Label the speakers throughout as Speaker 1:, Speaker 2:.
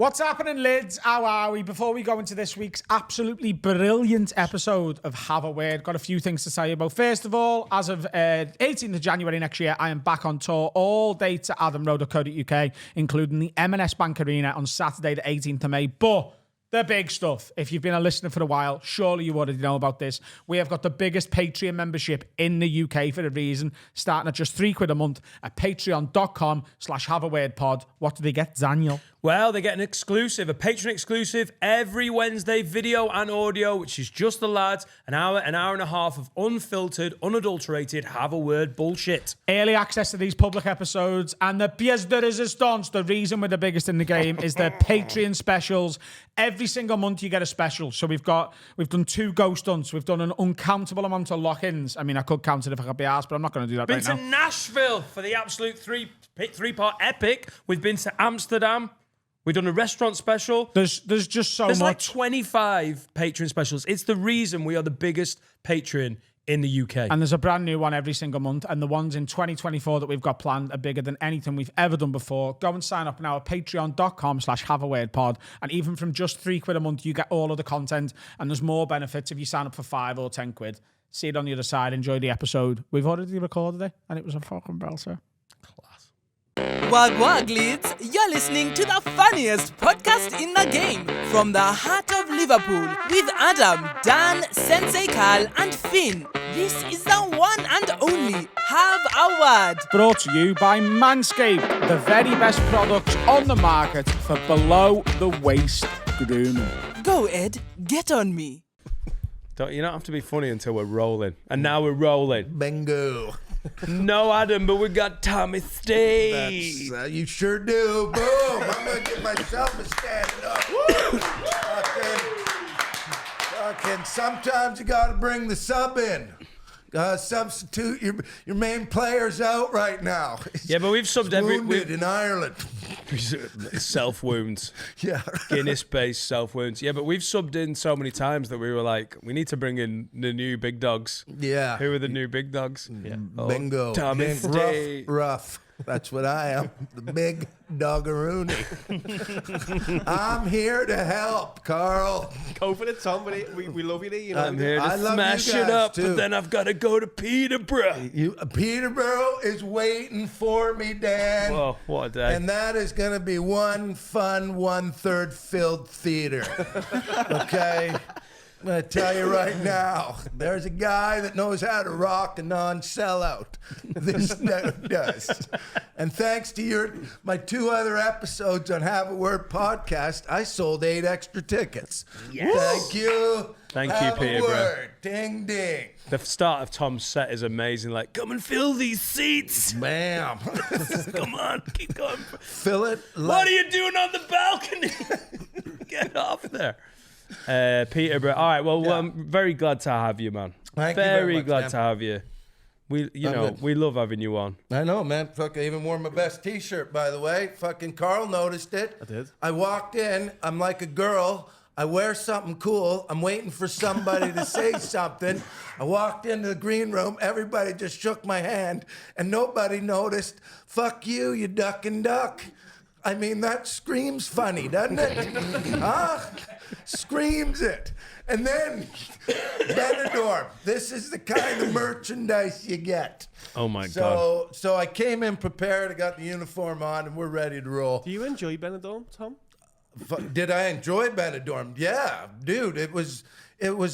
Speaker 1: What's happening, lids? How are we? Before we go into this week's absolutely brilliant episode of Have a Word, got a few things to tell you about. First of all, as of 18th of January next year, I am back on tour all day to AdamRowe.co.uk, including the M&S Bank Arena on Saturday the 18th of May. But the big stuff, if you've been a listener for a while, surely you already know about this. We have got the biggest Patreon membership in the UK for a reason, starting at just £3 a month at patreon.com/haveawordpod. What do they get, Daniel?
Speaker 2: Well, they get a Patreon exclusive, every Wednesday video and audio, which is just the lads, an hour and a half of unfiltered, unadulterated, have a word bullshit.
Speaker 1: Early access to these public episodes, and the pièce de résistance, the reason we're the biggest in the game, is the Patreon specials. Every single month you get a special. So we've done 2 ghost hunts. We've done an uncountable amount of lock-ins. I mean, I could count it if I could be asked, but I'm not going to do that right now.
Speaker 2: Been to Nashville for the absolute three-part epic. We've been to Amsterdam. We've done a restaurant special.
Speaker 1: There's just so much.
Speaker 2: There's like 25 Patreon specials. It's the reason we are the biggest Patreon in the UK.
Speaker 1: And there's a brand new one every single month. And the ones in 2024 that we've got planned are bigger than anything we've ever done before. Go and sign up now at patreon.com/haveawordpod. And even from just £3 a month, you get all of the content. And there's more benefits if you sign up for £5 or £10. See it on the other side. Enjoy the episode. We've already recorded it, and it was a fucking belter.
Speaker 3: Wag wag leads, you're listening to the funniest podcast in the game from the heart of Liverpool with Adam, Dan, Sensei Carl and Finn. This is the one and only Have a Word.
Speaker 1: Brought to you by Manscaped, the very best products on the market for below the waist grooming.
Speaker 3: Go Ed, get on me.
Speaker 2: You don't have to be funny until we're rolling. And now we're rolling.
Speaker 4: Bingo.
Speaker 2: No, Adam, but we got Tommy Steve.
Speaker 4: You sure do. Boom. I'm going to get myself a standing up. Fucking sometimes you got to bring the sub in. Substitute your main player's out right now.
Speaker 2: Yeah, but we've subbed
Speaker 4: wounded in Ireland.
Speaker 2: Self wounds.
Speaker 4: Yeah.
Speaker 2: Guinness-based self wounds. Yeah, but we've subbed in so many times that we were like, we need to bring in the new big dogs.
Speaker 4: Yeah.
Speaker 2: Who are the new big dogs?
Speaker 4: Yeah. Bingo.
Speaker 2: Tommy Steve.
Speaker 4: Rough. That's what I am. The big doggeroony. I'm here to help, Carl.
Speaker 5: Go for the Tom, but we love you. You know,
Speaker 2: I'm here to
Speaker 4: I love
Speaker 2: smash
Speaker 4: you guys
Speaker 2: it up,
Speaker 4: too.
Speaker 2: but then I've got to go to Peterborough.
Speaker 4: Peterborough is waiting for me, Dan.
Speaker 2: Whoa, what a day.
Speaker 4: And that is going to be one fun, 1/3 filled theater. Okay? I'm going to tell you right now, there's a guy that knows how to rock a non-sellout. This does. And thanks to my 2 other episodes on Have a Word podcast, I sold 8 extra tickets.
Speaker 2: Yes.
Speaker 4: Thank you.
Speaker 2: Thank you,
Speaker 4: Have a
Speaker 2: Peterborough.
Speaker 4: word. Ding, ding.
Speaker 2: The start of Tom's set is amazing. Like, come and fill these seats.
Speaker 4: Bam.
Speaker 2: Come on, keep going.
Speaker 4: Fill it.
Speaker 2: What are you doing on the balcony? Get off there. Peterborough. All right, well, I'm very glad to have you, man.
Speaker 4: Thank you very much,
Speaker 2: glad
Speaker 4: man.
Speaker 2: to have you. We love having you on.
Speaker 4: I know, man. Fuck, I even wore my best t-shirt, by the way. Fucking Carl noticed it.
Speaker 5: I did.
Speaker 4: I walked in. I'm like a girl. I wear something cool. I'm waiting for somebody to say something. I walked into the green room. Everybody just shook my hand, and nobody noticed. Fuck you, you duck and duck. I mean, that screams funny, doesn't it? Huh? Screams it. And then, Benidorm. This is the kind of merchandise you get.
Speaker 2: Oh, my God.
Speaker 4: So I came in prepared. I got the uniform on, and we're ready to roll.
Speaker 5: Do you enjoy Benidorm, Tom?
Speaker 4: Did I enjoy Benidorm? Yeah, dude. It was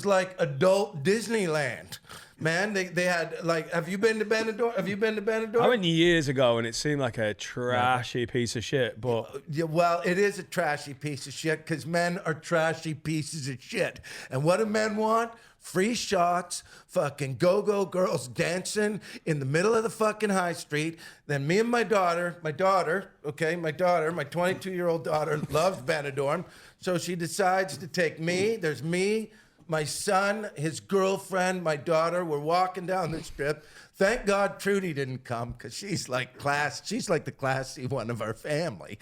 Speaker 4: like adult Disneyland. Man, they had like. Have you been to Benidorm?
Speaker 2: I went years ago and it seemed like a trashy piece of shit. But
Speaker 4: yeah, well, it is a trashy piece of shit because men are trashy pieces of shit. And what do men want? Free shots, fucking go-go girls dancing in the middle of the fucking high street. Then me and my daughter, my 22-year-old daughter loves Benidorm. So she decides to take me. There's me, my son, his girlfriend, my daughter. We're walking down the strip. Thank God Trudy didn't come because she's like the classy one of our family.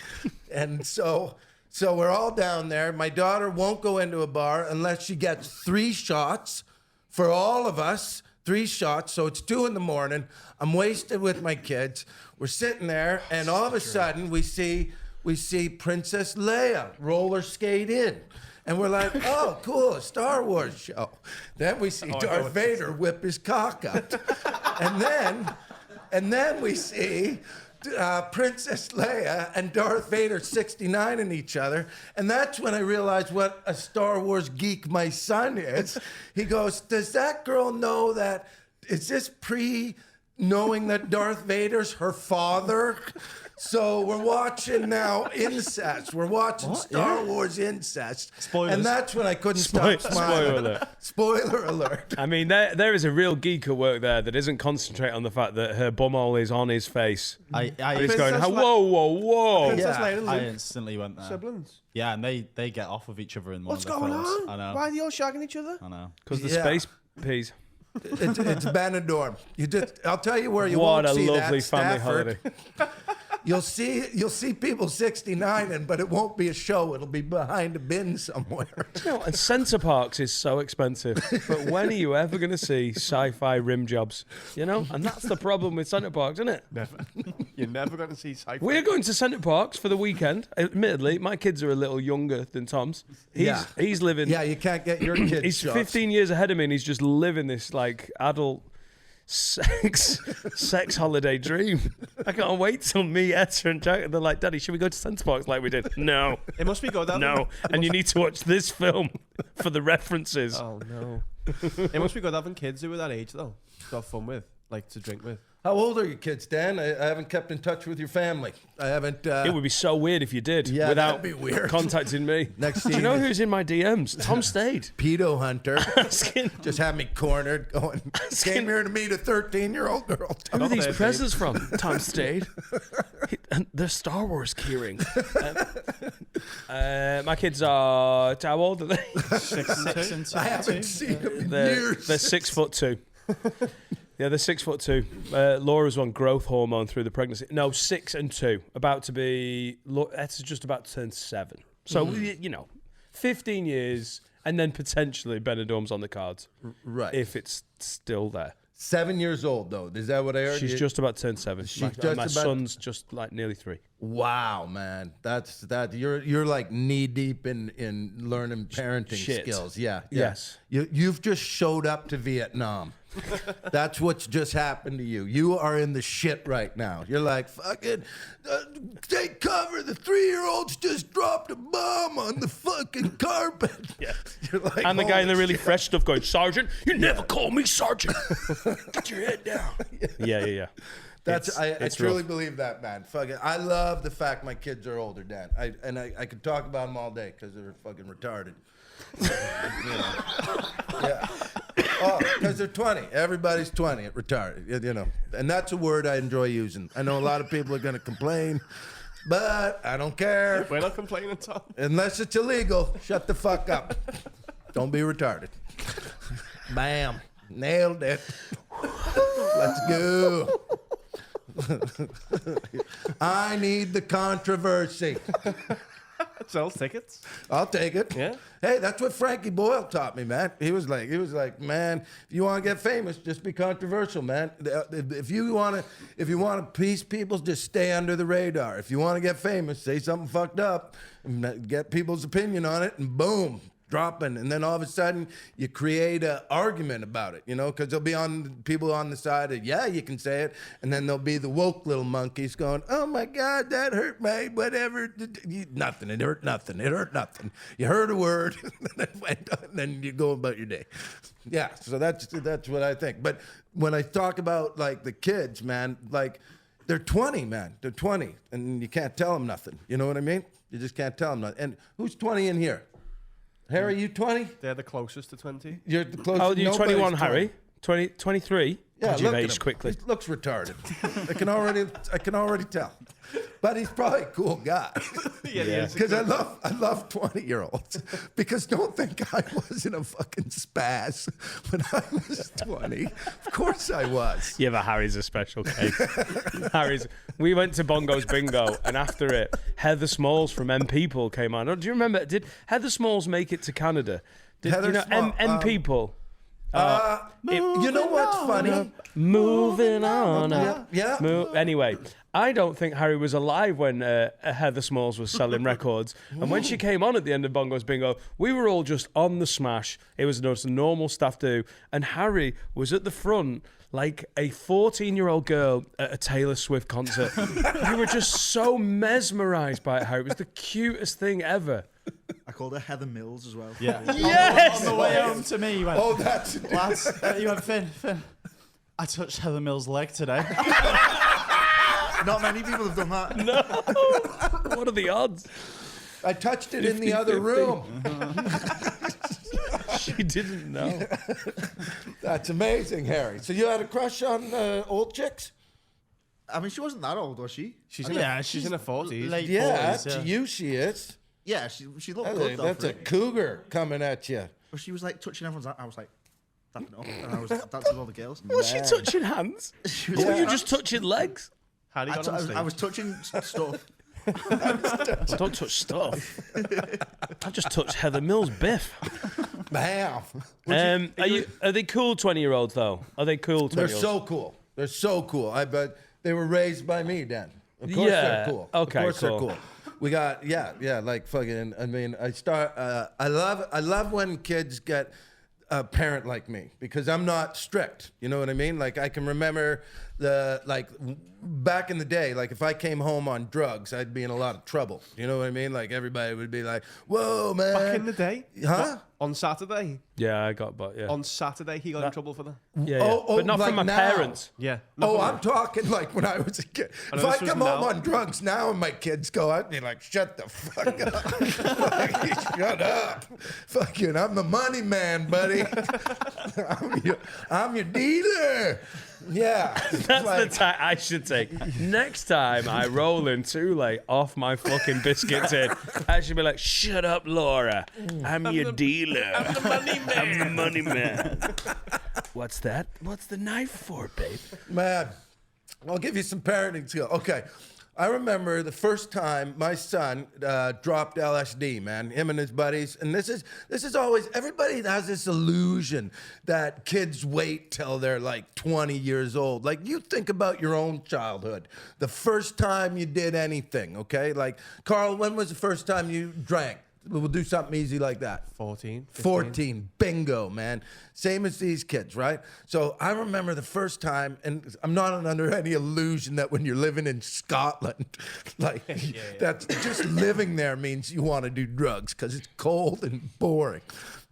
Speaker 4: And so we're all down there. My daughter won't go into a bar unless she gets 3 shots for all of us. 3 shots. So it's 2 a.m. I'm wasted with my kids. We're sitting there, and all of a sudden we see we see Princess Leia roller skate in. And we're like, oh, cool, a Star Wars show. Then we see Darth Vader whip his cock out. and then we see Princess Leia and Darth Vader 69 in each other. And that's when I realized what a Star Wars geek my son is. He goes, does that girl know that, is this knowing that Darth Vader's her father? So we're watching now incest. We're watching Star Wars incest.
Speaker 5: Spoilers.
Speaker 4: And that's when I couldn't stop smiling.
Speaker 2: Spoiler alert.
Speaker 4: Spoiler alert.
Speaker 2: I mean, there is a real geek at work there that doesn't concentrate on the fact that her bumhole is on his face.
Speaker 6: I
Speaker 2: He's going, whoa.
Speaker 5: Princess
Speaker 4: Yeah.
Speaker 5: Leia and
Speaker 6: I
Speaker 5: Luke,
Speaker 6: instantly went there.
Speaker 5: siblings.
Speaker 6: Yeah, and they get off of each other in one
Speaker 5: What's
Speaker 6: of the
Speaker 5: going
Speaker 6: films.
Speaker 5: on?
Speaker 6: I know.
Speaker 5: Why are they all shagging each other?
Speaker 6: I know.
Speaker 2: Because the
Speaker 4: Yeah.
Speaker 2: space peas.
Speaker 4: It's Benidorm. I'll tell you where you
Speaker 2: What
Speaker 4: won't
Speaker 2: a
Speaker 4: see
Speaker 2: lovely
Speaker 4: that,
Speaker 2: family
Speaker 4: Stafford.
Speaker 2: holiday.
Speaker 4: You'll see people 69 but it won't be a show. It'll be behind a bin somewhere.
Speaker 2: You know, and Centre Parks is so expensive. But when are you ever going to see sci-fi rim jobs? You know? And that's the problem with Centre Parks, isn't it?
Speaker 5: Never. You're never going to see sci-fi.
Speaker 2: We're going to Centre Parks for the weekend. Admittedly, my kids are a little younger than Tom's. He's living...
Speaker 4: Yeah, you can't get your kids
Speaker 2: He's
Speaker 4: shots.
Speaker 2: 15 years ahead of me and he's just living this, like, adult... sex holiday dream. I can't wait till me, Etta, and Jack. They're like, Daddy, should we go to Centre Parks like we did? No.
Speaker 5: It must be good, having.
Speaker 2: No. And you need to watch this film for the references.
Speaker 5: Oh no. It must be good having kids who are that age though, to have fun with, like to drink with.
Speaker 4: How old are your kids, Dan? I haven't kept in touch with your family. I haven't.
Speaker 2: It would be so weird if you did
Speaker 4: Yeah,
Speaker 2: without
Speaker 4: that'd be weird.
Speaker 2: contacting me.
Speaker 4: Next
Speaker 2: Do you
Speaker 4: scene
Speaker 2: know
Speaker 4: is-
Speaker 2: who's in my DMs? Tom Stade.
Speaker 4: Pedo hunter.
Speaker 2: Asking
Speaker 4: Just had me cornered going, came here to meet a 13-year-old girl.
Speaker 2: who are these
Speaker 5: Stade.
Speaker 2: presents from? Tom Stade. And they're Star Wars keyring. My kids are... How old are they?
Speaker 6: 6 and 2.
Speaker 4: I haven't seen them in
Speaker 2: They're
Speaker 4: years.
Speaker 2: 6'2". Yeah, they're 6'2". Laura's on growth hormone through the pregnancy. No, 6 and 2. About to be... That's just about to turn 7. So, you know, 15 years, and then potentially Benidorm's on the cards.
Speaker 4: Right.
Speaker 2: If it's still there.
Speaker 4: 7 years old, though. Is that what I heard?
Speaker 2: She's just about to turn 7. My
Speaker 4: just about-
Speaker 2: son's just like nearly 3.
Speaker 4: Wow, man. That's that. You're like knee deep in learning parenting
Speaker 2: Shit.
Speaker 4: skills. Yeah.
Speaker 2: Yes.
Speaker 4: You've just showed up to Vietnam. That's what's just happened to you. You are in the shit right now. You're like, fucking, take cover. The 3-year-old's just dropped a bomb on the fucking carpet.
Speaker 2: Yeah.
Speaker 4: You're like,
Speaker 2: And the guy in the
Speaker 4: holy
Speaker 2: really
Speaker 4: shit.
Speaker 2: fresh stuff going, Sergeant, you never call me Sergeant. Get your head down. Yeah.
Speaker 4: That's I
Speaker 2: It's
Speaker 4: truly
Speaker 2: rough.
Speaker 4: believe that, man. Fucking, I love the fact my kids are older, Dan. I could talk about them all day because they're fucking retarded. Yeah. Oh, because they're 20. Everybody's 20 at retarded. You know, and that's a word I enjoy using. I know a lot of people are gonna complain, but I don't care.
Speaker 5: We're not complaining, Tom.
Speaker 4: Unless it's illegal, shut the fuck up. Don't be retarded. Bam. Nailed it. Let's go. I need the controversy.
Speaker 5: Sells tickets.
Speaker 4: I'll take it.
Speaker 5: Yeah.
Speaker 4: Hey, that's what Frankie Boyle taught me, man. He was like, man, if you want to get famous, just be controversial, man. If you want to please people, just stay under the radar. If you want to get famous, say something fucked up, and get people's opinion on it, and boom, dropping. And then all of a sudden, you create an argument about it, you know, because there'll be people on the side of, yeah, you can say it, and then there'll be the woke little monkeys going, oh my God, that hurt my whatever. Nothing. It hurt nothing. It hurt nothing. You heard a word, and then you go about your day. Yeah, so that's what I think. But when I talk about like the kids, man, like they're 20, man. They're 20, and you can't tell them nothing. You know what I mean? You just can't tell them nothing. And who's 20 in here? Harry, you 20?
Speaker 5: They're the closest to 20.
Speaker 4: You're the closest.
Speaker 2: How old are you?
Speaker 4: Nobody's
Speaker 2: 21, Harry? 23?
Speaker 4: Yeah,
Speaker 2: God, you've
Speaker 4: look at
Speaker 2: aged
Speaker 4: him.
Speaker 2: quickly.
Speaker 4: He looks retarded. I can already tell. But he's probably a cool guy.
Speaker 5: Yeah.
Speaker 4: Because I love 20-year-olds. Because don't think I wasn't a fucking spaz when I was 20. Of course I was.
Speaker 2: Yeah, but Harry's a special case. We went to Bongo's Bingo, and after it, Heather Smalls from M People came on. Do you remember? Did Heather Smalls make it to Canada? Do you know
Speaker 4: Small-
Speaker 2: M People?
Speaker 4: You know what's funny?
Speaker 2: Moving on.
Speaker 4: Yeah.
Speaker 2: Anyway, I don't think Harry was alive when Heather Smalls was selling records. And when she came on at the end of Bongo's Bingo, we were all just on the smash. It was just a normal staff do. And Harry was at the front like a 14-year-old girl at a Taylor Swift concert. We were just so mesmerised by it, Harry. It was the cutest thing ever.
Speaker 7: I called her Heather Mills as well.
Speaker 6: Yeah.
Speaker 2: Yes!
Speaker 6: On the way home to me, you went,
Speaker 4: Oh, that's
Speaker 6: lads, you went, Finn, I touched Heather Mills' leg today.
Speaker 7: Not many people have done that.
Speaker 2: No. What are the odds?
Speaker 4: I touched it in the other room.
Speaker 2: She didn't know.
Speaker 4: That's amazing, Harry. So you had a crush on old chicks?
Speaker 7: I mean, she wasn't that old, was she?
Speaker 5: She's in her 40s.
Speaker 6: Late
Speaker 4: Yeah,
Speaker 6: 40s,
Speaker 4: to you she is.
Speaker 7: Yeah, she looked good.
Speaker 4: That's a cougar coming at you.
Speaker 7: But she was like touching everyone's. I was like, dapping up, and I was dancing with all the girls.
Speaker 2: Was she touching hands?
Speaker 7: She was
Speaker 2: Or were
Speaker 7: like,
Speaker 2: you just touching legs?
Speaker 5: Harry got on stage.
Speaker 7: I was touching stuff.
Speaker 2: I don't touch stuff. I just touched Heather Mills' biff.
Speaker 4: Bam.
Speaker 2: Are they cool 20-year-olds though? Are they cool 20-year-olds?
Speaker 4: They're so cool. They're so cool. I bet they were raised by me, Dan. Of course they're cool.
Speaker 2: Okay,
Speaker 4: of course
Speaker 2: cool.
Speaker 4: they're cool. We got like fucking. I mean, I love when kids get a parent like me because I'm not strict. You know what I mean? Like I can remember back in the day, like if I came home on drugs, I'd be in a lot of trouble. You know what I mean? Like everybody would be like, "Whoa, man!"
Speaker 5: Back in the day?
Speaker 4: Huh?
Speaker 5: On Saturday?
Speaker 2: Yeah, I got, but yeah.
Speaker 5: On Saturday, he got in trouble for that.
Speaker 2: Yeah,
Speaker 4: Oh,
Speaker 2: but not
Speaker 4: like
Speaker 2: from my
Speaker 4: now.
Speaker 2: parents.
Speaker 5: Yeah.
Speaker 4: Oh, I'm talking like when I was a kid. If I
Speaker 5: this was
Speaker 4: come home
Speaker 5: now.
Speaker 4: on drugs now and my kids go, I'd be like, shut the fuck up. Like, shut up. Fucking, I'm the money man, buddy. I'm your dealer. Yeah.
Speaker 2: That's
Speaker 4: like,
Speaker 2: the time I should take. Next time I roll in too late off my fucking biscuit tin, I should be like, shut up, Laura. I'm your dealer. I'm the money man. I'm the money man. What's that? What's the knife for, babe?
Speaker 4: Man, I'll give you some parenting skill. Okay. I remember the first time my son dropped LSD, man, him and his buddies. And this is always, everybody has this illusion that kids wait till they're like 20 years old. Like you think about your own childhood, the first time you did anything, okay? Like, Carl, when was the first time you drank? We'll do something easy like that.
Speaker 5: 14. 15.
Speaker 4: 14. Bingo, man. Same as these kids, right? So I remember the first time, and I'm not under any illusion that when you're living in Scotland, like that's just living there means you want to do drugs because it's cold and boring.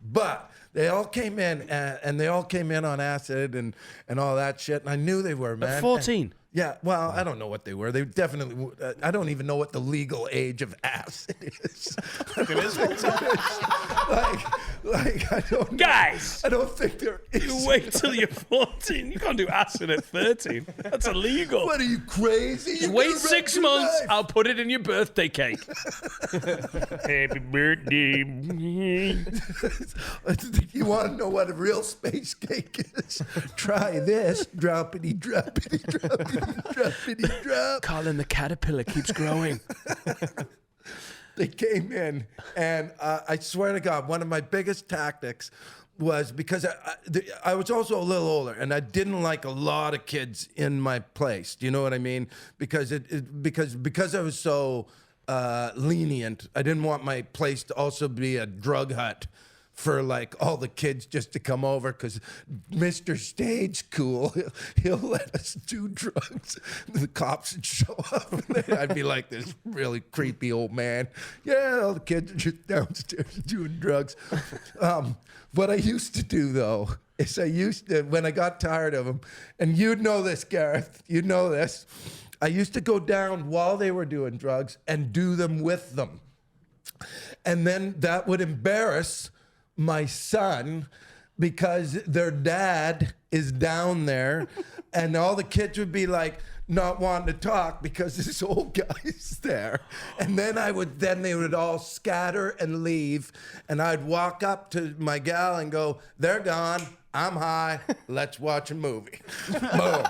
Speaker 4: But they all came in, and they all came in on acid and all that shit, and I knew they were, man.
Speaker 2: At 14?
Speaker 4: Yeah, well, I don't know what they were. They definitely, I don't even know what the legal age of acid is. like, I don't
Speaker 2: Guys!
Speaker 4: I don't think there is.
Speaker 2: You wait till you're 14. You can't do acid at 13. That's illegal.
Speaker 4: What are you, crazy? You're
Speaker 2: Wait
Speaker 4: gonna
Speaker 2: 6
Speaker 4: wreck your
Speaker 2: months.
Speaker 4: life.
Speaker 2: I'll put it in your birthday cake. Happy birthday.
Speaker 4: You want to know what a real space cake is? Try this. Droppity, droppity, droppity, droppity, drop.
Speaker 2: Colin, the caterpillar keeps growing.
Speaker 4: They came in, and I swear to God, one of my biggest tactics was because I was also a little older, and I didn't like a lot of kids in my place. Do you know what I mean? Because because I was so lenient, I didn't want my place to also be a drug hut for like all the kids just to come over because Mr. Stage Cool, he'll let us do drugs. The cops would show up and I'd be like this really creepy old man. Yeah, all the kids are just downstairs doing drugs. What I used to do though, is when I got tired of them, and you'd know this, Gareth, you'd know this, I used to go down while they were doing drugs and do them with them. And then that would embarrass my son because their dad is down there and all the kids would be like not wanting to talk because this old guy's there. And then they would all scatter and leave, and I'd walk up to my gal and go, they're gone, I'm high, let's watch a movie. Boom.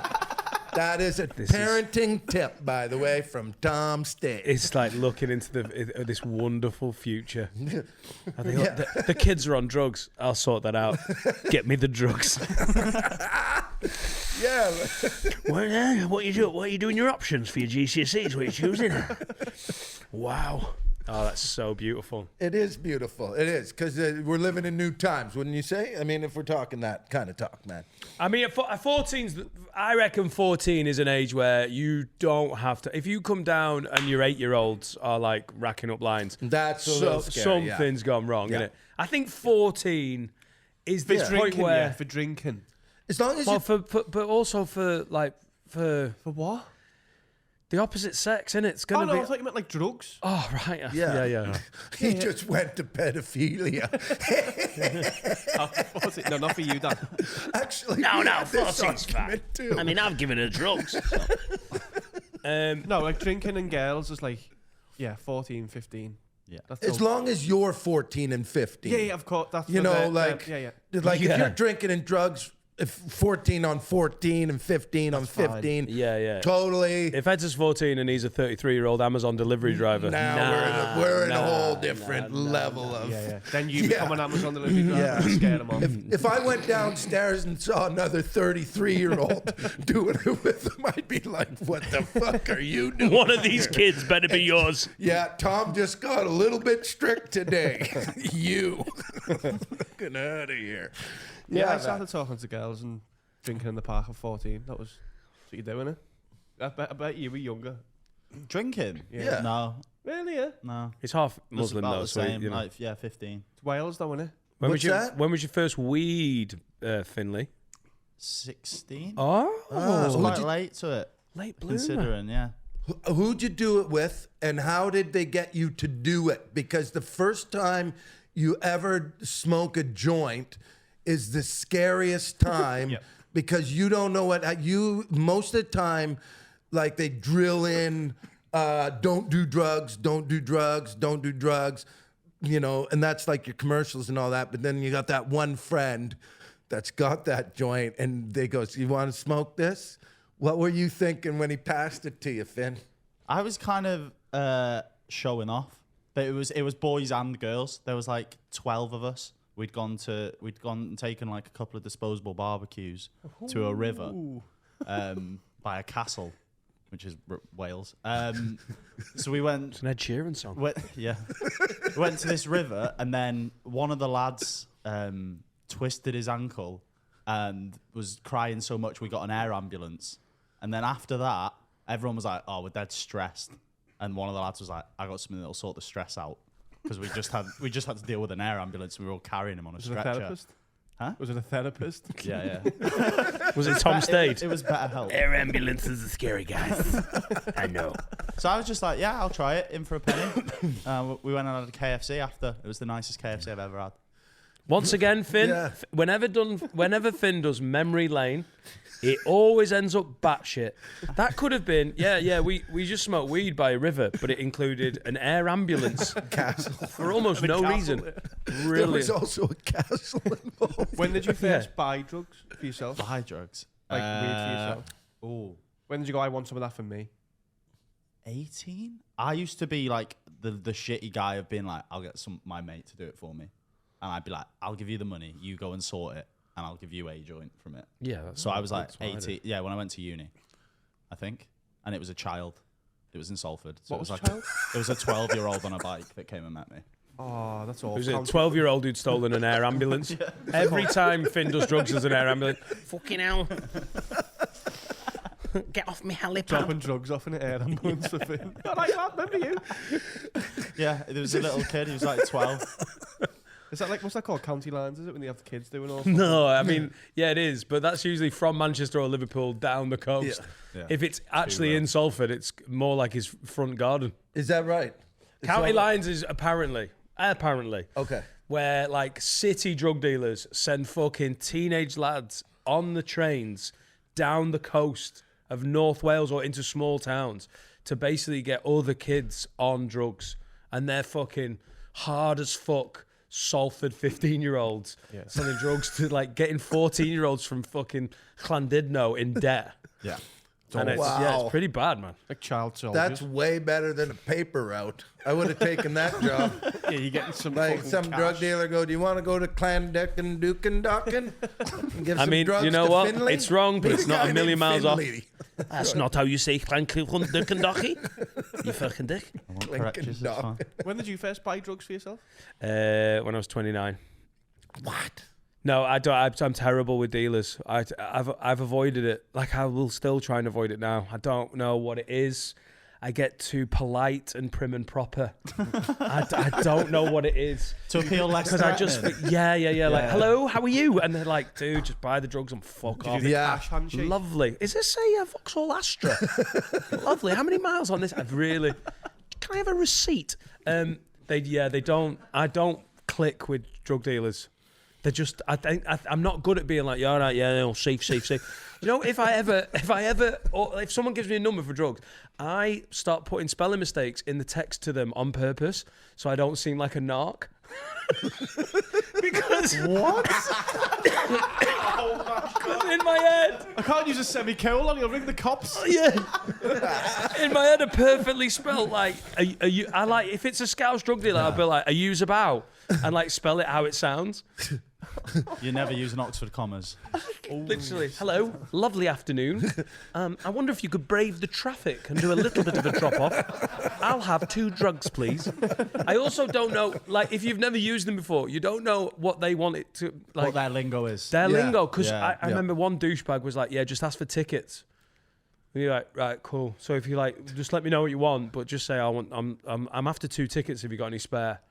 Speaker 4: That is a parenting tip, by the way, from Tom Stade.
Speaker 2: It's like looking into this wonderful future. I think the kids are on drugs. I'll sort that out. Get me the drugs.
Speaker 4: Yeah.
Speaker 2: What are you doing your options for your GCSEs? What are you choosing? Wow. Oh, that's so beautiful.
Speaker 4: It is beautiful. It is, because we're living in new times, wouldn't you say? I mean, if we're talking that kind of talk, man.
Speaker 2: I mean, at 14's, I reckon 14 is an age where you don't have to. If you come down and your 8-year-olds are like racking up lines,
Speaker 4: That's a little scary,
Speaker 2: something's gone wrong,
Speaker 4: Yeah.
Speaker 2: innit? I think 14 is the point
Speaker 5: Drinking,
Speaker 2: where.
Speaker 5: yeah, for drinking.
Speaker 4: As long as
Speaker 2: Well,
Speaker 4: you...
Speaker 2: but also for
Speaker 5: For what?
Speaker 2: the opposite sex, innit? It's
Speaker 5: Oh,
Speaker 2: gonna
Speaker 5: no,
Speaker 2: be.
Speaker 5: I thought you meant like drugs.
Speaker 2: Oh, right.
Speaker 4: Yeah. He just went to pedophilia.
Speaker 5: Oh, was it? No, not for you, Dan.
Speaker 4: Actually,
Speaker 2: No,
Speaker 4: we had this
Speaker 2: 14's fine.
Speaker 4: argument too.
Speaker 2: I mean, I've given her drugs.
Speaker 5: No, like drinking and girls is like, 14, 15.
Speaker 6: Yeah.
Speaker 5: That's
Speaker 4: As
Speaker 5: all.
Speaker 4: long as you're 14 and 15.
Speaker 5: Yeah, of course. That's
Speaker 4: You
Speaker 5: for
Speaker 4: know,
Speaker 5: the-
Speaker 4: like,
Speaker 5: yeah.
Speaker 4: like if
Speaker 2: Yeah.
Speaker 4: you're drinking and drugs, if 14 on 14 and 15 on
Speaker 5: fine.
Speaker 4: 15,
Speaker 2: Yeah.
Speaker 4: totally.
Speaker 2: If Ed's is 14 and he's a 33-year-old Amazon delivery driver,
Speaker 4: Now we're in a whole different level of.
Speaker 5: Yeah. Then you become an Amazon delivery driver
Speaker 4: Yeah.
Speaker 5: and scare them off.
Speaker 4: If I went downstairs and saw another 33-year-old doing it with them, I'd be like, "What the fuck are you doing?"
Speaker 2: one of these kids better be yours.
Speaker 4: Yeah, Tom just got a little bit strict today. You, fucking out of here.
Speaker 5: Yeah, I
Speaker 4: man.
Speaker 5: started talking to girls and drinking in the park at 14. That was what you doing, it? I bet you were younger.
Speaker 6: Drinking?
Speaker 4: Yeah.
Speaker 6: No,
Speaker 5: Really, yeah?
Speaker 6: no.
Speaker 2: He's half
Speaker 6: It was
Speaker 2: Muslim
Speaker 6: about
Speaker 2: though,
Speaker 6: the
Speaker 2: so
Speaker 6: same.
Speaker 2: you know.
Speaker 6: Like, yeah, 15.
Speaker 5: It's Wales, though, innit?
Speaker 2: When
Speaker 4: What's
Speaker 2: was your
Speaker 4: that?
Speaker 2: When was your first weed, Finley?
Speaker 6: 16?
Speaker 2: Oh,
Speaker 6: It's
Speaker 4: who'd
Speaker 6: quite
Speaker 4: you-
Speaker 6: late to it,
Speaker 2: late bloomer.
Speaker 6: considering, yeah.
Speaker 4: Who'd you do it with, and how did they get you to do it? Because the first time you ever smoke a joint is the scariest time
Speaker 5: Yep.
Speaker 4: because you don't know what you. Most of the time, like they drill in, don't do drugs, don't do drugs, don't do drugs, you know, and that's like your commercials and all that. But then you got that one friend that's got that joint, and they go, "So you want to smoke this?" What were you thinking when he passed it to you, Finn?
Speaker 6: I was kind of showing off. But it was boys and girls. There was like 12 of us. We'd gone and taken like a couple of disposable barbecues to a river by a castle, which is Wales. So we went.
Speaker 2: It's an Ed Sheeran song.
Speaker 6: Yeah. We went to this river, and then one of the lads twisted his ankle and was crying so much we got an air ambulance. And then after that, everyone was like, "Oh, we're dead stressed." And one of the lads was like, "I got something that'll sort the stress out," because we just had to deal with an air ambulance. And we were all carrying him on a
Speaker 5: Was it a
Speaker 6: stretcher.
Speaker 5: therapist?
Speaker 6: Huh?
Speaker 5: Was it a therapist?
Speaker 6: Yeah.
Speaker 2: Was it Tom Stade?
Speaker 6: It was better help.
Speaker 2: Air ambulances are scary, guys. I know.
Speaker 6: So I was just like, "Yeah, I'll try it." In for a penny. We went and had a KFC after. It was the nicest KFC I've ever had.
Speaker 2: Once again, Finn.
Speaker 4: Yeah.
Speaker 2: Whenever Finn does memory lane, it always ends up batshit. That could have been, we just smoked weed by a river, but it included an air ambulance for almost no reason.
Speaker 4: There was
Speaker 2: Brilliant.
Speaker 4: also a castle involved.
Speaker 5: When did you first buy drugs for yourself?
Speaker 6: Buy drugs.
Speaker 5: Like weed for yourself?
Speaker 6: Oh.
Speaker 5: When did you go, I want some of that for me?
Speaker 6: 18? I used to be like the shitty guy of being like, "I'll get my mate to do it for me." And I'd be like, "I'll give you the money, you go and sort it, and I'll give you a joint from it."
Speaker 2: Yeah.
Speaker 6: So I was like
Speaker 2: that's what I
Speaker 6: 18.
Speaker 2: did.
Speaker 6: Yeah, when I went to uni, I think. And it was a child. It was in Salford. So
Speaker 5: What was
Speaker 6: it was
Speaker 5: a child?
Speaker 6: It was a 12-year-old on a bike that came and met me.
Speaker 5: Oh, that's
Speaker 2: It
Speaker 5: all.
Speaker 2: was a 12-year-old who'd stolen an air ambulance. Every time Finn does drugs, there's an air ambulance. Fucking hell. Get off me helipad.
Speaker 5: Dropping drugs off in an air ambulance for Finn. I like that, remember you?
Speaker 6: Yeah, there was a little kid. He was like 12.
Speaker 5: Is that like, what's that called? County lines, is it? When they have the kids doing all
Speaker 2: No, I mean, yeah, it is, but that's usually from Manchester or Liverpool down the coast.
Speaker 6: Yeah.
Speaker 2: If it's actually in Salford, it's more like his front garden.
Speaker 4: Is that right?
Speaker 2: County lines is apparently,
Speaker 4: Okay.
Speaker 2: where like city drug dealers send fucking teenage lads on the trains down the coast of North Wales or into small towns to basically get other kids on drugs, and they're fucking hard as fuck Salford 15-year-olds selling drugs to like getting 14-year-olds from fucking Llandudno in debt.
Speaker 6: Yeah.
Speaker 2: And it's pretty bad, man.
Speaker 5: Like child soldiers.
Speaker 4: That's way better than a paper route. I would have taken that job.
Speaker 5: Yeah, you're getting some
Speaker 4: Like
Speaker 5: fucking
Speaker 4: some
Speaker 5: cash.
Speaker 4: drug dealer go, do you want to go to Clandeckin Dukin Dockin?
Speaker 2: I mean, you know what? It's wrong, but it's not a million miles off. That's not how you say Clandeckin. You fucking dick.
Speaker 6: I won't correct you, so it's fine.
Speaker 5: When did you first buy drugs for yourself?
Speaker 2: When I was 29.
Speaker 4: What?
Speaker 2: No, I don't. I'm terrible with dealers. I've avoided it. Like, I will still try and avoid it now. I don't know what it is. I get too polite and prim and proper. I don't know what it is.
Speaker 6: To appeal less
Speaker 2: Because I just,
Speaker 6: threatening.
Speaker 2: yeah. Like, hello, how are you? And they're like, dude, just buy the drugs and fuck
Speaker 5: Did you
Speaker 2: off.
Speaker 5: do the
Speaker 4: Yeah.
Speaker 5: cash handshake?
Speaker 2: Lovely. Is this a Vauxhall Astra? Lovely. How many miles on this? Can I have a receipt? They don't. I don't click with drug dealers. They're just. I'm not good at being like, yeah, all right, yeah, no, safe. You know, if someone gives me a number for drugs, I start putting spelling mistakes in the text to them on purpose, so I don't seem like a narc. Because
Speaker 4: What?
Speaker 2: in my head.
Speaker 5: I can't use a semicolon. You'll ring the cops.
Speaker 2: Yeah. In my head, a perfectly spelled like I like if it's a Scouse drug dealer, I'll be like a use about and like spell it how it sounds.
Speaker 6: You never use an Oxford commas.
Speaker 2: Literally, hello, lovely afternoon. I wonder if you could brave the traffic and do a little bit of a drop off. I'll have 2 drugs, please. I also don't know, like, if you've never used them before, you don't know what they want it to like.
Speaker 6: What their lingo is.
Speaker 2: Their
Speaker 4: Yeah.
Speaker 2: lingo, because
Speaker 6: Yeah.
Speaker 2: I remember one douchebag was like, yeah, just ask for tickets. And you're like, right, cool. So if you like, just let me know what you want, but just say I'm after 2 tickets if you got any spare.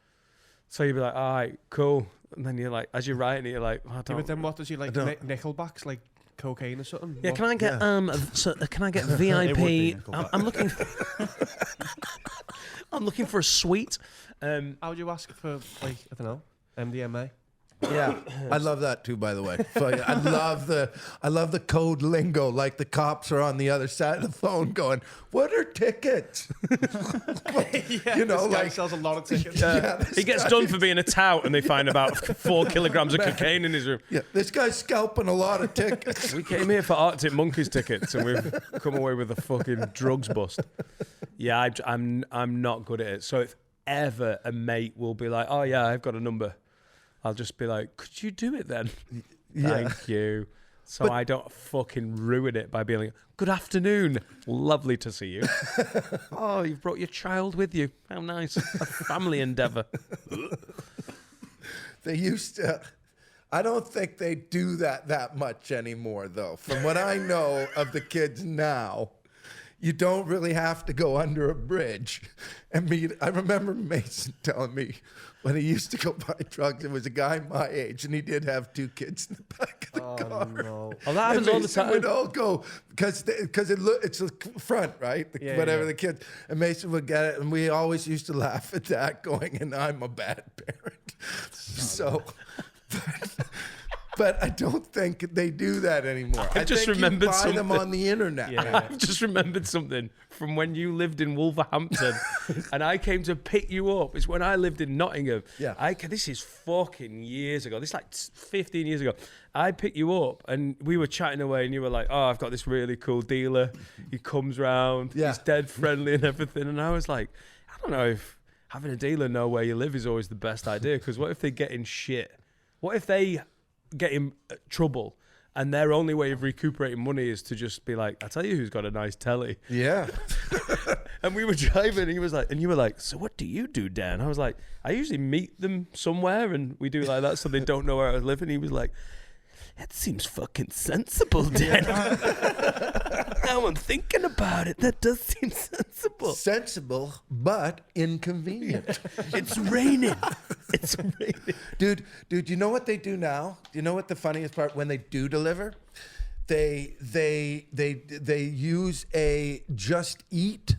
Speaker 2: So you'd be like, all right, cool. And then you're like, as you're writing it, you're like, I
Speaker 5: Yeah,
Speaker 2: don't.
Speaker 5: but then what does he like? Nickelbacks, like cocaine or something?
Speaker 2: Yeah,
Speaker 5: What?
Speaker 2: can I get can I get
Speaker 6: It would be
Speaker 2: VIP?
Speaker 6: Nickelback.
Speaker 2: I'm looking. I'm looking for a suite.
Speaker 5: How would you ask for, like, I don't know, MDMA?
Speaker 4: Yeah, I love that too. By the way, so, yeah, I love the code lingo. Like the cops are on the other side of the phone, going, "What are tickets?" You know,
Speaker 5: This guy
Speaker 4: like
Speaker 5: sells a lot of tickets.
Speaker 2: He gets done for being a tout, and they find about 4 kilograms of cocaine in his room.
Speaker 4: yeah, this guy's scalping a lot of tickets.
Speaker 2: We came here for Arctic Monkeys tickets, and we've come away with a fucking drugs bust. Yeah, I'm not good at it. So if ever a mate will be like, "Oh yeah, I've got a number," I'll just be like, "Could you do it then?" Thank you. So I don't fucking ruin it by being like, "Good afternoon, lovely to see you." Oh, you've brought your child with you. How nice. A family endeavour.
Speaker 4: They used to. I don't think they do that much anymore, though. From what I know of the kids now, you don't really have to go under a bridge and meet. I remember Mason telling me when he used to go buy drugs, it was a guy my age, and he did have 2 kids in the back of the car.
Speaker 5: No.
Speaker 2: Oh, that happens all the
Speaker 4: Mason
Speaker 2: time.
Speaker 4: would all go because it's the front, right? Whatever the kids, and Mason would get it, and we always used to laugh at that, going, "And I'm a bad parent." So, but I don't think they do that anymore. I
Speaker 2: just
Speaker 4: think
Speaker 2: remembered
Speaker 4: you buy them
Speaker 2: something.
Speaker 4: on the internet.
Speaker 2: I've just remembered something from when you lived in Wolverhampton and I came to pick you up. It's when I lived in Nottingham.
Speaker 4: Yeah.
Speaker 2: This is fucking years ago. This is like 15 years ago. I picked you up and we were chatting away and you were like, "Oh, I've got this really cool dealer. He comes round.
Speaker 4: Yeah.
Speaker 2: He's dead friendly and everything." And I was like, I don't know if having a dealer know where you live is always the best idea, because what if they get in shit? What if they get in trouble and their only way of recuperating money is to just be like, "I tell you who's got a nice telly."
Speaker 4: Yeah.
Speaker 2: And we were driving and you were like, "So what do you do, Dan?" I was like, "I usually meet them somewhere and we do like that so they don't know where I live." And he was like, "That seems fucking sensible, Dan." Now I'm thinking about it, that does seem sensible.
Speaker 4: Sensible, but inconvenient.
Speaker 2: It's raining. It's raining.
Speaker 4: Dude, you know what they do now? Do you know what the funniest part? When they do deliver, they use a Just Eat.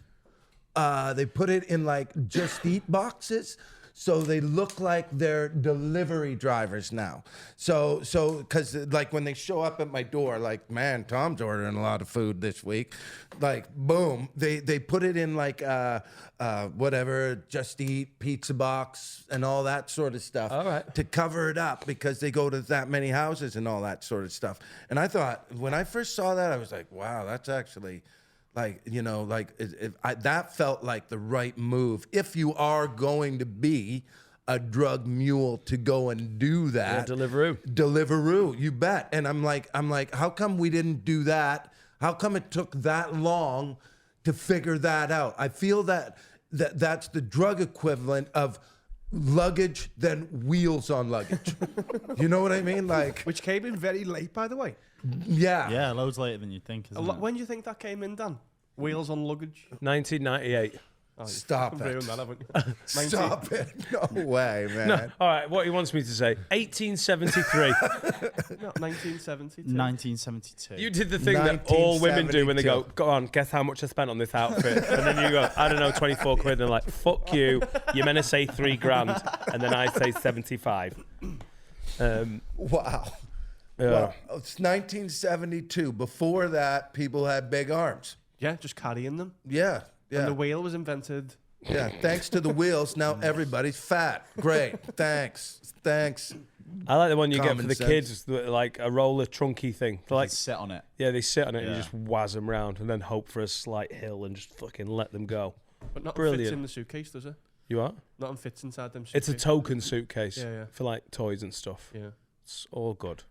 Speaker 4: They put it in like Just Eat boxes. so they look like they're delivery drivers now. So because like when they show up at my door, like, man, Tom's ordering a lot of food this week. Like, boom, they put it in like whatever, Just Eat, pizza box, and all that sort of stuff.
Speaker 2: All right.
Speaker 4: To cover it up because they go to that many houses and all that sort of stuff. And I thought when I first saw that, I was like, wow, that's actually. Like, you know, like that felt like the right move. If you are going to be a drug mule to go and do that.
Speaker 2: Yeah,
Speaker 4: Deliveroo, you bet. And I'm like, how come we didn't do that? How come it took that long to figure that out? I feel that's the drug equivalent of luggage than wheels on luggage. You know what I mean? Like,
Speaker 5: Which came in very late, by the way.
Speaker 4: yeah.
Speaker 6: Yeah, loads later than you think. Isn't it?
Speaker 5: When do you think that came in, Dan? Wheels on luggage?
Speaker 2: 1998.
Speaker 5: Oh,
Speaker 4: Stop
Speaker 5: fucking
Speaker 4: it.
Speaker 5: ruined that, haven't you?
Speaker 4: Stop it. No way, man.
Speaker 2: No, all right, what he wants me to say. 1873.
Speaker 5: No, 1972.
Speaker 6: 1972.
Speaker 2: You did the thing that all women do when they go, go on, guess how much I spent on this outfit. And then you go, I don't know, 24 quid. And they're like, fuck you. You're meant to say 3 grand. And then I say 75.
Speaker 4: Wow.
Speaker 2: Yeah.
Speaker 4: Well, it's 1972. Before that, people had big arms.
Speaker 5: Yeah, just carrying them.
Speaker 4: Yeah,
Speaker 5: And
Speaker 4: yeah,
Speaker 5: the wheel was invented.
Speaker 4: yeah. Thanks to the wheels, now everybody's fat. Great. Thanks.
Speaker 2: I like the one you get for
Speaker 4: Common
Speaker 2: the
Speaker 4: sense.
Speaker 2: kids, like a roller trunky thing. They're like,
Speaker 6: sit on it.
Speaker 2: yeah, they sit on it and
Speaker 6: Yeah.
Speaker 2: you just waz them round and then hope for a slight hill and just fucking let them go.
Speaker 5: But nothing
Speaker 2: Brilliant.
Speaker 5: fits in the suitcase, does it?
Speaker 2: You are?
Speaker 5: Nothing fits inside them
Speaker 2: It's
Speaker 5: suitcases.
Speaker 2: a token suitcase
Speaker 5: Yeah.
Speaker 2: for like toys and stuff.
Speaker 5: Yeah.
Speaker 2: It's all good.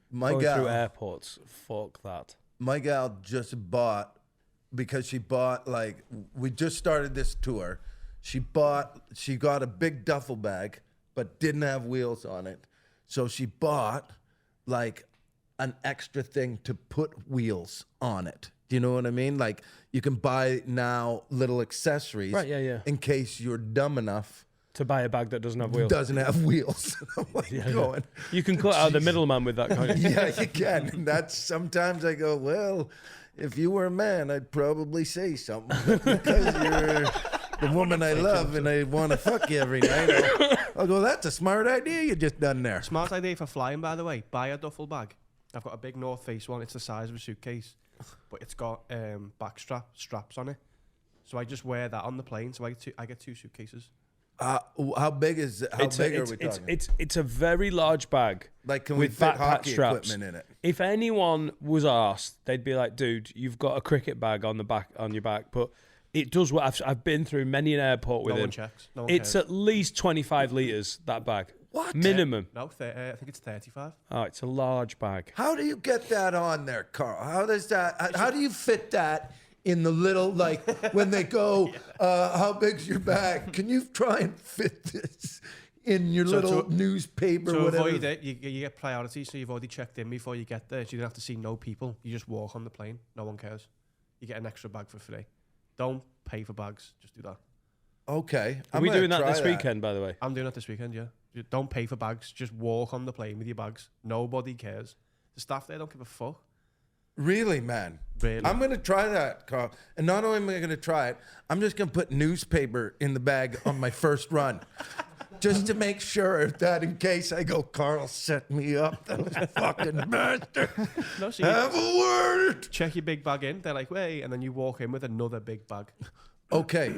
Speaker 4: My
Speaker 2: Going through
Speaker 4: gal,
Speaker 2: airports, fuck that.
Speaker 4: my gal just bought because she bought like we just started this tour. She got a big duffel bag, but didn't have wheels on it. So she bought like an extra thing to put wheels on it. Do you know what I mean? Like you can buy now little accessories,
Speaker 2: Right, yeah.
Speaker 4: in case you're dumb enough
Speaker 2: To buy a bag that doesn't have wheels.
Speaker 4: doesn't have wheels. I'm like going,
Speaker 2: You can cut out the middleman with that kind of
Speaker 4: yeah, you can. And that's sometimes I go, well, if you were a man, I'd probably say something. But because you're the woman I love and I want to fuck you every night, I'll go, that's a smart idea you just done there.
Speaker 5: Smart idea for flying, by the way. Buy a duffel bag. I've got a big North Face one. It's the size of a suitcase, but it's got back straps on it. So I just wear that on the plane. So I get 2 suitcases.
Speaker 4: How big is it? How big are we talking?
Speaker 2: It's a very large bag.
Speaker 4: Like, can we
Speaker 2: with
Speaker 4: fit
Speaker 2: backpack
Speaker 4: hockey
Speaker 2: straps.
Speaker 4: equipment in it?
Speaker 2: If anyone was asked, they'd be like, "Dude, you've got a cricket bag on your back." But it does what I've been through many an airport with
Speaker 5: No
Speaker 2: it.
Speaker 5: one checks. No one
Speaker 2: It's
Speaker 5: cares.
Speaker 2: at least 25 liters, that bag.
Speaker 4: What?
Speaker 2: Minimum.
Speaker 5: No, I think it's 35.
Speaker 2: Oh, it's a large bag.
Speaker 4: How do you get that on there, Carl? How does that? How do you fit that in the little, like when they go, how big's your bag? Can you try and fit this in your little newspaper,
Speaker 5: To
Speaker 4: whatever?
Speaker 5: avoid it, you get priority, so you've already checked in before you get there, so you don't have to see no people. You just walk on the plane. No one cares. You get an extra bag for free. Don't pay for bags. Just do that.
Speaker 4: Okay.
Speaker 2: Are we doing that this weekend, by the way?
Speaker 5: I'm doing that this weekend, yeah. You don't pay for bags. Just walk on the plane with your bags. Nobody cares. The staff there don't give a fuck.
Speaker 4: Really, man?
Speaker 5: Really?
Speaker 4: I'm going to try that, Carl. And not only am I going to try it, I'm just going to put newspaper in the bag on my first run. Just to make sure that in case I go, Carl set me up, that fucking bastard.
Speaker 5: No, so you
Speaker 4: Have a word.
Speaker 5: check your big bag in. They're like, wait, and then you walk in with another big bag.
Speaker 4: Okay.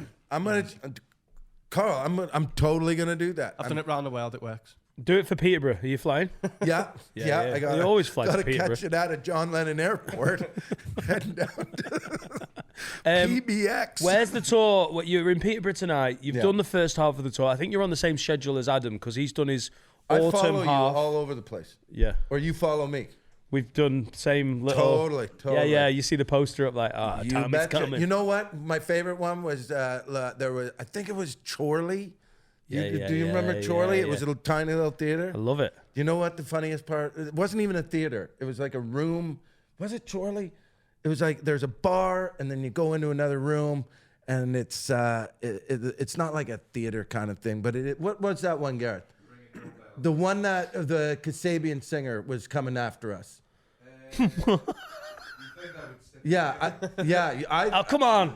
Speaker 4: Carl, I'm totally going to do that.
Speaker 5: I've done it round the world. It works.
Speaker 2: Do it for Peterborough. Are you flying?
Speaker 4: Yeah.
Speaker 2: Yeah.
Speaker 4: I got
Speaker 2: You always fly to
Speaker 4: to
Speaker 2: Peterborough.
Speaker 4: catch it out of John Lennon Airport. Heading down to PBX.
Speaker 2: Where's the tour? What, you're in Peterborough tonight. You've
Speaker 4: Yeah.
Speaker 2: done the first half of the tour. I think you're on the same schedule as Adam because he's done his
Speaker 4: I
Speaker 2: autumn
Speaker 4: follow you
Speaker 2: half.
Speaker 4: all over the place.
Speaker 2: Yeah.
Speaker 4: Or you follow me.
Speaker 2: We've done same little.
Speaker 4: Totally.
Speaker 2: Yeah. You see the poster up like,
Speaker 4: You
Speaker 2: Tommy's
Speaker 4: betcha.
Speaker 2: coming.
Speaker 4: You know what? My favorite one was there was, I think it was Chorley. Do you remember Chorley? It was a little, tiny little theater.
Speaker 2: I love it.
Speaker 4: You know what the funniest part? It wasn't even a theater. It was like a room. Was it Chorley? It was like there's a bar and then you go into another room and it's not like a theater kind of thing. But what was that one, Gareth? The one that the Kasabian singer was coming after us. Yeah,
Speaker 2: Oh, come on.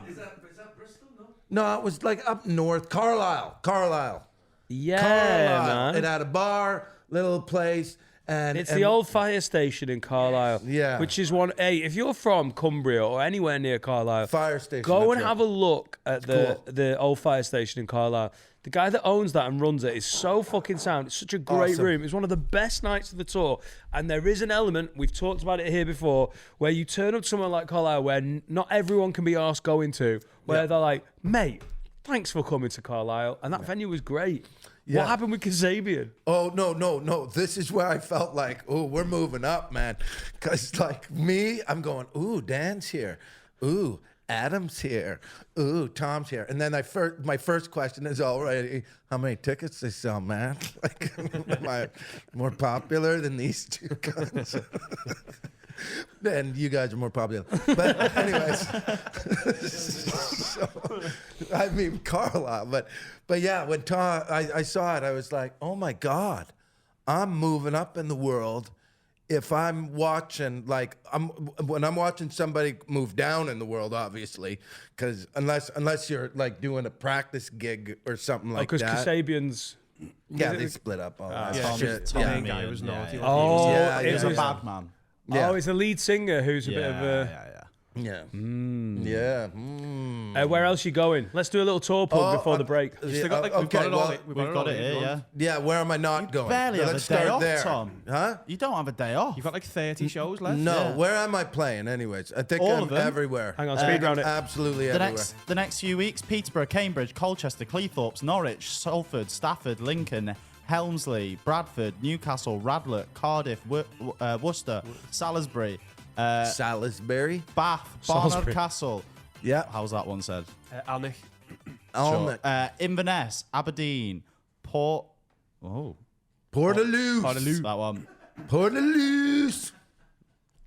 Speaker 4: No, it was like up north, Carlisle.
Speaker 2: Yeah,
Speaker 4: Carlisle.
Speaker 2: man.
Speaker 4: It had a bar, little place. And
Speaker 2: It's the old fire station in Carlisle.
Speaker 4: Yeah.
Speaker 2: Which is one. Hey, if you're from Cumbria or anywhere near Carlisle,
Speaker 4: fire station.
Speaker 2: go
Speaker 4: that's
Speaker 2: and
Speaker 4: right.
Speaker 2: have a look at
Speaker 4: cool.
Speaker 2: the old fire station in Carlisle. The guy that owns that and runs it is so fucking sound. It's such a great
Speaker 4: Awesome.
Speaker 2: room. It's one of the best nights of the tour. And there is an element, we've talked about it here before, where you turn up to somewhere like Carlisle where not everyone can be asked going to, where they're like, mate, thanks for coming to Carlisle. And that venue was great.
Speaker 4: Yeah.
Speaker 2: What happened with Kasabian?
Speaker 4: Oh, no. This is where I felt like, oh, we're moving up, man. Because, like, me, I'm going, ooh, Dan's here. Ooh, Adam's here. Ooh, Tom's here. And then my first question is already, how many tickets they sell, man? Like, am I more popular than these two guys? And you guys are more popular. But anyways, so, I mean, Carlisle. But yeah, when Tom, I saw it, I was like, oh my God, I'm moving up in the world. If I'm watching, when I'm watching somebody move down in the world, obviously, because unless you're like doing a practice gig or something like
Speaker 2: Because
Speaker 4: that.
Speaker 2: Kasabian's...
Speaker 4: Yeah, they split up all that
Speaker 5: Yeah,
Speaker 4: shit.
Speaker 5: Tom
Speaker 4: Yeah.
Speaker 5: main guy was naughty.
Speaker 6: yeah.
Speaker 2: Oh,
Speaker 4: Yeah,
Speaker 6: He was
Speaker 4: yeah.
Speaker 6: a bad man.
Speaker 4: Yeah.
Speaker 2: Oh, he's the lead singer who's a bit of a...
Speaker 4: Yeah. Yeah.
Speaker 2: Where else you going? Let's do a little tour plug before the break.
Speaker 5: We've got it all.
Speaker 6: We've got it here, yeah.
Speaker 4: Yeah, where am I not going?
Speaker 6: Barely have
Speaker 4: Let's
Speaker 6: a day
Speaker 4: start
Speaker 6: off,
Speaker 4: there.
Speaker 6: Tom.
Speaker 4: Huh?
Speaker 6: You don't have a day off.
Speaker 5: You've got like 30 shows left.
Speaker 4: No,
Speaker 6: Yeah.
Speaker 4: where am I playing anyways? I think
Speaker 6: All
Speaker 4: I'm
Speaker 6: of them?
Speaker 4: everywhere.
Speaker 2: Hang on, speed round it.
Speaker 4: Absolutely
Speaker 6: The
Speaker 4: everywhere.
Speaker 6: next few weeks: Peterborough, Cambridge, Colchester, Cleethorpes, Norwich, Salford, Stafford, Lincoln, Helmsley, Bradford, Newcastle, Radlett, Cardiff, Worcester, Salisbury,
Speaker 4: Salisbury?
Speaker 6: Bath, Barnard
Speaker 2: Salisbury.
Speaker 6: Castle.
Speaker 4: Yeah.
Speaker 6: How's that one said?
Speaker 5: Alnwick.
Speaker 4: Alnwick.
Speaker 6: Inverness, Aberdeen, Port. Oh,
Speaker 4: Portaloos.
Speaker 6: that one.
Speaker 4: Portaloos.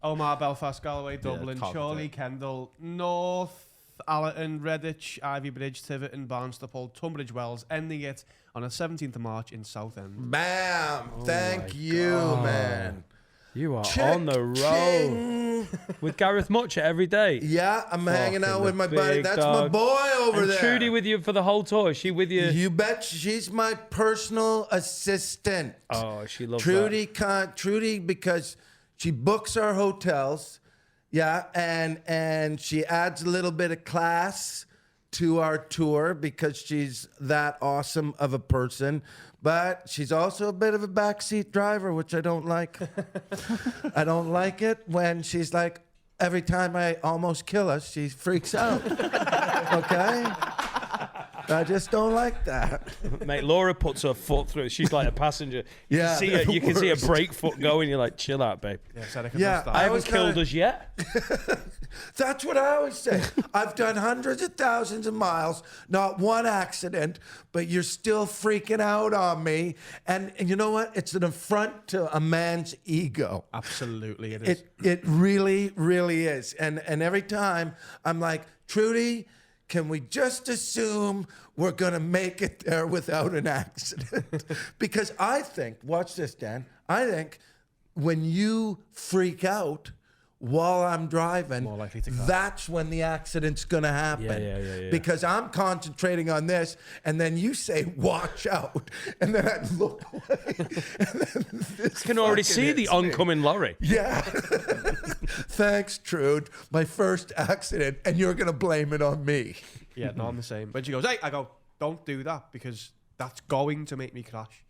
Speaker 5: Omar, Belfast, Galway, Dublin,
Speaker 6: cogged
Speaker 5: Chorley,
Speaker 6: it.
Speaker 5: Kendal, North, Allerton, Redditch, Ivy Bridge, Tiverton, Barnstaple, Tunbridge Wells, ending it on the 17th of March in Southend.
Speaker 4: Bam. Thank you, man.
Speaker 2: You are on the road with Gareth Mutcher every day.
Speaker 4: Yeah, I'm hanging out
Speaker 2: Fucking
Speaker 4: with my
Speaker 2: the
Speaker 4: buddy.
Speaker 2: big
Speaker 4: That's
Speaker 2: dog.
Speaker 4: my boy over
Speaker 2: And
Speaker 4: there.
Speaker 2: Trudy with you for the whole tour. Is she with you?
Speaker 4: You bet she's my personal assistant.
Speaker 2: Oh, she loves
Speaker 4: Trudy Trudy, because she books our hotels, yeah, and she adds a little bit of class to our tour because she's that awesome of a person. But she's also a bit of a backseat driver, which I don't like. I don't like it when she's like, every time I almost kill us, she freaks out. Okay? I just don't like that.
Speaker 2: that. Mate, Laura puts her foot through. She's like a passenger. You
Speaker 4: Yeah,
Speaker 2: can see
Speaker 4: they're
Speaker 2: her, you can see her
Speaker 4: worst.
Speaker 2: brake foot going. You're like, chill out, babe.
Speaker 5: Yeah, Seneca
Speaker 4: Yeah,
Speaker 5: does that.
Speaker 2: I haven't
Speaker 4: was
Speaker 2: killed
Speaker 4: kinda-
Speaker 2: us yet.
Speaker 4: That's what I always say. I've done hundreds of thousands of miles, not one accident, but you're still freaking out on me. And you know what? It's an affront to a man's ego.
Speaker 5: Absolutely, it is.
Speaker 4: It really, really is. And every time I'm like, Trudy, can we just assume we're going to make it there without an accident? Because I think, watch this, Dan, I think when you freak out while I'm driving,
Speaker 5: More likely to crash.
Speaker 4: that's when the accident's going to happen.
Speaker 2: Yeah.
Speaker 4: Because I'm concentrating on this, and then you say, watch out. And then I look away. And then this
Speaker 2: Can already
Speaker 4: fucking
Speaker 2: see the
Speaker 4: hits me.
Speaker 2: oncoming lorry.
Speaker 4: Yeah. Thanks, Trude. My first accident, and you're going to blame it on me.
Speaker 5: Yeah, no, I'm the same. When she goes, hey, I go, don't do that because that's going to make me crash.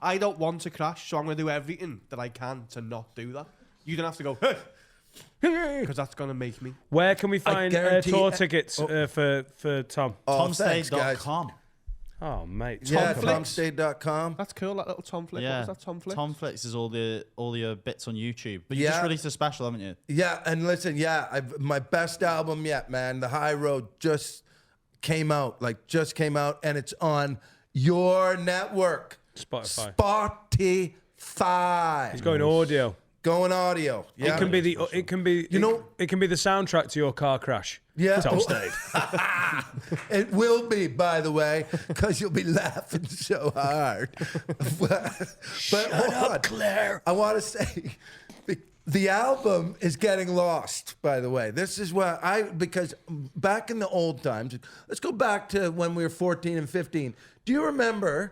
Speaker 5: I don't want to crash, so I'm going to do everything that I can to not do that. You don't have to go, hey, because that's going to make me.
Speaker 2: Where can we find
Speaker 4: guarantee-
Speaker 2: tour tickets for Tom?
Speaker 4: Oh, thanks, guys.
Speaker 6: Tomstay.com.
Speaker 2: Oh, mate.
Speaker 4: Yeah,
Speaker 5: Flicks.
Speaker 4: tomstay.com.
Speaker 5: That's cool, that little Tom Flick.
Speaker 6: Yeah,
Speaker 5: What was that, Tom Flick?
Speaker 6: Tom Flicks is all your bits on YouTube. But you
Speaker 4: Yeah.
Speaker 6: just released a special, haven't you?
Speaker 4: Yeah, and listen, my best album yet, man. The High Road just came out, and it's on your network.
Speaker 2: Spotify.
Speaker 4: Spotify.
Speaker 2: It's going audio.
Speaker 4: Going audio. Yeah.
Speaker 2: It can be the it can be the soundtrack to your car crash.
Speaker 4: Yeah.
Speaker 2: Tom Stade.
Speaker 4: It will be, by the way, because you'll be laughing so hard. but hold on.
Speaker 2: Claire.
Speaker 4: I want to say the album is getting lost, by the way. This is what because back in the old times, let's go back to when we were 14 and 15. Do you remember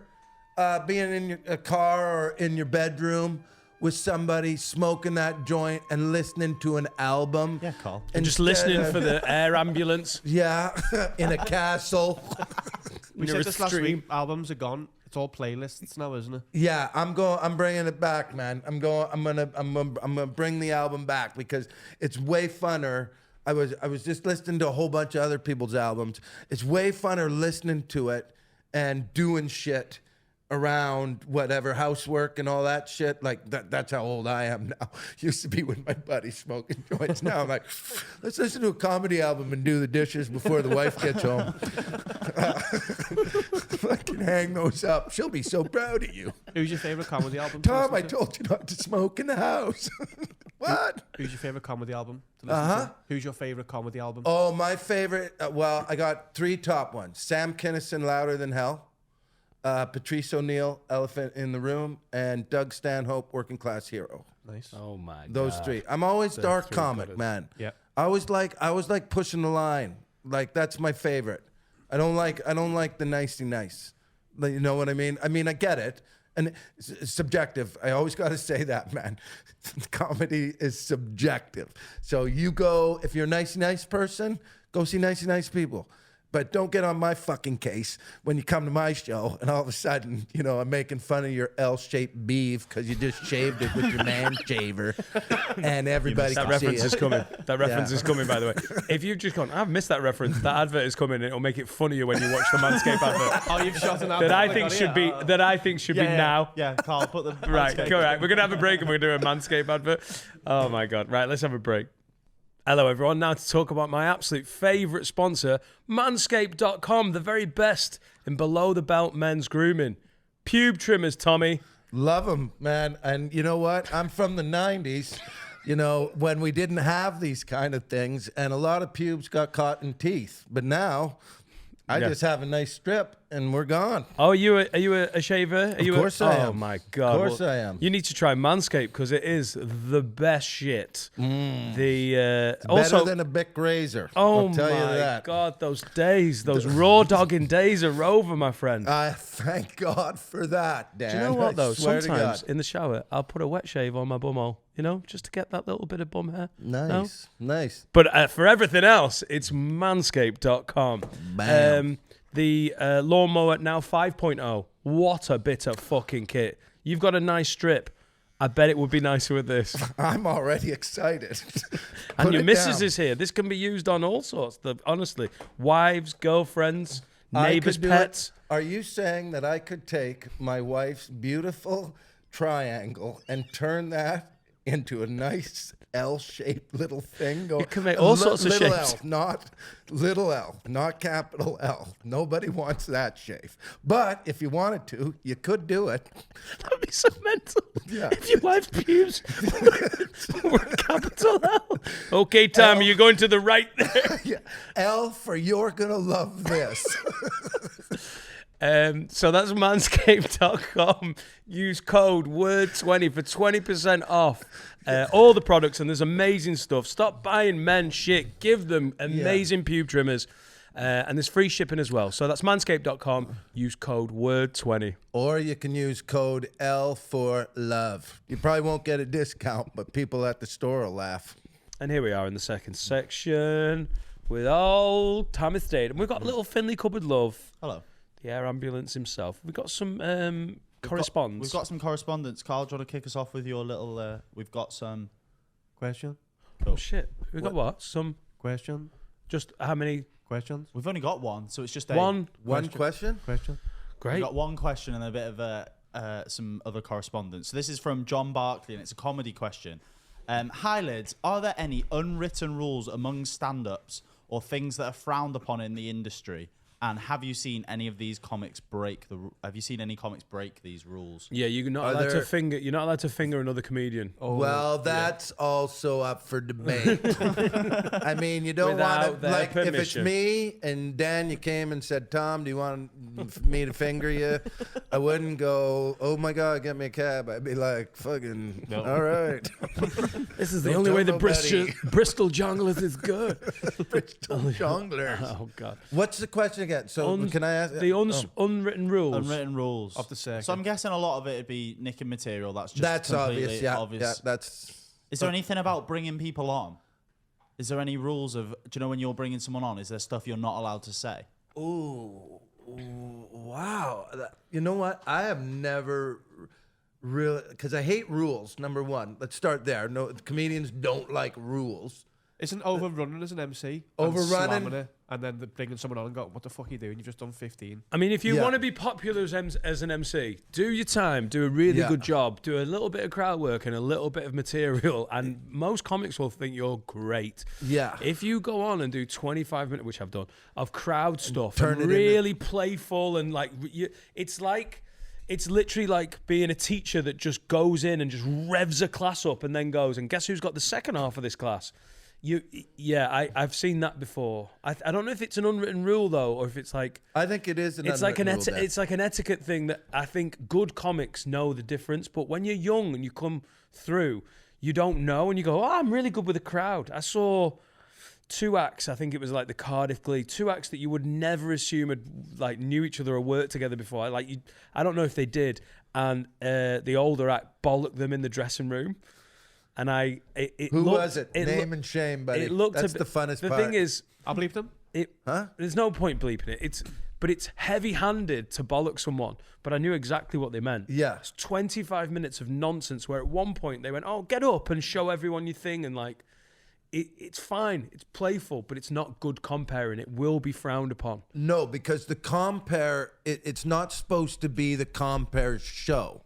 Speaker 4: being in a car or in your bedroom with somebody smoking that joint and listening to an album.
Speaker 6: Yeah, Carl.
Speaker 2: And just listening for the air ambulance.
Speaker 4: Yeah, in a castle.
Speaker 5: We
Speaker 2: Near
Speaker 5: said
Speaker 2: a
Speaker 5: this last
Speaker 2: stream.
Speaker 5: week. Albums are gone. It's all playlists now, isn't it?
Speaker 4: Yeah, I'm bringing it back, man. I'm gonna bring the album back because it's way funner. I was just listening to a whole bunch of other people's albums. It's way funner listening to it and doing shit around whatever housework and all that shit. Like that's how old I am now. Used to be with my buddy smoking joints. Now I'm like, let's listen to a comedy album and do the dishes before the wife gets home. Fucking hang those up. She'll be so proud of you.
Speaker 5: Who's your favorite comedy album? to
Speaker 4: Tom, I
Speaker 5: listen to?
Speaker 4: told you not to smoke in the house. What?
Speaker 5: Who's your favorite comedy album to listen to? Who's your favorite comedy album?
Speaker 4: Oh, my favorite. Well, I got 3 top ones. Sam Kinison, Louder Than Hell. Patrice O'Neill, Elephant in the Room, and Doug Stanhope, Working Class Hero.
Speaker 5: Nice.
Speaker 2: Oh my God.
Speaker 4: Those 3. I'm always dark comic, man.
Speaker 5: Yeah.
Speaker 4: I was like pushing the line. Like that's my favorite. I don't like the nicey nice. Like, you know what I mean? I mean, I get it. And it's subjective. I always got to say that, man. Comedy is subjective. So you go, if you're a nicey nice person, go see nicey nice people. But don't get on my fucking case when you come to my show and all of a sudden, you know, I'm making fun of your L-shaped beef because you just shaved it with your man shaver and everybody
Speaker 2: That
Speaker 4: can
Speaker 2: reference
Speaker 4: see
Speaker 2: is
Speaker 4: it.
Speaker 2: coming. That reference
Speaker 4: Yeah.
Speaker 2: is coming, by the way. If you've just gone, I've missed that reference. That advert is coming, and it'll make it funnier when you watch the Manscaped advert.
Speaker 5: Oh, you've shot an
Speaker 2: That I think should be. That I think should be now.
Speaker 6: Yeah, Carl, put the
Speaker 2: Right,
Speaker 6: Manscaped.
Speaker 2: correct. We're gonna have a break and we're gonna do a Manscaped advert. Oh my God! Right, let's have a break. Hello, everyone. Now to talk about my absolute favourite sponsor, Manscaped.com, the very best in below-the-belt men's grooming. Pube trimmers, Tommy.
Speaker 4: Love them, man. And you know what? I'm from the 90s, you know, when we didn't have these kind of things, and a lot of pubes got caught in teeth. But now, I
Speaker 2: Yeah.
Speaker 4: just have a nice strip, and we're gone.
Speaker 2: Oh, are you a shaver? Are you
Speaker 4: course I am.
Speaker 2: Oh my God!
Speaker 4: Of course I am.
Speaker 2: You need to try Manscaped because it is the best shit. The
Speaker 4: Better
Speaker 2: also.
Speaker 4: than a Bic razor.
Speaker 2: Oh
Speaker 4: I'll tell you
Speaker 2: my
Speaker 4: that.
Speaker 2: God, those days, those raw dogging days are over, my friend.
Speaker 4: Thank God for that, Dan.
Speaker 2: Do you know what though?
Speaker 4: I swear to
Speaker 2: Sometimes
Speaker 4: God.
Speaker 2: in the shower, I'll put a wet shave on my bumhole, you know, just to get that little bit of bum hair. No?
Speaker 4: Nice.
Speaker 2: But for everything else, it's manscaped.com.
Speaker 4: Bam.
Speaker 2: The lawnmower now 5.0. What a bit of fucking kit. You've got a nice strip. I bet it would be nicer with this.
Speaker 4: I'm already excited.
Speaker 2: And
Speaker 4: Put
Speaker 2: your
Speaker 4: it
Speaker 2: missus
Speaker 4: down.
Speaker 2: is here. This can be used on all sorts. Honestly, wives, girlfriends,
Speaker 4: I
Speaker 2: neighbors,
Speaker 4: could do
Speaker 2: pets.
Speaker 4: it. Are you saying that I could take my wife's beautiful triangle and turn that into a nice L-shaped little thing?
Speaker 2: You can make all sorts of
Speaker 4: little
Speaker 2: shapes.
Speaker 4: L, not little L, not capital L. Nobody wants that shape. But if you wanted to, you could do it.
Speaker 2: That would be so mental.
Speaker 4: Yeah.
Speaker 2: If your wife's pubes were capital L. Okay, Tommy, you're going to the right there.
Speaker 4: Yeah. L for you're gonna love this.
Speaker 2: So that's manscaped.com. Use code WORD20 for 20% off all the products, and there's amazing stuff. Stop buying men shit. Give them amazing pube trimmers. And there's free shipping as well. So that's manscaped.com. Use code WORD20.
Speaker 4: Or you can use code L for love. You probably won't get a discount, but people at the store will laugh.
Speaker 2: And here we are in the second section with old Thomas STADE. And we've got little Finley Cupboard Love,
Speaker 6: Hello.
Speaker 2: the air ambulance himself. We've got some correspondence.
Speaker 6: We've got some correspondence. Carl, do you want to kick us off with your little... we've got some...
Speaker 5: Question?
Speaker 2: Oh, shit. We've got what? Some...
Speaker 5: Question?
Speaker 2: Just how many...
Speaker 5: Questions?
Speaker 6: We've only got one, so it's just
Speaker 2: One.
Speaker 4: One question?
Speaker 5: Question?
Speaker 2: Great.
Speaker 6: We've got one question and a bit of some other correspondence. So this is from John Barkley, and it's a comedy question. Hi, lids. Are there any unwritten rules among stand-ups or things that are frowned upon in the industry? And have you seen any of these comics break the? Have you seen any comics break these rules?
Speaker 2: Yeah, you're not
Speaker 4: Are
Speaker 2: allowed to
Speaker 4: there-
Speaker 2: finger. You're not allowed to finger another comedian.
Speaker 4: Well, that's also up for debate. I mean, you don't
Speaker 2: Without
Speaker 4: want to,
Speaker 2: their
Speaker 4: like, if it's
Speaker 2: permission.
Speaker 4: me and Dan, you came and said, Tom, do you want me to finger you? I wouldn't go, oh my God, get me a cab. I'd be like, fucking, all right.
Speaker 2: This is the
Speaker 4: Don't
Speaker 2: only way
Speaker 4: tell
Speaker 2: the Bristol
Speaker 4: nobody.
Speaker 2: Bristol junglers is good.
Speaker 4: Bristol jongler.
Speaker 2: Oh God.
Speaker 4: What's the question again. So can I ask
Speaker 2: the unwritten rules?
Speaker 6: Unwritten rules
Speaker 5: Of the circuit.
Speaker 6: So I'm guessing a lot of it would be nicking material. That's just
Speaker 4: That's
Speaker 6: completely
Speaker 4: obvious. Yeah, that's.
Speaker 6: Is there anything about bringing people on? Is there any rules of? Do you know when you're bringing someone on? Is there stuff you're not allowed to say?
Speaker 4: Ooh, wow. You know what? I have never really, because I hate rules. Number one, let's start there. No, comedians don't like rules.
Speaker 5: Isn't overrunning as an MC?
Speaker 4: Overrunning?
Speaker 5: And slamming it, and then bringing someone on and go, what the fuck are you doing? You've just done 15.
Speaker 2: I mean, if you
Speaker 4: Yeah.
Speaker 2: want to be popular as an MC, do your time, do a really
Speaker 4: Yeah.
Speaker 2: good job, do a little bit of crowd work and a little bit of material, and most comics will think you're great.
Speaker 4: Yeah.
Speaker 2: If you go on and do 25 minutes, which I've done, of crowd stuff,
Speaker 4: Turn
Speaker 2: and
Speaker 4: it into-
Speaker 2: really playful and like, it's literally like being a teacher that just goes in and just revs a class up and then goes, and guess who's got the second half of this class? I've seen that before. I don't know if it's an unwritten rule though, or if it's like
Speaker 4: I think it is.
Speaker 2: it's like an etiquette thing that I think good comics know the difference. But when you're young and you come through, you don't know, and you go, "Oh, I'm really good with the crowd." I saw 2 acts. I think it was like the Cardiff Glee. 2 acts that you would never assume had like knew each other or worked together before. I don't know if they did. And the older act bollocked them in the dressing room. And
Speaker 4: Who was it? Name and shame, buddy.
Speaker 2: It looked
Speaker 4: That's
Speaker 2: a bit,
Speaker 4: the funnest
Speaker 2: the
Speaker 4: part.
Speaker 2: thing is,
Speaker 5: I'll bleep them.
Speaker 2: there's no point bleeping it. But it's heavy-handed to bollock someone. But I knew exactly what they meant.
Speaker 4: Yeah.
Speaker 2: It's 25 minutes of nonsense where at one point they went, "Oh, get up and show everyone your thing," and like, it's fine. It's playful, but it's not good comparing. It will be frowned upon.
Speaker 4: No, because the compare, it's not supposed to be the compare show.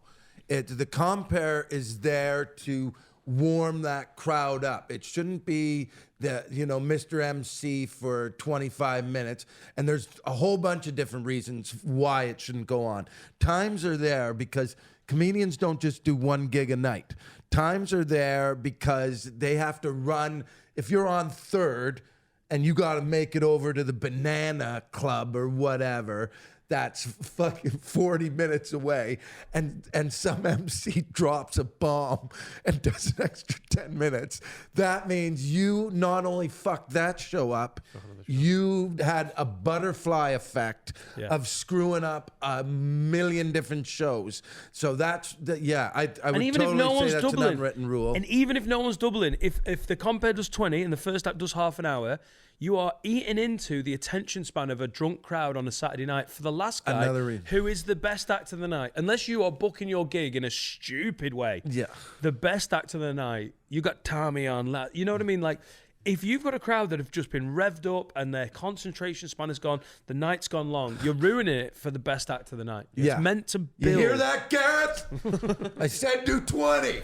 Speaker 4: The compare is there to warm that crowd up. It shouldn't be the, Mr. MC for 25 minutes. And there's a whole bunch of different reasons why it shouldn't go on. Times are there because comedians don't just do 1 gig a night. Times are there because they have to run. If you're on third and you got to make it over to the Banana Club or whatever, that's fucking 40 minutes away, and some MC drops a bomb and does an extra 10 minutes. That means you not only fucked that show up, you had a butterfly effect of screwing up a million different shows. So I would
Speaker 2: And even
Speaker 4: totally
Speaker 2: if no
Speaker 4: say
Speaker 2: one's
Speaker 4: that's
Speaker 2: doubling,
Speaker 4: an unwritten rule.
Speaker 2: and even if no one's doubling, if the compare does 20 and the first act does half an hour, you are eating into the attention span of a drunk crowd on a Saturday night for the last guy
Speaker 4: Another reason.
Speaker 2: who is the best act of the night. Unless you are booking your gig in a stupid way.
Speaker 4: Yeah.
Speaker 2: The best act of the night, you got Tommy on. You know what I mean? Like, if you've got a crowd that have just been revved up and their concentration span is gone, the night's gone long, you're ruining it for the best act of the night.
Speaker 4: Yeah.
Speaker 2: It's meant to
Speaker 4: You
Speaker 2: build.
Speaker 4: hear that, Gareth? I said do 20.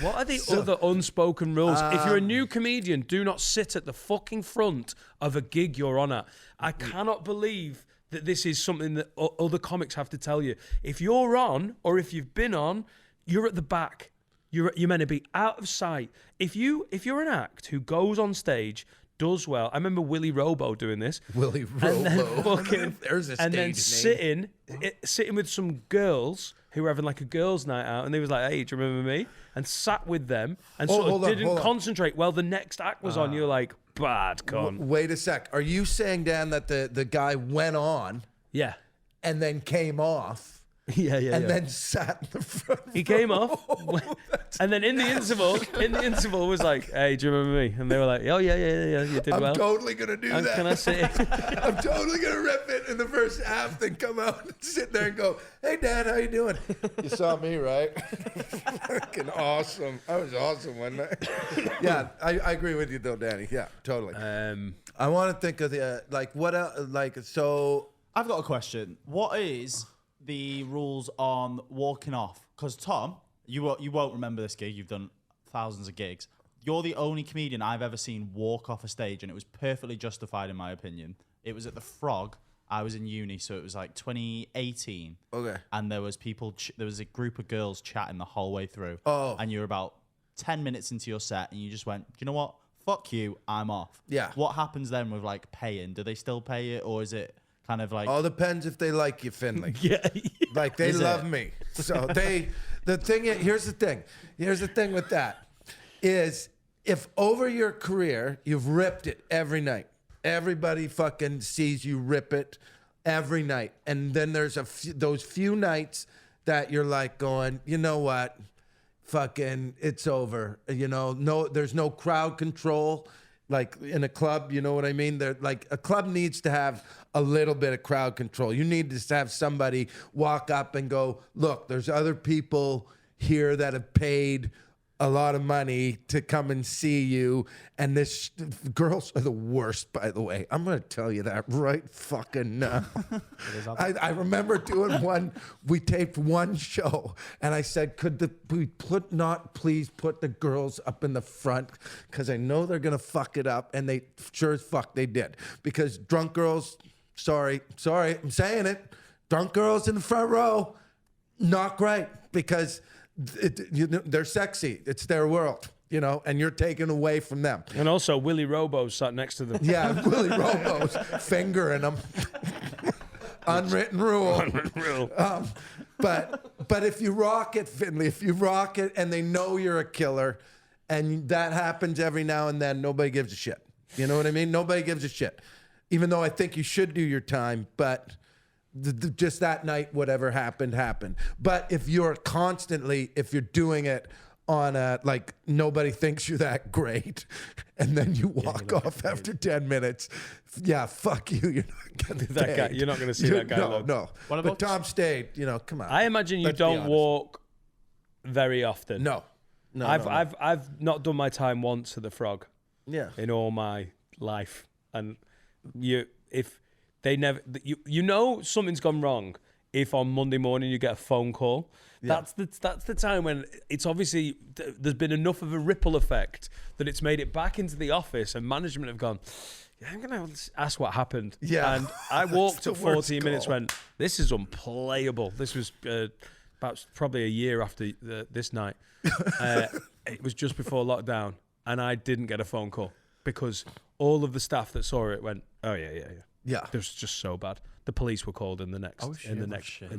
Speaker 2: What are the other unspoken rules? If you're a new comedian, do not sit at the fucking front of a gig you're on at. I cannot believe that this is something that other comics have to tell you. If you're on, or if you've been on, you're at the back. You're meant to be out of sight. If you're an act who goes on stage, does well. I remember Willie Robo doing this.
Speaker 4: Willie
Speaker 2: And then
Speaker 4: Robo.
Speaker 2: fucking,
Speaker 4: There's a
Speaker 2: and then
Speaker 4: stage name.
Speaker 2: sitting with some girls who were having like a girls' night out, and they was like, "Hey, do you remember me?" And sat with them and sort of
Speaker 4: hold on,
Speaker 2: didn't
Speaker 4: hold on.
Speaker 2: concentrate. Well, the next act was on. You're like, bad con.
Speaker 4: Wait a sec. Are you saying, Dan, that the guy went on
Speaker 2: Yeah.
Speaker 4: and then came off
Speaker 2: Yeah.
Speaker 4: and then sat in the front?
Speaker 2: He came off, and then in the interval was like, "Hey, do you remember me?" And they were like, "Oh yeah, you did
Speaker 4: I'm
Speaker 2: well."
Speaker 4: totally going to do
Speaker 2: And
Speaker 4: that.
Speaker 2: can I sit?
Speaker 4: I'm totally going to rip it in the first half, then come out and sit there and go, "Hey, Dan, how you doing?" You saw me, right? Fucking awesome. I was awesome, wasn't I? Yeah, I agree with you, though, Danny. Yeah, totally. I want to think of the, what else, so...
Speaker 6: I've got a question. What is the rules on walking off? Because Tom, you won't remember this gig. You've done thousands of gigs. You're the only comedian I've ever seen walk off a stage, and it was perfectly justified in my opinion. It was at the Frog. I was in uni, so it was like 2018.
Speaker 4: Okay.
Speaker 6: And there was there was a group of girls chatting the whole way through.
Speaker 4: Oh.
Speaker 6: And you were about 10 minutes into your set, and you just went, "You know what? Fuck you. I'm off."
Speaker 4: Yeah.
Speaker 6: What happens then with like paying? Do they still pay it, or is it kind of like?
Speaker 4: All depends if they like you, Finley.
Speaker 2: Yeah.
Speaker 4: Like, they
Speaker 6: Is
Speaker 4: love
Speaker 6: it?
Speaker 4: me. So here's the thing. Here's the thing with that is, if over your career, you've ripped it every night, Everybody fucking sees you rip it every night. And then there's those few nights that you're like going, you know what? Fucking, it's over. You know, there's no crowd control. Like in a club, you know what I mean? Like a club needs to have a little bit of crowd control. You need to have somebody walk up and go, look, there's other people here that have paid a lot of money to come and see you. And girls are the worst, by the way. I'm going to tell you that right fucking now. I remember doing one, we taped one show, and I said, could we please put the girls up in the front? Because I know they're going to fuck it up. And they sure as fuck they did. Because drunk girls, sorry, I'm saying it. Drunk girls in the front row, not great. Because they're sexy. It's their world, you know, and you're taken away from them.
Speaker 2: And also, Willie Robo's sat next to them.
Speaker 4: Yeah, Willie Robo's fingering them. Unwritten rule. But if you rock it, Finley, if you rock it and they know you're a killer, and that happens every now and then, nobody gives a shit. You know what I mean? Nobody gives a shit. Even though I think you should do your time, but just that night, whatever happened. But if you're doing it on like nobody thinks you're that great, and then you walk off after 10 minutes, yeah, fuck you. You're not gonna
Speaker 2: That guy, you're not going to see that guy.
Speaker 4: No.
Speaker 5: What
Speaker 4: But
Speaker 5: about
Speaker 4: Tom Stade, you know, come on.
Speaker 2: I imagine you
Speaker 4: Let's be
Speaker 2: don't
Speaker 4: honest.
Speaker 2: walk very often.
Speaker 4: No.
Speaker 2: I've not done my time once at the Frog.
Speaker 4: Yeah.
Speaker 2: In all my life, and if they never, you know something's gone wrong if on Monday morning you get a phone call.
Speaker 4: Yeah.
Speaker 2: That's the time when it's obviously there's been enough of a ripple effect that it's made it back into the office, and management have gone, yeah, I'm gonna ask what happened.
Speaker 4: Yeah.
Speaker 2: And I walked
Speaker 4: the
Speaker 2: at 14
Speaker 4: worst
Speaker 2: minutes,
Speaker 4: call.
Speaker 2: went, this is unplayable. This was about probably a year after this night. It was just before lockdown, and I didn't get a phone call because all of the staff that saw it went, oh yeah.
Speaker 4: Yeah.
Speaker 2: It was just so bad. The police were called in the next in the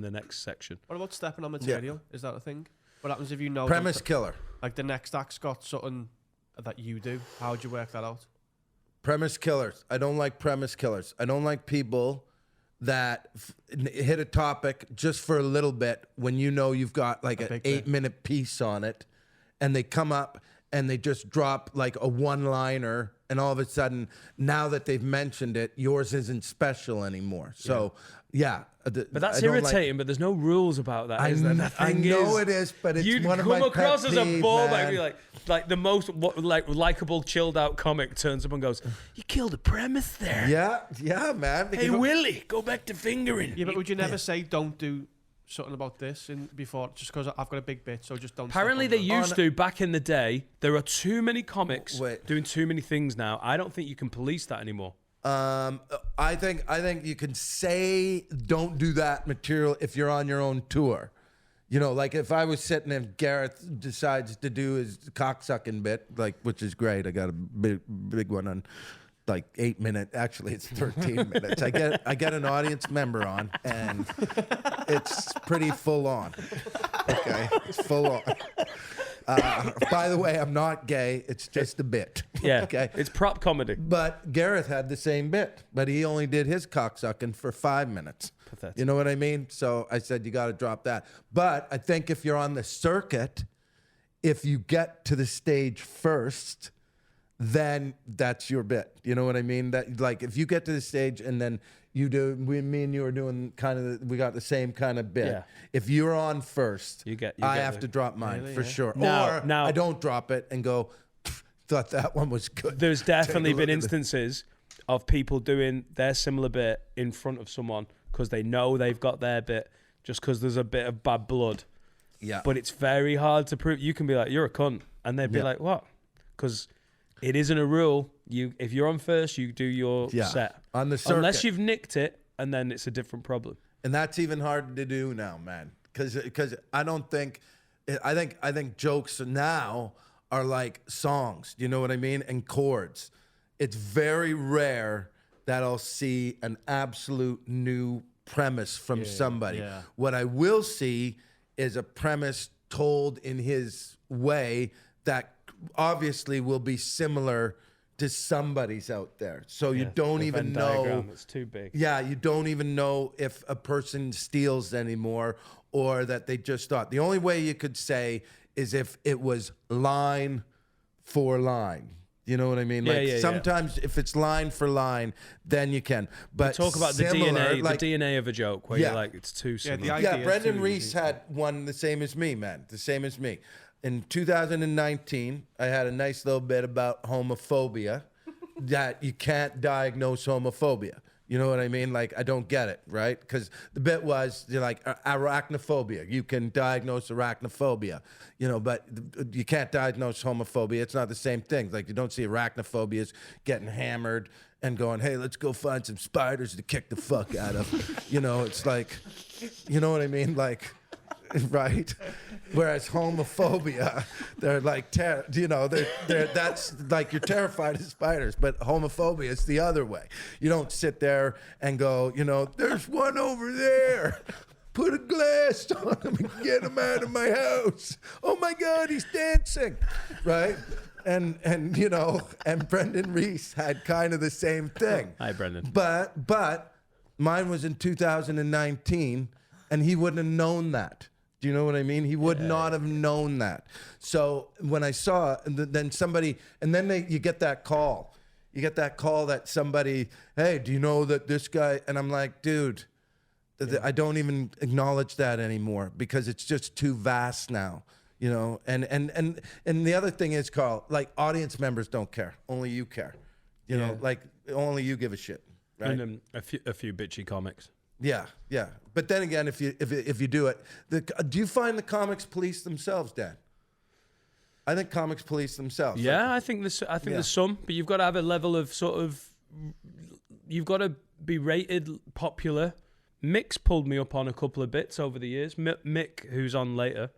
Speaker 2: next section.
Speaker 5: What about stepping on material? Is that a thing? What happens if you know
Speaker 4: Premise killer.
Speaker 5: like the next act's got something that you do? How'd you work that out?
Speaker 4: Premise killers. I don't like premise killers. I don't like people that hit a topic just for a little bit when you know you've got like an 8-minute piece on it, and they come up and they just drop like a one-liner, and all of a sudden, now that they've mentioned it, yours isn't special anymore. So, yeah.
Speaker 2: But that's irritating, but there's no rules about that, is there? The
Speaker 4: I
Speaker 2: thing
Speaker 4: know
Speaker 2: is,
Speaker 4: it is, but it's
Speaker 2: you'd
Speaker 4: one of
Speaker 2: come
Speaker 4: my
Speaker 2: across
Speaker 4: pet
Speaker 2: as a
Speaker 4: peeves,
Speaker 2: ball
Speaker 4: man.
Speaker 2: like the most likable, chilled out comic turns up and goes, "You killed a premise there."
Speaker 4: Yeah, man.
Speaker 2: Hey Willie, go back to fingering.
Speaker 5: Yeah, but would you never say don't do something about this before just because I've got a big bit, so just don't.
Speaker 2: Apparently they used to back in the day. There are too many comics doing too many things now. I don't think you can police that anymore.
Speaker 4: I think you can say don't do that material if you're on your own tour. You know, like if I was sitting and Gareth decides to do his cocksucking bit, like, which is great. I got a big one on like 8 minutes. Actually, it's 13 minutes. I get an audience member on, and it's pretty full on. Okay, it's full on. By the way, I'm not gay. It's just a bit.
Speaker 2: Yeah,
Speaker 4: okay.
Speaker 2: It's prop comedy.
Speaker 4: But Gareth had the same bit, but he only did his cocksucking for 5 minutes.
Speaker 2: Pathetic.
Speaker 4: You know what I mean? So I said, you got to drop that. But I think if you're on the circuit, if you get to the stage first, then that's your bit. You know what I mean? That, like, if you get to the stage and then you do, me and you are doing we got the same kind of bit.
Speaker 2: Yeah.
Speaker 4: If you're on first, I have
Speaker 2: it.
Speaker 4: to drop mine for sure.
Speaker 2: Now,
Speaker 4: I don't drop it and go, thought that one was good.
Speaker 2: There's definitely been
Speaker 4: Take a look at it.
Speaker 2: instances of people doing their similar bit in front of someone because they know they've got their bit just because there's a bit of bad blood.
Speaker 4: Yeah.
Speaker 2: But it's very hard to prove. You can be like, you're a cunt. And they'd be like, what? Because it isn't a rule. If you're on first, you do your set.
Speaker 4: On the circuit.
Speaker 2: Unless you've nicked it, and then it's a different problem.
Speaker 4: And that's even hard to do now, man. Because I don't think, I think jokes now are like songs. You know what I mean? And chords. It's very rare that I'll see an absolute new premise from somebody.
Speaker 6: Yeah.
Speaker 4: What I will see is a premise told in his way that obviously will be similar to somebody's out there. So you don't
Speaker 2: The
Speaker 4: even
Speaker 2: Venn
Speaker 4: know.
Speaker 2: diagram, it's too big.
Speaker 4: Yeah, you don't even know if a person steals anymore or that they just thought. The only way you could say is if it was line for line. You know what I mean? Like sometimes if it's line for line, then you can. But
Speaker 2: Talk about
Speaker 4: similar,
Speaker 2: the DNA of a joke where you're like, it's too similar.
Speaker 5: the idea
Speaker 4: yeah,
Speaker 5: is
Speaker 4: Brendan
Speaker 5: too
Speaker 4: Reese
Speaker 5: easy.
Speaker 4: had one the same as me, man. The same as me. In 2019, I had a nice little bit about homophobia, that you can't diagnose homophobia. You know what I mean? Like, I don't get it, right? Because the bit was, you're like, arachnophobia. You can diagnose arachnophobia, you know, but you can't diagnose homophobia. It's not the same thing. Like, you don't see arachnophobias getting hammered and going, hey, let's go find some spiders to kick the fuck out of. You know, it's like, you know what I mean? Like, right? Whereas homophobia, they're like, that's like you're terrified of spiders, but homophobia is the other way. You don't sit there and go, you know, there's one over there. Put a glass on him and get him out of my house. Oh my God, he's dancing, right? And you know, and Brendan Reese had kind of the same thing.
Speaker 2: Hi, Brendan.
Speaker 4: But mine was in 2019, and he wouldn't have known that. Do you know what I mean? He would not have known that. So when I saw it, then somebody, and then you get that call. You get that call that somebody, hey, do you know that this guy? And I'm like, dude, I don't even acknowledge that anymore because it's just too vast now. You know, and the other thing is, Carl, like audience members don't care. Only you care. You know, like only you give a shit. Right?
Speaker 2: And a few bitchy comics.
Speaker 4: Yeah. But then again, if you do it, do you find the comics police themselves, Dan? I think comics police themselves.
Speaker 2: Yeah, I think there's some, but you've got to have a level of you've got to be rated popular. Mick's pulled me up on a couple of bits over the years. Mick, who's on later,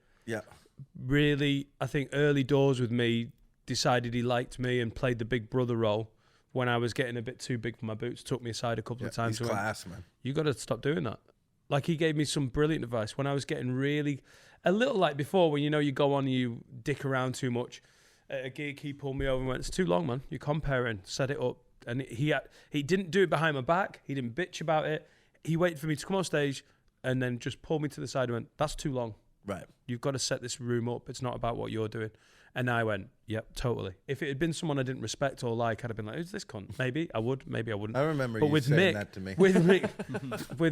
Speaker 2: really, I think early doors with me, decided he liked me and played the big brother role. When I was getting a bit too big for my boots, took me aside a couple of times.
Speaker 4: He's class, man.
Speaker 2: You got to stop doing that. Like, he gave me some brilliant advice when I was getting really, a little like before, when you know you go on and you dick around too much. At a gig, he pulled me over and went, "It's too long, man. You're comparing. Set it up." And he didn't do it behind my back. He didn't bitch about it. He waited for me to come on stage and then just pulled me to the side and went, "That's too long.
Speaker 4: Right.
Speaker 2: You've got to set this room up. It's not about what you're doing." And I went, "Yep, totally." If it had been someone I didn't respect or like, I'd have been like, "Who's this cunt?" Maybe I would, maybe I wouldn't.
Speaker 4: I remember
Speaker 2: but
Speaker 4: you
Speaker 2: with
Speaker 4: saying
Speaker 2: Mick,
Speaker 4: that to me.
Speaker 2: With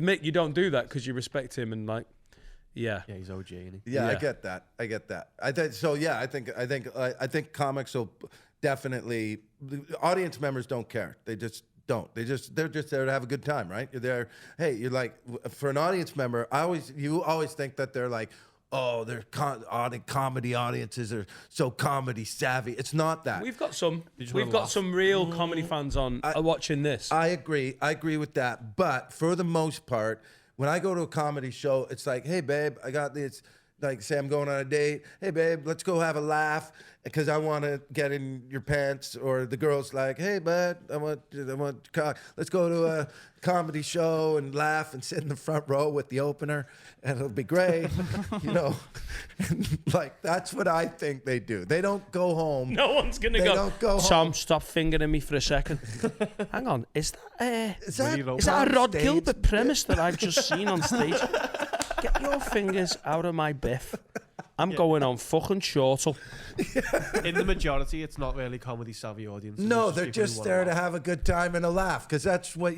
Speaker 2: Mick, you don't do that because you respect him and like, yeah.
Speaker 5: Yeah, he's OG, isn't he?
Speaker 4: Yeah, I
Speaker 2: Yeah.
Speaker 4: get that. I think so. Yeah, I think comics will definitely. The audience members don't care. They just don't. They're just there to have a good time, right? You're there. Hey, you're like, for an audience member, you always think that they're like, oh, they're comedy audiences are so comedy savvy. It's not that.
Speaker 2: We've got some
Speaker 5: laugh.
Speaker 2: real comedy fans on watching this.
Speaker 4: I agree with that. But for the most part, when I go to a comedy show, it's like, hey, babe, I got this. Like, say I'm going on a date. Hey, babe, let's go have a laugh because I want to get in your pants. Or the girl's like, hey, bud, I want let's go to a comedy show and laugh and sit in the front row with the opener, and it'll be great. You know, and like that's what I think they do. They don't go home.
Speaker 2: No one's gonna
Speaker 4: They
Speaker 2: go.
Speaker 4: don't go
Speaker 2: Tom,
Speaker 4: home.
Speaker 2: stop fingering me for a second. Hang on, is that
Speaker 4: Is that
Speaker 2: a Rod
Speaker 4: stage?
Speaker 2: Gilbert premise that I've just seen on stage? Get your fingers out of my biff. I'm going on fucking shortle.
Speaker 5: In the majority, it's not really comedy savvy audiences.
Speaker 4: No,
Speaker 5: It's
Speaker 4: they're
Speaker 5: people who
Speaker 4: just
Speaker 5: wanna
Speaker 4: there to
Speaker 5: laugh.
Speaker 4: have a good time and a laugh because that's what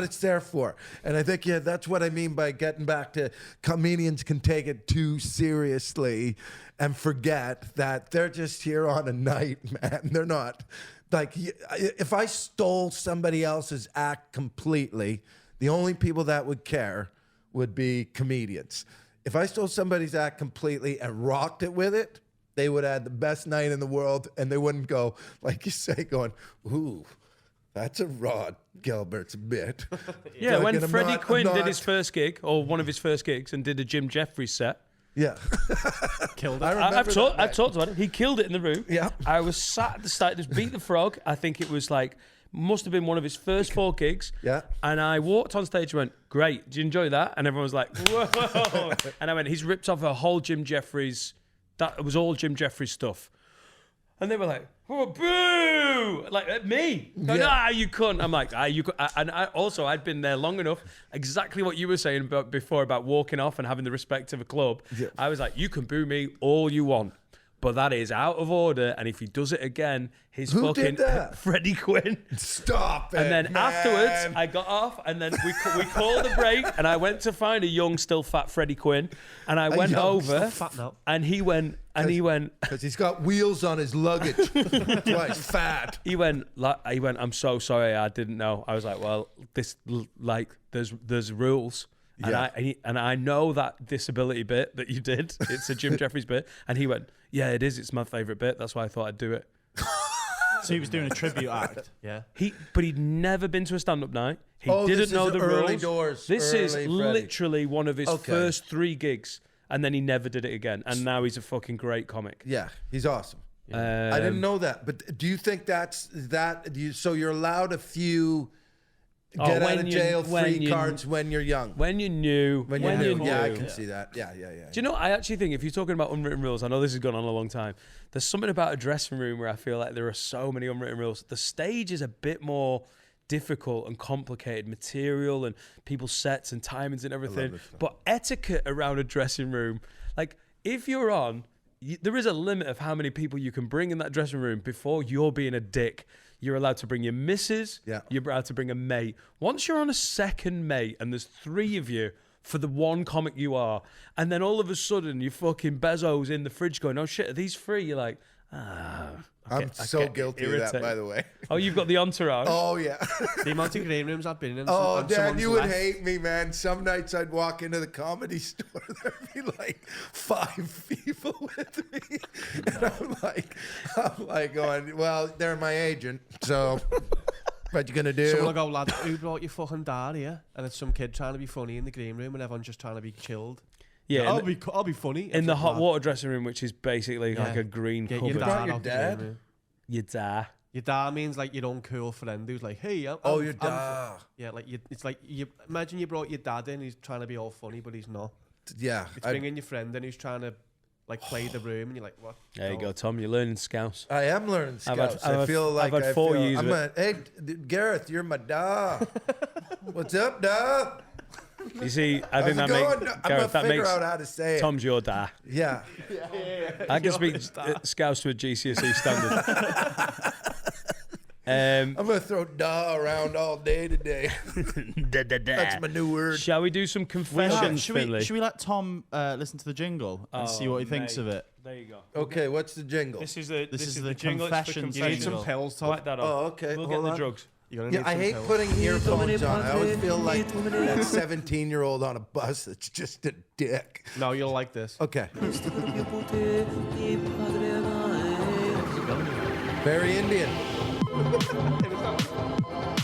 Speaker 4: it's there for. And I think that's what I mean by getting back to comedians can take it too seriously and forget that they're just here on a night, man. They're not like if I stole somebody else's act completely, the only people that would care would be comedians. If I stole somebody's act completely and rocked it with it, they would have the best night in the world, and they wouldn't go, like you say, going, ooh, that's a Rod Gilbert's bit.
Speaker 2: Yeah,
Speaker 4: Like,
Speaker 2: when
Speaker 4: and I'm
Speaker 2: Freddie
Speaker 4: not-
Speaker 2: Quinn
Speaker 4: I'm
Speaker 2: did
Speaker 4: not-
Speaker 2: his first gig, or one of his first gigs, and did a Jim Jeffries set.
Speaker 4: Yeah.
Speaker 5: Killed it.
Speaker 4: I remember
Speaker 2: I've
Speaker 4: that night.
Speaker 2: talked about it. He killed it in the room.
Speaker 4: Yeah.
Speaker 2: I was sat at the start, just beat the frog. I think it was like, must have been one of his first 4 gigs.
Speaker 4: Yeah.
Speaker 2: And I walked on stage and went, great, did you enjoy that? And everyone was like, whoa. And I went, he's ripped off a whole Jim Jeffries. That was all Jim Jeffries stuff. And they were like, oh, boo! Like, at me. Going, you cunt. I'm like, you and I'd been there long enough. Exactly what you were saying before about walking off and having the respect of a club. Yeah. I was like, you can boo me all you want, but that is out of order. And if he does it again, his
Speaker 4: Who
Speaker 2: fucking
Speaker 4: did that?
Speaker 2: Freddie Quinn.
Speaker 4: Stop it,
Speaker 2: And then
Speaker 4: man.
Speaker 2: afterwards, I got off, and then we called a break, and I went to find a young, still fat Freddie Quinn, and I went
Speaker 4: young,
Speaker 2: over,
Speaker 5: Fat now.
Speaker 2: and he went.
Speaker 4: Because he's got wheels on his luggage. That's why he's fat.
Speaker 2: He went. I'm so sorry. I didn't know. I was like, well, there's rules, and I know that disability bit that you did. It's a Jim Jeffries bit, and he went, yeah, it is. It's my favourite bit. That's why I thought I'd do it.
Speaker 6: So he was doing a tribute act.
Speaker 5: Yeah.
Speaker 2: But he'd never been to a stand-up night. He
Speaker 4: Oh,
Speaker 2: didn't
Speaker 4: this
Speaker 2: know
Speaker 4: is
Speaker 2: the
Speaker 4: early
Speaker 2: rules.
Speaker 4: doors,
Speaker 2: This
Speaker 4: early
Speaker 2: is
Speaker 4: Freddie.
Speaker 2: literally one of his
Speaker 4: Okay.
Speaker 2: first 3 gigs, and then he never did it again. And now he's a fucking great comic.
Speaker 4: Yeah, he's awesome. I didn't know that. But do you think so you're allowed a few get out of jail free cards when you're young?
Speaker 2: When you're new.
Speaker 4: When you're new. Yeah, I can see that. Yeah.
Speaker 2: Do you know, I actually think if you're talking about unwritten rules, I know this has gone on a long time, there's something about a dressing room where I feel like there are so many unwritten rules. The stage is a bit more difficult and complicated material and people's sets and timings and everything. But etiquette around a dressing room, like if you're on, there is a limit of how many people you can bring in that dressing room before you're being a dick. You're allowed to bring your missus.
Speaker 4: Yeah.
Speaker 2: You're allowed to bring a mate. Once you're on a second mate and there's 3 of you for the one comic you are, and then all of a sudden you fucking Bezos in the fridge going, oh shit, are these free? You're like,
Speaker 4: I'm so guilty of that, by the way.
Speaker 2: Oh, you've got the entourage.
Speaker 4: Oh, yeah.
Speaker 5: The amount of green rooms I've been in.
Speaker 4: Oh,
Speaker 5: and
Speaker 4: Dad,
Speaker 5: someone's
Speaker 4: you would
Speaker 5: left.
Speaker 4: hate me, man. Some nights I'd walk into the comedy store. There'd be like 5 people with me. And I'm like going, well, they're my agent. So what you going to do?
Speaker 5: Someone will go, lad, who brought your fucking dad here? And it's some kid trying to be funny in the green room and everyone's just trying to be chilled.
Speaker 2: Yeah,
Speaker 5: I'll be funny.
Speaker 2: in the hot water dressing room, which is basically like a green
Speaker 5: Get
Speaker 2: cupboard.
Speaker 5: your dad
Speaker 4: your
Speaker 5: out the
Speaker 4: dad?
Speaker 5: green room.
Speaker 2: Your dad.
Speaker 5: Your dad means like your uncool friend who's like, hey,
Speaker 4: your
Speaker 5: I'm-
Speaker 4: dad.
Speaker 5: Yeah, like it's like you imagine you brought your dad in, he's trying to be all funny, but he's not.
Speaker 4: Yeah.
Speaker 5: It's bringing your friend in who's trying to like play the room, and you're like, what?
Speaker 2: There you go, Tom. You're learning Scouse.
Speaker 4: I am learning Scouts.
Speaker 2: I've
Speaker 4: I feel like
Speaker 2: had 4 years of it.
Speaker 4: hey, Gareth, you're my dad. What's up, dad?
Speaker 2: You see, I think that
Speaker 4: How's it going?
Speaker 2: makes
Speaker 4: I'm gonna
Speaker 2: Gareth, that
Speaker 4: figure
Speaker 2: makes
Speaker 4: out how to say it.
Speaker 2: Tom's your dad.
Speaker 4: Yeah.
Speaker 2: I can speak Scouse to a GCSE standard.
Speaker 4: I'm gonna throw "da" around all day today. That's my new word.
Speaker 2: Shall we do some confessions, Finley?
Speaker 6: Should we let Tom listen to the jingle and see what he thinks of it?
Speaker 2: There you go.
Speaker 4: Okay, what's the jingle?
Speaker 2: This is the
Speaker 6: jingle. It's for
Speaker 2: confessions.
Speaker 5: You need some pills, Tom.
Speaker 2: Whack that on.
Speaker 4: Oh, okay.
Speaker 2: We'll
Speaker 4: Hold
Speaker 2: get the
Speaker 4: on.
Speaker 2: drugs.
Speaker 5: You're gonna
Speaker 4: Yeah,
Speaker 5: need
Speaker 4: I
Speaker 5: some
Speaker 4: hate
Speaker 5: pills.
Speaker 4: putting earphones on. I always feel like that 17-year-old on a bus that's just a dick.
Speaker 5: No, you'll like this.
Speaker 4: Okay. Very Indian.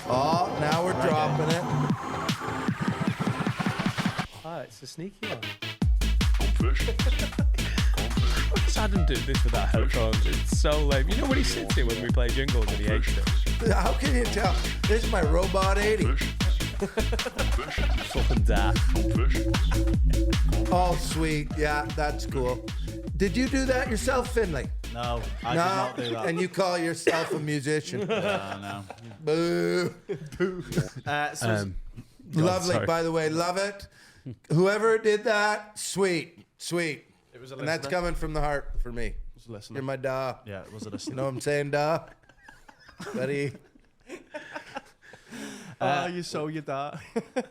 Speaker 4: Oh, now we're dropping it.
Speaker 2: Ah, it's a sneaky one. Adam did this without headphones. It's so lame. You know when he sits here when we play jingles and he hates it?
Speaker 4: How can you tell? This is my Robot 80.
Speaker 2: Fucking dad.
Speaker 4: Oh, sweet. Yeah, that's cool. Did you do that yourself, Finley?
Speaker 6: No, I did not do that.
Speaker 4: And you call yourself a musician?
Speaker 6: No.
Speaker 4: Boo. Lovely,
Speaker 2: sorry.
Speaker 4: by the way. Love it. Whoever did that, sweet.
Speaker 5: It was a
Speaker 4: And that's
Speaker 5: listener.
Speaker 4: coming from the heart for me.
Speaker 5: It was a listener.
Speaker 4: You're my da.
Speaker 6: Yeah, was it a
Speaker 4: You know what I'm saying, da? Buddy.
Speaker 5: Oh, you saw your dad.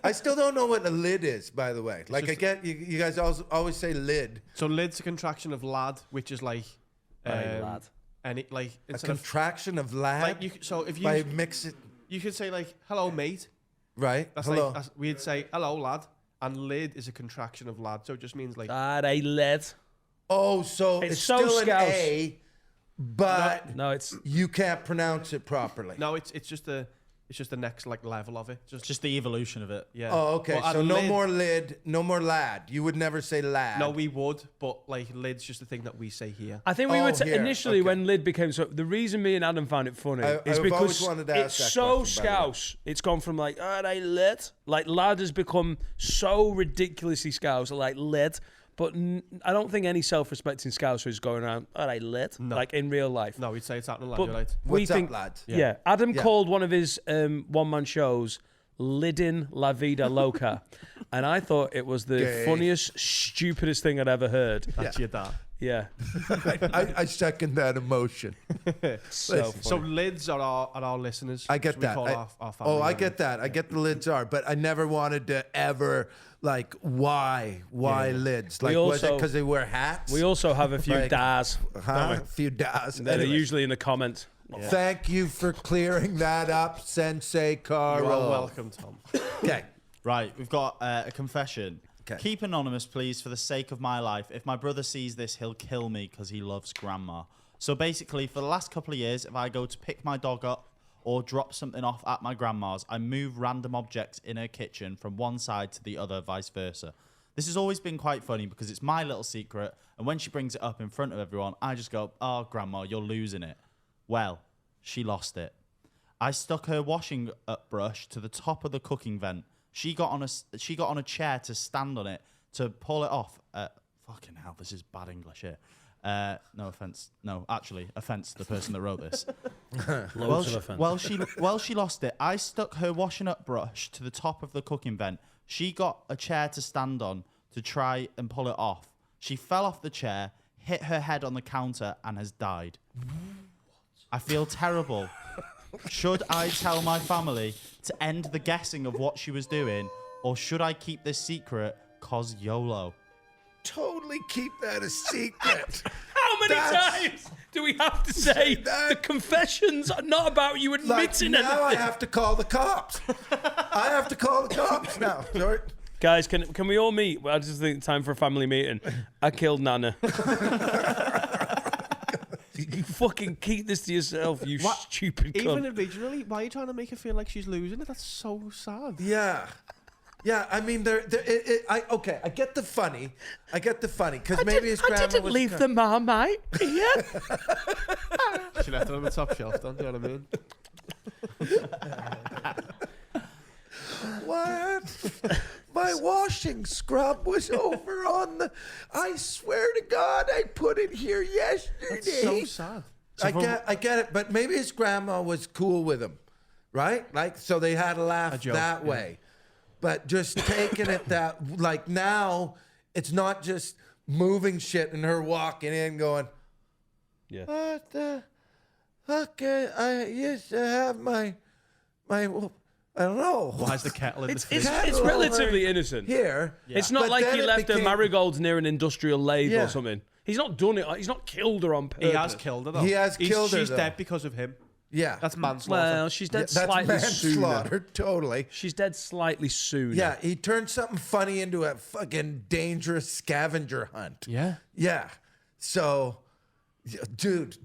Speaker 4: I still don't know what a lid is, by the way. Like, I get, you guys always say lid.
Speaker 5: So lid's a contraction of lad, which is like,
Speaker 2: lad.
Speaker 5: and it like
Speaker 4: A
Speaker 5: instead of
Speaker 4: contraction of lad.
Speaker 5: like you. So if you
Speaker 4: by mix it,
Speaker 5: you could say like hello mate.
Speaker 4: right?
Speaker 5: That's
Speaker 4: Hello.
Speaker 5: like we'd say hello lad, and lid is a contraction of lad, so it just means like
Speaker 2: Dad, I led.
Speaker 4: Oh, so
Speaker 2: It's
Speaker 4: it's
Speaker 2: so
Speaker 4: still an
Speaker 2: Scouse.
Speaker 4: A, but
Speaker 2: No, it's
Speaker 4: you can't pronounce it properly.
Speaker 5: no, it's just the next like level of it.
Speaker 6: Just the evolution of it.
Speaker 5: yeah.
Speaker 4: Oh, okay.
Speaker 5: But
Speaker 4: So
Speaker 5: a
Speaker 4: no
Speaker 5: lid-
Speaker 4: more lid, no more lad. You would never say lad.
Speaker 5: No, we would, but like lid's just the thing that we say here.
Speaker 2: I think we
Speaker 4: Oh,
Speaker 2: were
Speaker 4: here,
Speaker 2: initially
Speaker 4: okay.
Speaker 2: when lid became so. The reason me and Adam found it funny is
Speaker 4: I've
Speaker 2: because
Speaker 4: always wanted to
Speaker 2: it's
Speaker 4: ask that
Speaker 2: so
Speaker 4: question, by the way.
Speaker 2: scouse. It's gone from like I lit, like lad has become so ridiculously scouse, like lit. But I don't think any self-respecting Scouser is going around, all right, lit, like in real life.
Speaker 5: No, we'd say it's happening, lad.
Speaker 2: But
Speaker 5: You're right.
Speaker 2: we
Speaker 4: What's
Speaker 2: think,
Speaker 4: up, lads?
Speaker 2: Yeah. Adam called one of his one-man shows Lidin La Vida Loca. And I thought it was the
Speaker 4: Gay.
Speaker 2: funniest, stupidest thing I'd ever heard.
Speaker 5: That's your dad.
Speaker 2: Yeah.
Speaker 4: I second that emotion.
Speaker 2: So
Speaker 5: So lids are our listeners.
Speaker 4: I get
Speaker 5: So we
Speaker 4: that.
Speaker 5: call our family
Speaker 4: I
Speaker 5: members.
Speaker 4: get that. I get the lids are, but I never wanted to ever like why lids? Like was it
Speaker 2: also-
Speaker 4: because they wear hats?
Speaker 2: we also have a few
Speaker 4: Like,
Speaker 2: dads.
Speaker 4: a few does.
Speaker 2: They're usually in the comments.
Speaker 4: Thank you for clearing that up, Sensei Carl.
Speaker 5: You are welcome, Tom.
Speaker 4: Okay.
Speaker 6: Right, we've got a confession.
Speaker 4: 'Kay.
Speaker 6: Keep anonymous, please, for the sake of my life. If my brother sees this, he'll kill me because he loves grandma. So basically, for the last couple of years, if I go to pick my dog up or drop something off at my grandma's, I move random objects in her kitchen from one side to the other, vice versa. This has always been quite funny because it's my little secret, and when she brings it up in front of everyone, I just go, oh, grandma, you're losing it. Well, she lost it. I stuck her washing up brush to the top of the cooking vent. She got on a chair to stand on it to pull it off. Fucking hell, this is bad English here. No offense. No, actually, offense to the person that wrote this.
Speaker 2: Loads of offense.
Speaker 6: Well, she lost it. I stuck her washing up brush to the top of the cooking vent. She got a chair to stand on to try and pull it off. She fell off the chair, hit her head on the counter, and has died. I feel terrible. Should I tell my family to end the guessing of what she was doing, or should I keep this secret? Cause YOLO.
Speaker 4: Totally keep that a secret.
Speaker 2: How many
Speaker 4: That's-
Speaker 2: times do we have to say the confessions are not about you
Speaker 4: Like,
Speaker 2: admitting
Speaker 4: now
Speaker 2: anything?
Speaker 4: I have to call the cops. I have to call the cops now. Sorry.
Speaker 2: Guys, can we all meet? Well, I just think it's time for a family meeting. I killed Nana. You fucking keep this to yourself, you stupid
Speaker 5: Even
Speaker 2: cunt.
Speaker 5: originally, why are you trying to make her feel like she's losing it? That's so sad.
Speaker 4: Yeah. Yeah, I mean, I get the funny. I get the funny because maybe his grandma was
Speaker 2: the Marmite here.
Speaker 5: She left it on the top shelf, don't you know what I mean?
Speaker 4: What? My washing scrub was over on the. I swear to God, I put it here yesterday.
Speaker 5: That's so sad.
Speaker 4: I get it, but maybe his grandma was cool with him, right? Like, so they had a laugh
Speaker 5: joke,
Speaker 4: that
Speaker 5: yeah.
Speaker 4: way. But just taking it that, like now, it's not just moving shit and her walking in going,
Speaker 2: Yeah.
Speaker 4: what the fuck? I used to have my, I don't know.
Speaker 5: Why is the kettle in the
Speaker 2: It's
Speaker 5: fridge?
Speaker 2: relatively innocent.
Speaker 4: Here.
Speaker 2: It's not
Speaker 4: But
Speaker 2: like
Speaker 4: then
Speaker 2: he
Speaker 4: it
Speaker 2: left her
Speaker 4: became-
Speaker 2: marigolds near an industrial lathe
Speaker 4: Yeah.
Speaker 2: or something. He's not done it. He's not killed her on purpose.
Speaker 5: He has killed her, though.
Speaker 4: He has killed her,
Speaker 5: She's
Speaker 4: though.
Speaker 5: dead because of him.
Speaker 4: Yeah.
Speaker 5: That's manslaughter.
Speaker 2: Well, she's dead
Speaker 4: That's
Speaker 2: slightly sooner.
Speaker 4: manslaughter, totally.
Speaker 2: She's dead slightly sooner.
Speaker 4: Yeah, he turned something funny into a fucking dangerous scavenger hunt.
Speaker 5: Yeah.
Speaker 4: Yeah. So, dude.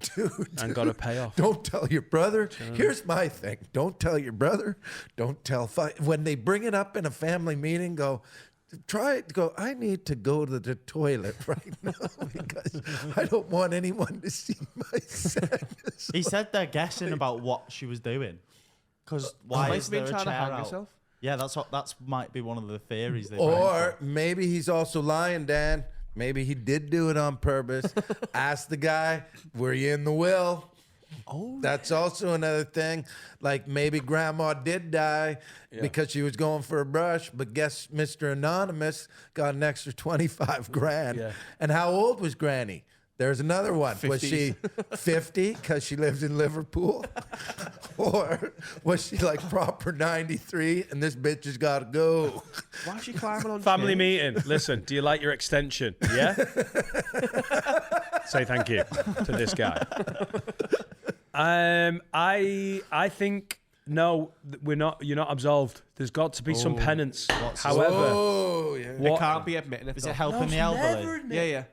Speaker 2: And got to pay off.
Speaker 4: Don't tell your brother. Here's my thing. Don't tell your brother. Don't tell. When they bring it up in a family meeting, go, I need to go to the toilet right now because I don't want anyone to see my sadness.
Speaker 6: He said they're guessing about what she was doing. Because why
Speaker 5: Might
Speaker 6: is
Speaker 5: have been
Speaker 6: there a
Speaker 5: trying to
Speaker 6: chair
Speaker 5: hang
Speaker 6: out?
Speaker 5: herself.
Speaker 6: Yeah, that's might be one of the theories. They
Speaker 4: Or maybe he's also lying, Dan. Maybe he did do it on purpose. Ask the guy, were you in the will? Oh, that's also another thing. Like maybe grandma did die because she was going for a brush, but guess Mr. Anonymous got an extra 25 grand.
Speaker 2: Yeah.
Speaker 4: And how old was Granny? There's another one. Was she 50 because she lived in Liverpool? Or was she like proper 93 and this bitch has got to go?
Speaker 5: Why is she climbing on
Speaker 2: Family
Speaker 5: chairs?
Speaker 2: meeting. Listen, do you like your extension? Yeah? Say thank you to this guy. I think no, we're not. You're not absolved. There's got to be some penance. However,
Speaker 4: Oh, yeah.
Speaker 5: They
Speaker 2: what?
Speaker 5: can't be admitting it.
Speaker 6: Is
Speaker 5: though.
Speaker 6: it helping the elderly?
Speaker 5: Yeah, yeah.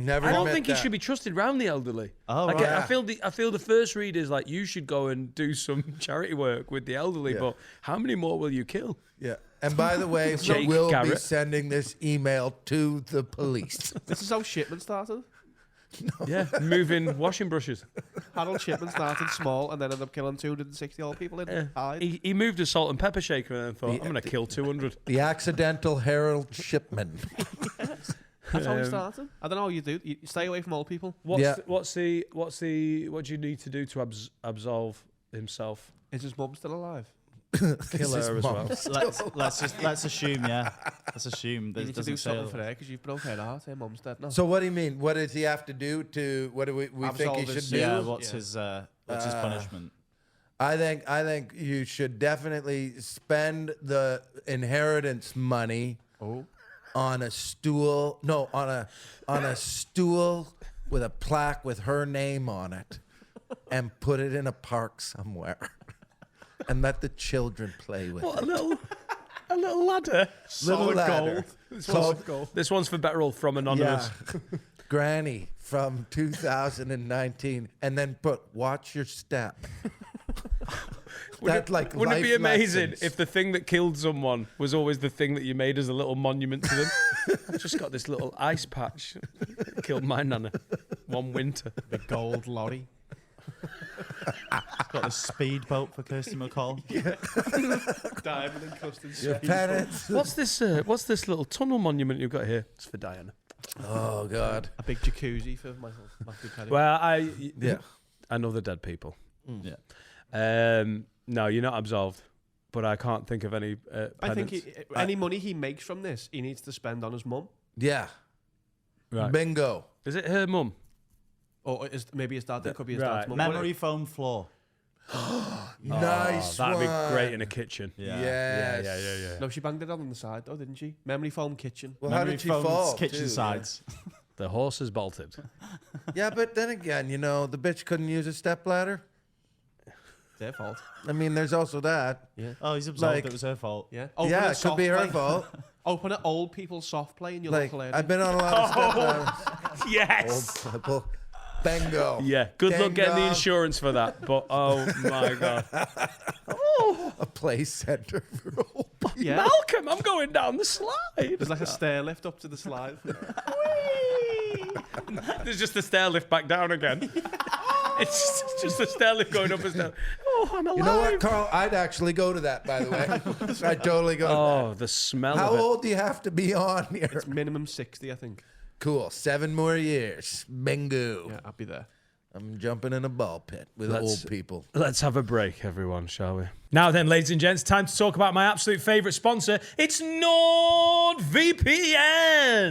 Speaker 4: Never
Speaker 2: I don't
Speaker 4: admit
Speaker 2: think he
Speaker 4: that.
Speaker 2: should be trusted around the elderly.
Speaker 6: Oh,
Speaker 2: like,
Speaker 6: right.
Speaker 2: I feel the first read is like you should go and do some charity work with the elderly.
Speaker 4: Yeah.
Speaker 2: But how many more will you kill?
Speaker 4: Yeah. And by the way, we
Speaker 2: Jake
Speaker 4: will be
Speaker 2: Garrett.
Speaker 4: sending this email to the police.
Speaker 5: This is how Shipman started.
Speaker 2: Yeah, moving washing brushes.
Speaker 5: Harold Shipman started small and then ended up killing 260 old people in Hyde.
Speaker 2: He moved a salt and pepper shaker and then thought, I'm going to kill 200.
Speaker 4: The accidental Harold Shipman.
Speaker 5: That's how we started. I don't know how you do. You stay away from old people.
Speaker 2: What do you need to do to absolve himself?
Speaker 5: Is his mum still alive?
Speaker 2: Kill her as well.
Speaker 6: Let's assume, yeah. Let's assume
Speaker 5: You
Speaker 6: that
Speaker 5: need to do something for her because you've broke her heart. Her mum's dead now.
Speaker 4: So what do you mean? What does he have to do to? What do we think he should do?
Speaker 6: Yeah, what's his punishment?
Speaker 4: I think you should definitely spend the inheritance money on a stool. No, on a stool with a plaque with her name on it, and put it in a park somewhere, and let the children play with it.
Speaker 2: A little ladder.
Speaker 4: Little ladder.
Speaker 2: This one's for Betterall from Anonymous.
Speaker 4: Yeah. Granny from 2019, and then put watch your step.
Speaker 2: Wouldn't it be amazing if the thing that killed someone was always the thing that you made as a little monument to them? I've just got this little ice patch. It killed my nana one winter.
Speaker 5: The gold lorry.
Speaker 6: Got a speedboat for Kirsty McCall.
Speaker 5: Diamond encrusted
Speaker 4: Penance.
Speaker 2: What's this little tunnel monument you've got here? It's for Diana.
Speaker 4: Oh God.
Speaker 5: A big jacuzzi for Matthew Perry.
Speaker 2: Well, I know the dead people.
Speaker 6: Yeah.
Speaker 2: No, you're not absolved. But I can't think of any.
Speaker 5: I think any money he makes from this, he needs to spend on his mum.
Speaker 4: Yeah.
Speaker 2: Right.
Speaker 4: Bingo.
Speaker 2: Is it her mum?
Speaker 5: Or maybe his dad. That could be his dad's mum.
Speaker 6: Memory foam floor.
Speaker 4: Nice
Speaker 2: That'd
Speaker 4: one.
Speaker 2: be great in a kitchen.
Speaker 6: Yeah.
Speaker 4: Yes.
Speaker 2: Yeah.
Speaker 5: No, she banged it on the side though, didn't she? Memory foam kitchen.
Speaker 4: Well,
Speaker 6: Memory
Speaker 4: how did she
Speaker 6: foam's
Speaker 4: fall?
Speaker 6: kitchen
Speaker 4: too?
Speaker 6: sides.
Speaker 2: The horse is bolted.
Speaker 4: Yeah, but then again, the bitch couldn't use a stepladder.
Speaker 5: Their fault.
Speaker 4: I mean, there's also that.
Speaker 5: Yeah.
Speaker 6: Oh, he's absolved.
Speaker 4: Like-
Speaker 6: It was her fault.
Speaker 5: Yeah.
Speaker 4: Yeah, it could be her fault.
Speaker 5: Open an old people's soft play in your
Speaker 4: Like,
Speaker 5: local area.
Speaker 4: I've been on a lot of stepladders.
Speaker 2: Yes.
Speaker 4: Old people. Bingo.
Speaker 2: Yeah. Good luck getting the
Speaker 4: Ding-dong.
Speaker 2: insurance for that. But oh my god.
Speaker 4: A play center for old people.
Speaker 5: yeah.
Speaker 2: Malcolm, I'm going down the slide.
Speaker 5: There's like a stair lift up to the slide.
Speaker 2: There's just a stair lift back down again. It's just a stair lift going up and down. Oh, I'm alive.
Speaker 4: You know what, Carl? I'd actually go to that, by the way. I'd totally go to
Speaker 2: Oh, the smell
Speaker 4: that. How
Speaker 2: of it.
Speaker 4: old do you have to be on here?
Speaker 5: It's minimum 60, I think.
Speaker 4: Cool. 7 more years. Bingo.
Speaker 5: Yeah, I'd be there.
Speaker 4: I'm jumping in a ball pit with
Speaker 2: Let's-
Speaker 4: old people.
Speaker 2: Let's have a break, everyone, shall we? Now then, ladies and gents, time to talk about my absolute favourite sponsor. It's NordVPN.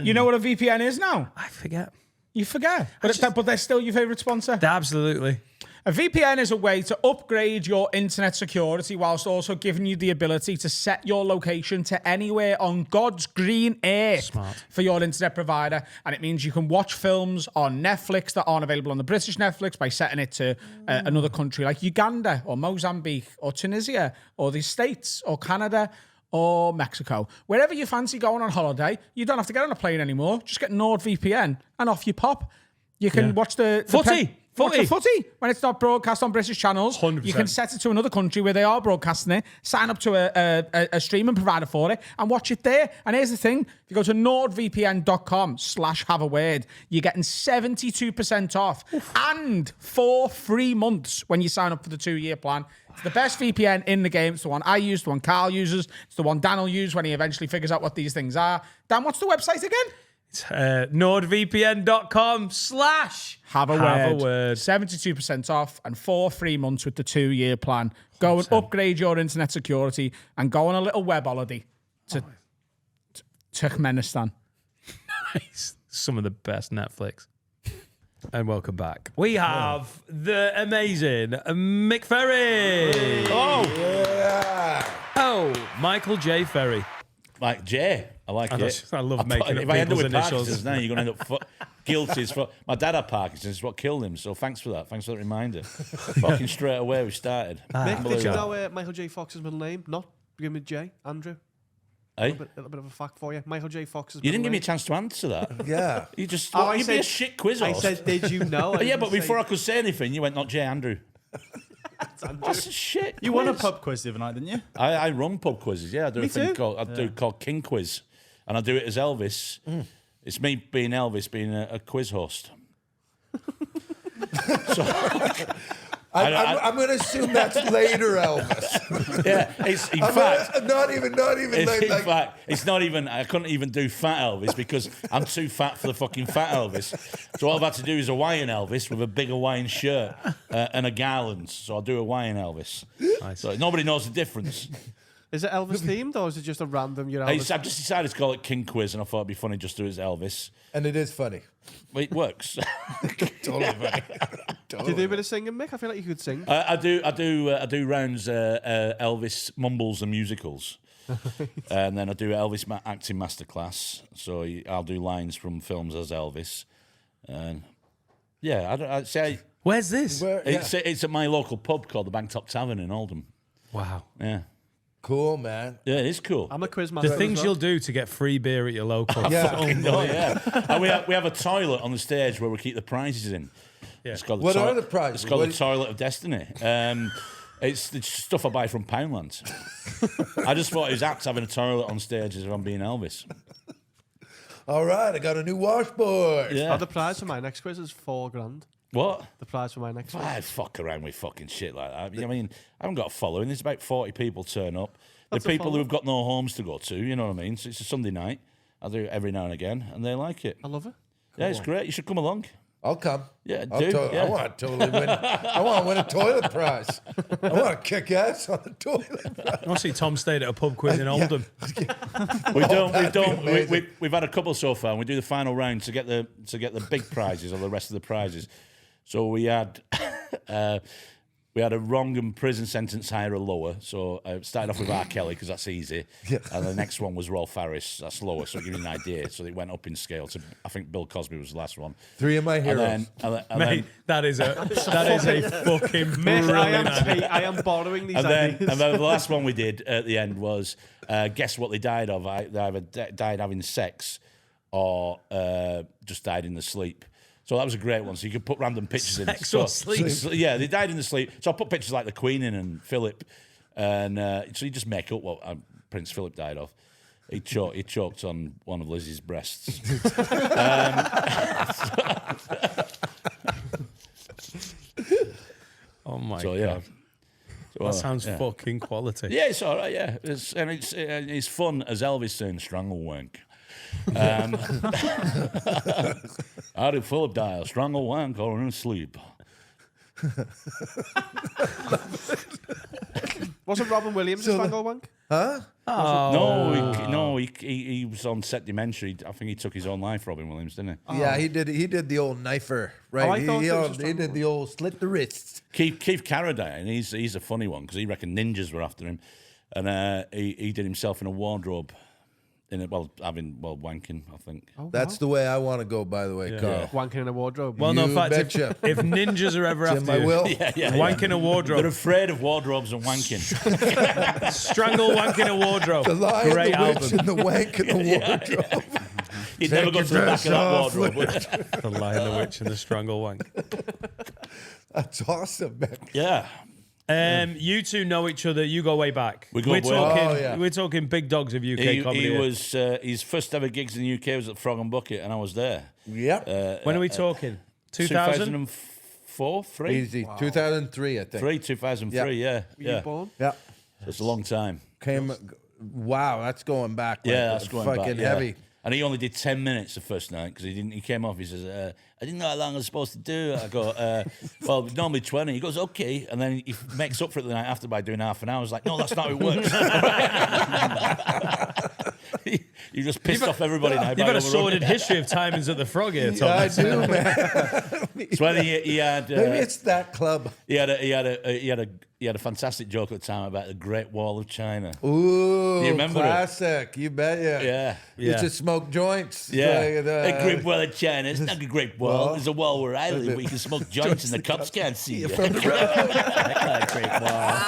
Speaker 1: You know what a VPN is now?
Speaker 2: I forget.
Speaker 1: You forget. But they're still your favourite sponsor.
Speaker 2: Absolutely.
Speaker 1: A VPN is a way to upgrade your internet security whilst also giving you the ability to set your location to anywhere on God's green earth for your internet provider. And it means you can watch films on Netflix that aren't available on the British Netflix by setting it to another country like Uganda or Mozambique or Tunisia or the States or Canada or Mexico. Wherever you fancy going on holiday, you don't have to get on a plane anymore. Just get NordVPN and off you pop. You can watch the
Speaker 2: Footy.
Speaker 1: Watch the footy when it's not broadcast on British channels.
Speaker 2: 100%.
Speaker 1: You can set it to another country where they are broadcasting it, sign up to a streaming provider for it, and watch it there. And here's the thing. If you go to nordvpn.com/haveaword, you're getting 72% off and 4 free months when you sign up for the 2-year plan. It's the best VPN in the game. It's the one I use, the one Carl uses. It's the one Dan will use when he eventually figures out what these things are. Dan, what's the website again?
Speaker 2: It's nordvpn.com/have
Speaker 1: a word. 72% off and 4 free months with the 2-year plan. Go and upgrade your internet security and go on a little web holiday to Turkmenistan.
Speaker 2: Nice. Some of the best Netflix. And welcome back. We have the amazing Mick Ferry. Oh, Michael J. Ferry.
Speaker 8: Like Jay, I like it.
Speaker 2: I love making up
Speaker 8: If I end up
Speaker 2: people's
Speaker 8: with
Speaker 2: initials.
Speaker 8: Parkinson's now, you're going to end up guilty. My dad had Parkinson's, it's what killed him. So thanks for that. Thanks for that reminder. Fucking straight away we started.
Speaker 5: Mick, did you know Michael J. Fox's middle name? Not begin with J, Andrew.
Speaker 8: Hey?
Speaker 5: A little bit of a fact for you. Michael J. Fox's
Speaker 8: You
Speaker 5: middle
Speaker 8: didn't give me a
Speaker 5: name.
Speaker 8: chance to answer that.
Speaker 4: Yeah.
Speaker 8: You just,
Speaker 5: Oh, I
Speaker 8: you'd be
Speaker 5: said-
Speaker 8: a shit quiz
Speaker 5: I
Speaker 8: host.
Speaker 5: said, did you know?
Speaker 8: Yeah, but before I could say anything, you went, not J. Andrew.
Speaker 5: Andrew.
Speaker 8: That's shit.
Speaker 6: You won a
Speaker 8: quiz.
Speaker 6: pub quiz the other night, didn't you?
Speaker 8: I run pub quizzes, yeah. I do a thing
Speaker 5: too.
Speaker 8: called King Quiz. And I do it as Elvis. It's me being Elvis, being a quiz host.
Speaker 4: I'm going to assume that's later Elvis.
Speaker 8: Yeah, it's in fact.
Speaker 4: Not even
Speaker 8: It's,
Speaker 4: like,
Speaker 8: in fact, it's not even. I couldn't even do fat Elvis because I'm too fat for the fucking fat Elvis. So what I've had to do is Hawaiian Elvis with a big Hawaiian shirt and a garland. So I'll do Hawaiian Elvis.
Speaker 2: Nice.
Speaker 8: So nobody knows the difference.
Speaker 5: Is it Elvis themed or is it just a random your Elvis?
Speaker 8: I've just decided to call it King Quiz, and I thought it'd be funny just to do it as Elvis.
Speaker 4: and it is funny.
Speaker 8: Well, it works.
Speaker 4: Totally funny.
Speaker 5: Do you do a bit of singing, Mick? I feel like you could sing.
Speaker 8: I do rounds Elvis mumbles and musicals, and then I do Elvis acting masterclass. So I'll do lines from films as Elvis, and yeah, I'd say
Speaker 2: Where's this?
Speaker 8: it's at my local pub called the Banktop Tavern in Oldham.
Speaker 2: Wow.
Speaker 8: Yeah,
Speaker 4: Cool, man.
Speaker 8: yeah, it is cool.
Speaker 5: I'm a quiz master.
Speaker 2: The
Speaker 5: as
Speaker 2: things
Speaker 5: well.
Speaker 2: you'll do to get free beer at your local.
Speaker 4: Yeah.
Speaker 8: Oh yeah, and we have a toilet on the stage where we keep the prizes in.
Speaker 2: Yeah.
Speaker 8: It's called
Speaker 4: What are the prizes?
Speaker 8: It's called
Speaker 4: What-
Speaker 8: the Toilet of Destiny. It's stuff I buy from Poundland. I just thought it was apt having a toilet on stage as if I'm being Elvis.
Speaker 4: All right, I got a new washboard.
Speaker 8: Yeah.
Speaker 5: The prize for my next quiz is $4,000.
Speaker 8: What?
Speaker 5: The prize for my next quiz.
Speaker 8: I fuck around with fucking shit like that. I mean, I haven't got a following. There's about 40 people turn up.
Speaker 5: That's
Speaker 8: The
Speaker 5: a
Speaker 8: people
Speaker 5: follow.
Speaker 8: who've got no homes to go to, you know what I mean? So it's a Sunday night. I do it every now and again, and they like it.
Speaker 5: I love it.
Speaker 8: Yeah, it's great. You should come along.
Speaker 4: I'll come.
Speaker 8: Yeah,
Speaker 4: I'll
Speaker 8: do, yeah.
Speaker 4: I want to totally win. I want to win a toilet prize. I want to kick ass on the toilet prize.
Speaker 2: I see Tom stayed at a pub quiz in Oldham.
Speaker 8: We've had a couple so far, and we do the final round to get the big prizes or the rest of the prizes. So we had a wrong and prison sentence higher or lower. So I started off with R. Kelly because that's easy, and the next one was Rolf Harris. That's lower, so it gives you an idea. So it went up in scale. So I think Bill Cosby was the last one.
Speaker 4: 3 of my heroes.
Speaker 8: And then,
Speaker 2: Mate, that is a fucking
Speaker 5: Mick,
Speaker 2: brilliant idea.
Speaker 5: I am borrowing these
Speaker 8: and
Speaker 5: ideas.
Speaker 8: then the last one we did at the end was guess what they died of. They either died having sex or just died in the sleep. So that was a great one. So you could put random pictures in.
Speaker 2: Sex or sleep?
Speaker 8: So, yeah, they died in the sleep. So I put pictures like the Queen in and Philip, and so you just make up what Prince Philip died of. He choked on one of Lizzie's breasts.
Speaker 2: Oh my
Speaker 8: So yeah.
Speaker 2: god.
Speaker 8: So,
Speaker 2: That sounds
Speaker 8: yeah.
Speaker 2: fucking quality.
Speaker 8: Yeah, it's all right. Yeah, it's fun as Elvis saying "strangle wank." How did Philip die? A strangle wank or in sleep?
Speaker 5: Wasn't Robin Williams a strangle wank?
Speaker 4: Huh?
Speaker 8: No, he was on set dementia. I think he took his own life, Robin Williams, didn't he?
Speaker 4: Yeah, he did the old knifer, right?
Speaker 5: I thought it was a
Speaker 4: he did the old slit the wrists.
Speaker 8: Keith Carradine, he's a funny one because he reckoned ninjas were after him, and he did himself in a wardrobe. Wanking, I think.
Speaker 5: Oh,
Speaker 4: That's the way I want to go, by the way, Carl.
Speaker 5: Wanking in a wardrobe.
Speaker 2: Well, no, in
Speaker 4: You
Speaker 2: fact,
Speaker 4: betcha.
Speaker 2: if ninjas are ever
Speaker 4: It's in
Speaker 2: after
Speaker 4: my
Speaker 2: you,
Speaker 4: will.
Speaker 2: wanking a wardrobe,
Speaker 8: They're afraid of wardrobes and wanking.
Speaker 2: strangle wanking a wardrobe.
Speaker 4: The Lion,
Speaker 2: Great
Speaker 4: the Witch,
Speaker 2: album.
Speaker 4: and the Wank in the wardrobe.
Speaker 8: You'd never go
Speaker 4: your
Speaker 8: to the back
Speaker 4: dress
Speaker 8: of that
Speaker 4: off,
Speaker 8: wardrobe. would you?
Speaker 2: The Lion, the Witch, and the Strangle Wank.
Speaker 4: That's awesome, man.
Speaker 8: Yeah.
Speaker 2: You two know each other. You go way back.
Speaker 8: We go
Speaker 2: we're
Speaker 8: way
Speaker 2: talking.
Speaker 4: back. Oh, yeah.
Speaker 2: We're talking big dogs of UK comedy.
Speaker 8: He
Speaker 2: here.
Speaker 8: was his first ever gigs in the UK was at Frog and Bucket, and I was there.
Speaker 4: Yep.
Speaker 2: When are we talking? 2000.
Speaker 8: 2004, 3?
Speaker 4: Easy. 2003, I think.
Speaker 8: 2003, yeah.
Speaker 5: Were you born?
Speaker 4: Yeah.
Speaker 8: It's a long time.
Speaker 4: Wow, that's going back. Like,
Speaker 8: Yeah, that's going
Speaker 4: fucking
Speaker 8: back. Yeah.
Speaker 4: heavy.
Speaker 8: And he only did 10 minutes the first night because he came off. He says, I didn't know how long I was supposed to do. I go, well, it's normally 20. He goes, okay. And then he makes up for it the night after by doing half an hour. I was like, no, that's not how it works. You just pissed off everybody now.
Speaker 2: You've got a sordid history of timings at the Frog here, Tom.
Speaker 4: Yeah, I do, man.
Speaker 8: So when he had,
Speaker 4: Maybe it's that club.
Speaker 8: he had a fantastic joke at the time about the Great Wall of China.
Speaker 4: Ooh,
Speaker 8: You remember it?
Speaker 4: classic. You bet you.
Speaker 8: Yeah.
Speaker 4: Used to smoke joints.
Speaker 8: Yeah,
Speaker 4: Like,
Speaker 8: a Great Wall of China. It's not a Great Wall. There's a wall where I live where you can smoke joints and the cops can't see you.
Speaker 4: from the road.
Speaker 8: Great Wall.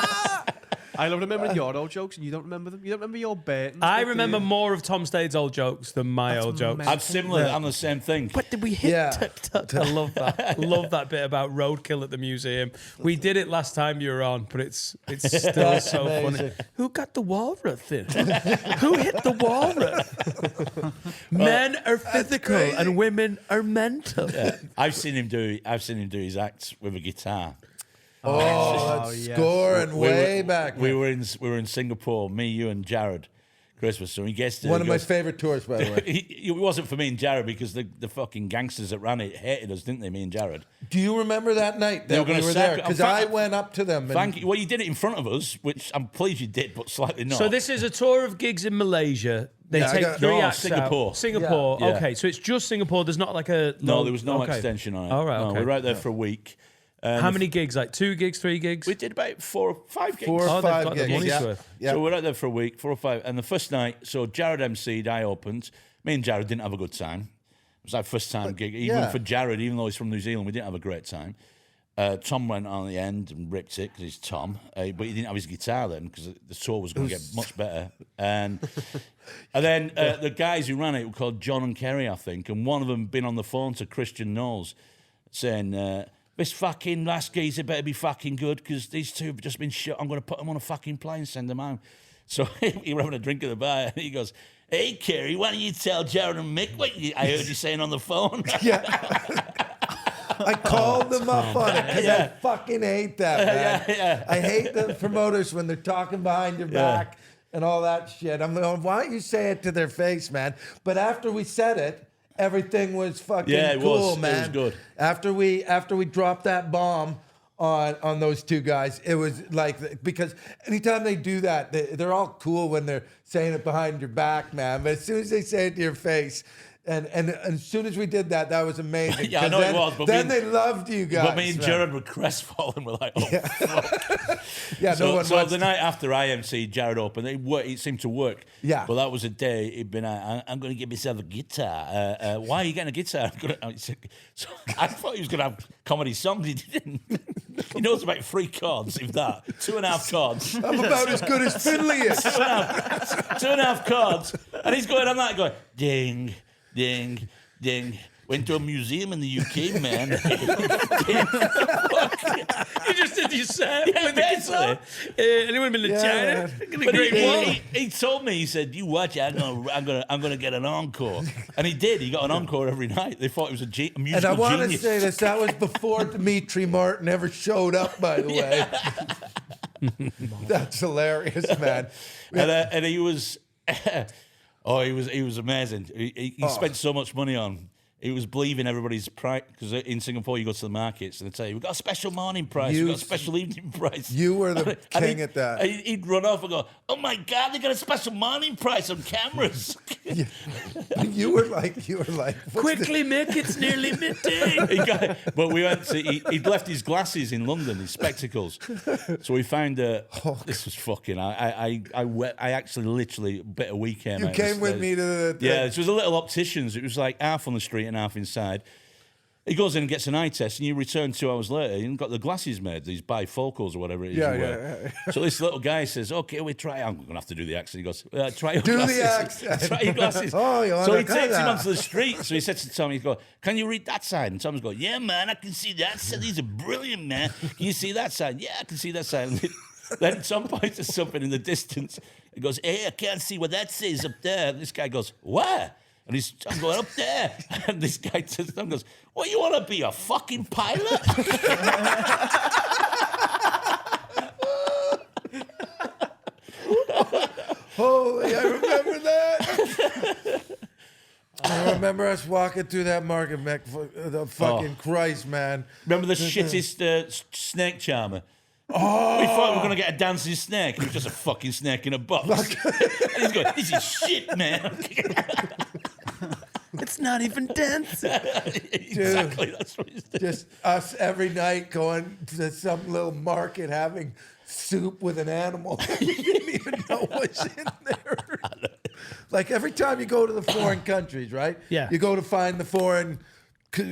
Speaker 5: I love remembering your old jokes and you don't remember them. You don't remember your Burton.
Speaker 2: I remember more of Tom Stade's old jokes than my old jokes.
Speaker 8: I'm similar. I'm the same thing.
Speaker 2: What did we hit?
Speaker 4: Yeah.
Speaker 2: Tut-tut? I love that. Love that bit about roadkill at the museum. We did it last time you were on, but it's still so funny. Who got the walrus in? Who hit the walrus? Men are physical and women are mental.
Speaker 8: Yeah. I've seen him do his acts with a guitar.
Speaker 4: Oh, that's
Speaker 5: yes.
Speaker 4: scoring way back.
Speaker 8: We were in Singapore, me, you, and Jared. Christmas, so he gets to
Speaker 4: One of my favorite tours, by the way.
Speaker 8: It wasn't for me and Jared because the fucking gangsters that ran it hated us, didn't they? Me and Jared.
Speaker 4: Do you remember that night
Speaker 8: They
Speaker 4: that
Speaker 8: were
Speaker 4: we
Speaker 8: gonna
Speaker 4: were
Speaker 8: sack-
Speaker 4: there? Because
Speaker 8: in
Speaker 4: I
Speaker 8: fact-
Speaker 4: went up to them. And
Speaker 8: Thank you. Well, you did it in front of us, which I'm pleased you did, but slightly not.
Speaker 2: So this is a tour of gigs in Malaysia. They
Speaker 4: Yeah, I
Speaker 2: take
Speaker 4: got-
Speaker 2: 3
Speaker 8: No,
Speaker 2: acts
Speaker 8: Singapore.
Speaker 2: out. Singapore.
Speaker 8: Yeah.
Speaker 2: Okay, so it's just Singapore. There's not like a...
Speaker 8: no, there was no
Speaker 2: okay.
Speaker 8: extension on it.
Speaker 2: All right,
Speaker 8: No,
Speaker 2: okay.
Speaker 8: we were out there for a week.
Speaker 2: How many gigs? Like 2 gigs, 3 gigs?
Speaker 8: We did about 4 or 5 gigs.
Speaker 4: 4
Speaker 2: Oh,
Speaker 4: or
Speaker 2: they've
Speaker 4: 5
Speaker 2: got the
Speaker 4: gigs.
Speaker 2: money's
Speaker 4: Yeah.
Speaker 2: worth.
Speaker 4: Yeah.
Speaker 8: So we were out there for a week, 4 or 5. And the first night, so Jared MC'd, I opened. Me and Jared didn't have a good time. It was our first time gig. Even
Speaker 4: yeah.
Speaker 8: for Jared, even though he's from New Zealand, we didn't have a great time. Tom went on the end and ripped it because he's Tom, but he didn't have his guitar then because the tour was going to get much better. And then the guys who ran it were called John and Kerry, I think, and one of them been on the phone to Christian Knowles saying, this fucking last geezer better be fucking good because these two have just been shot. I'm going to put them on a fucking plane and send them home. So we were having a drink at the bar and he goes, hey, Kerry, why don't you tell Jared and Mick what I heard you saying on the phone?
Speaker 4: I called them up on it because I fucking hate that, man. I hate the promoters when they're talking behind your back and all that shit. I'm like, why don't you say it to their face, man? But after we said it, everything was fucking cool, man.
Speaker 8: It was good.
Speaker 4: After we dropped that bomb on those two guys, it was like, because anytime they do that, they're all cool when they're saying it behind your back, man. But as soon as they say it to your face, and as soon as we did that, that was amazing.
Speaker 8: Yeah, I know
Speaker 4: then,
Speaker 8: it was, but
Speaker 4: then they loved you guys.
Speaker 8: But me and
Speaker 4: man.
Speaker 8: Jared were crestfallen. We're like, oh, fuck.
Speaker 4: Yeah, no
Speaker 8: So,
Speaker 4: one
Speaker 8: so
Speaker 4: wants
Speaker 8: the
Speaker 4: to-
Speaker 8: night after IMC, Jared opened, it seemed to work.
Speaker 4: Yeah.
Speaker 8: But that was a day he'd been, I'm going to get myself a guitar. Why are you getting a guitar? So I thought he was going to have comedy songs. He didn't. He knows about 3 chords, if that. 2.5 chords.
Speaker 4: I'm about as good as Finley is.
Speaker 8: 2.5 chords. And he's going on that, going, ding, ding, ding. Went to a museum in the UK, man.
Speaker 2: You just did your set
Speaker 8: Yeah,
Speaker 2: with the guitar.
Speaker 8: basically.
Speaker 2: Anyone been to
Speaker 4: Yeah,
Speaker 2: China?
Speaker 4: man.
Speaker 2: Gonna
Speaker 8: But
Speaker 2: great wall.
Speaker 8: he told me, he said, "You watch it, I'm gonna get an encore," and he did. He got an encore every night. They thought he was a
Speaker 4: And
Speaker 8: musical
Speaker 4: I want to
Speaker 8: genius.
Speaker 4: say this, that was before Dimitri Martin ever showed up, by the way. That's hilarious, man.
Speaker 8: And he was, he was amazing. He spent so much money on. He was believing everybody's price because in Singapore you go to the markets and they tell you we've got a special morning price, we've got a special evening price.
Speaker 4: You were the
Speaker 8: And
Speaker 4: king at that.
Speaker 8: He'd run off and go, "Oh my God, they got a special morning price on cameras."
Speaker 4: You were like, what's
Speaker 2: Quickly, Mick, it's nearly midday.
Speaker 8: But we went to. He'd left his glasses in London, his spectacles. So we found this was fucking. I actually literally bit a weekend.
Speaker 4: You came with me to the thing.
Speaker 8: Yeah, it was a little opticians. It was like half on the street and half inside. He goes in and gets an eye test, and you return 2 hours later, and got the glasses made, these bifocals or whatever it is.
Speaker 4: Yeah,
Speaker 8: you wear. So this little guy says, "Okay, we try." I'm going to have to do the accent. He goes, "Try your
Speaker 4: Do the
Speaker 8: glasses."
Speaker 4: accent.
Speaker 8: Try your glasses.
Speaker 4: Oh, you
Speaker 8: so he
Speaker 4: wanna cut
Speaker 8: takes him
Speaker 4: that.
Speaker 8: onto the street. So he says to Tommy, he goes, "Can you read that sign?" And Tommy's going, "Yeah, man, I can see that sign. These are brilliant, man. Can you see that sign?" "Yeah, I can see that sign." Then Tom points to something in the distance. He goes, "Hey, I can't see what that says up there." And this guy goes, "Where?" And I'm going, "Up there." And this guy says, Tom goes, "What, you want to be a fucking pilot?"
Speaker 4: Holy, I remember that. I remember us walking through that market, Mick. The fucking Christ, man.
Speaker 8: Remember the shittest snake charmer? Oh. We thought we were going to get a dancing snake. It was just a fucking snake in a box. And he's going, "This is shit, man."
Speaker 2: It's not even dancing.
Speaker 8: Exactly, that's what he's doing.
Speaker 4: Just us every night going to some little market having soup with an animal. You didn't even know what's in there. Like every time you go to the foreign countries, right?
Speaker 2: Yeah.
Speaker 4: You go to find the foreign